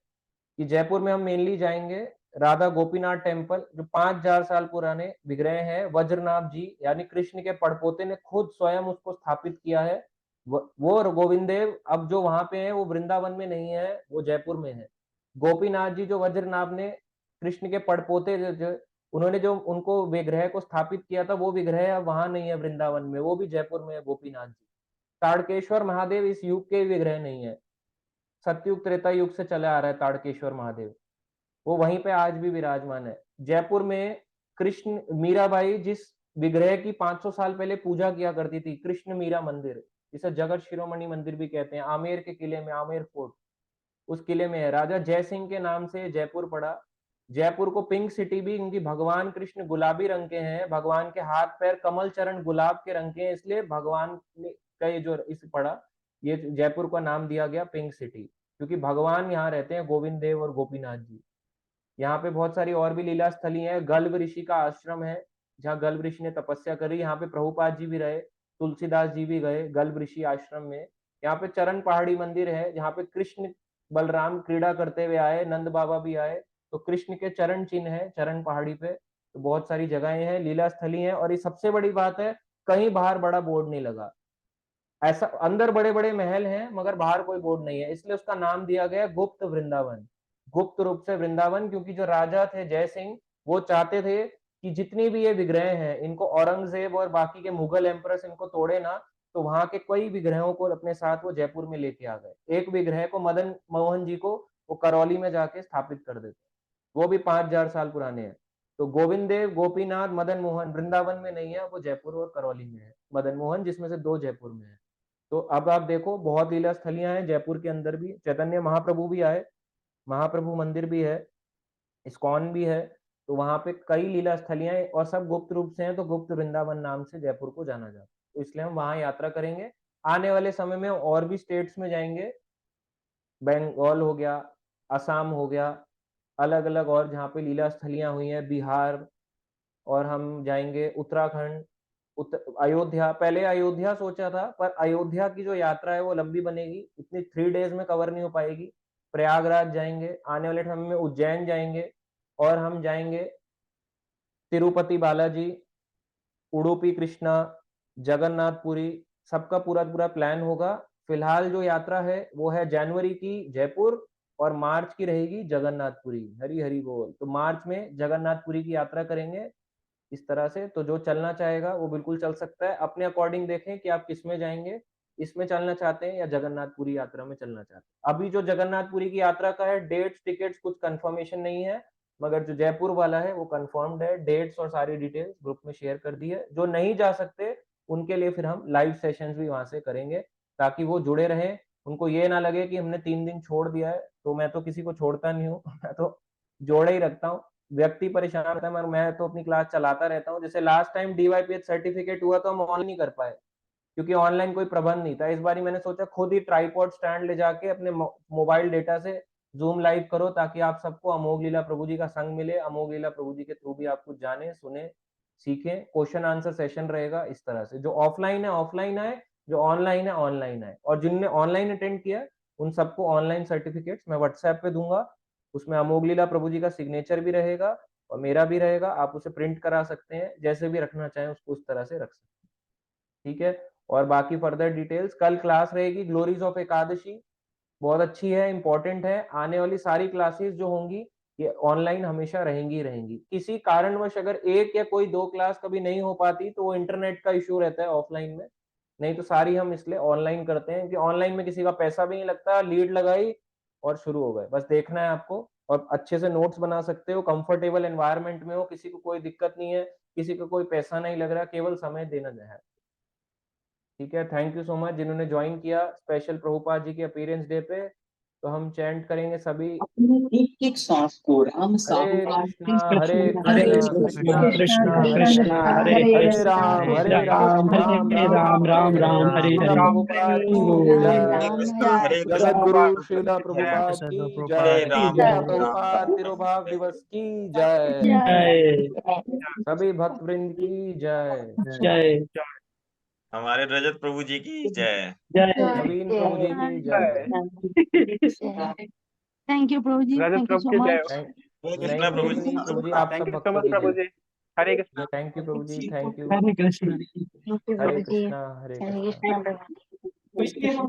कि जयपुर में हम मेनली जाएंगे राधा गोपीनाथ टेम्पल, जो 5000 साल पुराने विग्रह है। वज्रनाभ जी यानी कृष्ण के पड़पोते ने खुद स्वयं उसको स्थापित किया है। वो गोविंद देव अब जो वहां पे है वो वृंदावन में नहीं है, वो जयपुर में है। गोपीनाथ जी जो वज्रनाभ ने कृष्ण के पड़पोते जो उन्होंने जो उनको विग्रह को स्थापित किया था, वो विग्रह अब वहां नहीं है वृंदावन में, वो भी जयपुर में है गोपीनाथ जी। ताड़केश्वर महादेव इस युग के विग्रह नहीं है, सतयुग त्रेता युग से चला आ रहा है ताड़केश्वर महादेव, वो वहीं पे आज भी विराजमान है। जयपुर में कृष्ण मीराबाई जिस विग्रह की 500 साल पहले पूजा किया करती थी, कृष्ण मीरा मंदिर, जिसे जगत शिरोमणि मंदिर भी कहते हैं, आमेर के किले में, आमेर फोर्ट, उस किले में है। राजा जय सिंह के नाम से जयपुर पड़ा। जयपुर को पिंक सिटी भी, क्योंकि भगवान कृष्ण गुलाबी रंग के हैं, भगवान के हाथ पैर कमल चरण गुलाब के रंग के हैं, इसलिए भगवान का ये जो इस पड़ा, ये जयपुर का नाम दिया गया पिंक सिटी, क्योंकि भगवान यहाँ रहते हैं, गोविंद देव और गोपीनाथ जी। यहाँ पे बहुत सारी और भी लीला स्थली है। गल्भ ऋषि का आश्रम है, जहाँ गल्भ ऋषि ने तपस्या करी, यहाँ पे प्रभुपाद जी भी रहे, तुलसीदास जी भी गए गल्भ ऋषि आश्रम में। यहाँ पे चरण पहाड़ी मंदिर है, जहाँ पे कृष्ण बलराम क्रीड़ा करते हुए आए, नंद बाबा भी आए, तो कृष्ण के चरण चिन्ह है चरण पहाड़ी पे। तो बहुत सारी जगहें हैं, लीला स्थली है। और ये सबसे बड़ी बात है, कहीं बाहर बड़ा बोर्ड नहीं लगा। ऐसा अंदर बड़े बड़े महल हैं मगर बाहर कोई बोर्ड नहीं है, इसलिए उसका नाम दिया गया गुप्त वृंदावन, गुप्त रूप से वृंदावन। क्योंकि जो राजा थे जय सिंह, वो चाहते थे कि जितनी भी ये विग्रह हैं, इनको औरंगजेब और बाकी के मुगल एम्परस इनको तोड़े ना, तो वहां के कई विग्रहों को अपने साथ वो जयपुर में लेके आ गए। एक विग्रह को मदन मोहन जी को वो करौली में जाके स्थापित कर देते, वो भी 5000 साल पुराने हैं। तो गोविंद देव, गोपीनाथ, मदन मोहन वृंदावन में नहीं है, वो जयपुर और करौली में है, मदन मोहन जिसमें से 2 जयपुर में है। तो अब आप देखो बहुत लीला स्थलियां हैं जयपुर के अंदर भी, चैतन्य महाप्रभु भी आए, महाप्रभु मंदिर भी है, इस्कॉन भी है, तो वहां पे कई लीला स्थलियां हैं और सब गुप्त रूप से हैं, तो गुप्त वृंदावन नाम से जयपुर को जाना जाता है, तो इसलिए हम वहां यात्रा करेंगे। आने वाले समय में और भी स्टेट्स में जाएंगे, बंगाल हो गया, असम हो गया, अलग अलग और जहाँ पे लीला स्थलियां हुई हैं, बिहार, और हम जाएंगे उत्तराखंड, अयोध्या। पहले अयोध्या सोचा था, पर अयोध्या की जो यात्रा है वो लंबी बनेगी, इतनी 3 डेज में कवर नहीं हो पाएगी। प्रयागराज जाएंगे, आने वाले समय में उज्जैन जाएंगे, और हम जाएंगे तिरुपति बालाजी, उडुपी कृष्णा, जगन्नाथपुरी, सबका पूरा पूरा प्लान होगा। फिलहाल जो यात्रा है वो है जनवरी की जयपुर, और मार्च की रहेगी जगन्नाथपुरी। हरी हरी बोल। तो मार्च में जगन्नाथपुरी की यात्रा करेंगे इस तरह से। तो जो चलना चाहेगा वो बिल्कुल चल सकता है, अपने अकॉर्डिंग देखें कि आप किस में जाएंगे, इसमें चलना चाहते हैं या जगन्नाथपुरी यात्रा में चलना चाहते हैं। अभी जो जगन्नाथपुरी की यात्रा का है, डेट्स टिकट्स कुछ कंफर्मेशन नहीं है, मगर जो जयपुर वाला है वो कंफर्म्ड है, डेट्स और सारी डिटेल्स ग्रुप में शेयर कर दी है। जो नहीं जा सकते उनके लिए फिर हम लाइव सेशंस भी वहां से करेंगे, ताकि वो जुड़े रहें, उनको ये ना लगे कि हमने 3 दिन छोड़ दिया है। तो मैं तो किसी को छोड़ता नहीं हूँ मैं तो जोड़े ही रखता हूँ। व्यक्ति परेशान रहता है मगर मैं तो अपनी क्लास चलाता रहता हूँ। जैसे लास्ट टाइम DYPH सर्टिफिकेट हुआ तो हम ऑनलाइन नहीं कर पाए, क्योंकि ऑनलाइन कोई प्रबंध नहीं था। इस बार मैंने सोचा खुद ही ट्राइपॉड स्टैंड ले जाके अपने मोबाइल डेटा से जूम लाइव करो, ताकि आप सबको अमोघ लीला प्रभु जी का संग मिले, अमोघ लीला प्रभु जी के थ्रू भी आप कुछ जाने, सुने, सीखें। क्वेश्चन आंसर सेशन रहेगा इस तरह से। जो ऑफलाइन है ऑफलाइन आए, जो ऑनलाइन है ऑनलाइन आए, और जिनने ऑनलाइन अटेंड किया उन सबको ऑनलाइन सर्टिफिकेट्स मैं व्हाट्सएप पे दूंगा। उसमें अमोघ लीला प्रभु जी का सिग्नेचर भी रहेगा और मेरा भी रहेगा। आप उसे प्रिंट करा सकते हैं, जैसे भी रखना चाहें उसको उस तरह से रख सकते हैं, ठीक है। और बाकी फर्दर डिटेल्स, कल क्लास रहेगी ग्लोरीज ऑफ एकादशी, बहुत अच्छी है, इंपॉर्टेंट है। आने वाली सारी क्लासेस जो होंगी ये ऑनलाइन हमेशा रहेंगी रहेंगी। किसी कारणवश अगर एक या कोई 2 क्लास कभी नहीं हो पाती तो वो इंटरनेट का इश्यू रहता है ऑफलाइन में, नहीं तो सारी हम इसलिए ऑनलाइन करते हैं कि ऑनलाइन में किसी का पैसा भी नहीं लगता, लीड लगाई और शुरू हो गए, बस देखना है आपको। और अच्छे से नोट्स बना सकते हो, कंफर्टेबल एनवायरनमेंट में हो, किसी को कोई दिक्कत नहीं है, किसी को कोई पैसा नहीं लग रहा, केवल समय देना है, ठीक है। थैंक यू सो मच जिन्होंने ज्वाइन किया स्पेशल प्रभुपाद जी के अपीयरेंस डे पे। तो हम चैंट करेंगे सभी, अपने एक एक सांस को राम हरे साहब कृष्णा हरे हरे कृष्णा कृष्णा कृष्णा कृष्णा कृष्णा हरे हरे राम हरे राम राम राम राम राम हरे श्रीला हरे प्रभुपाद की जय, जगत गुरु श्रीला प्रभुपाद की जय, श्रीला प्रभुपाद तिरुभाव दिवस की जय, जय सभी भक्त वृंद की जय। जय हमारे रजत प्रभु जी की जय। नवीन प्रभु जी की जय। Thank you Prabhu ji, Rajat thank you Prabhu so की जय मच। हरे नहीं कृष्णा प्रभु नहीं जी। नहीं प्रभु जी, आप थैंक सब यू सो भक्तों मच की प्रभु जय। जी। Hare Krishna. Thank you Prabhu ji, thank you. Hare Krishna. Hare Krishna, Hare Hare Krishna. Krishna.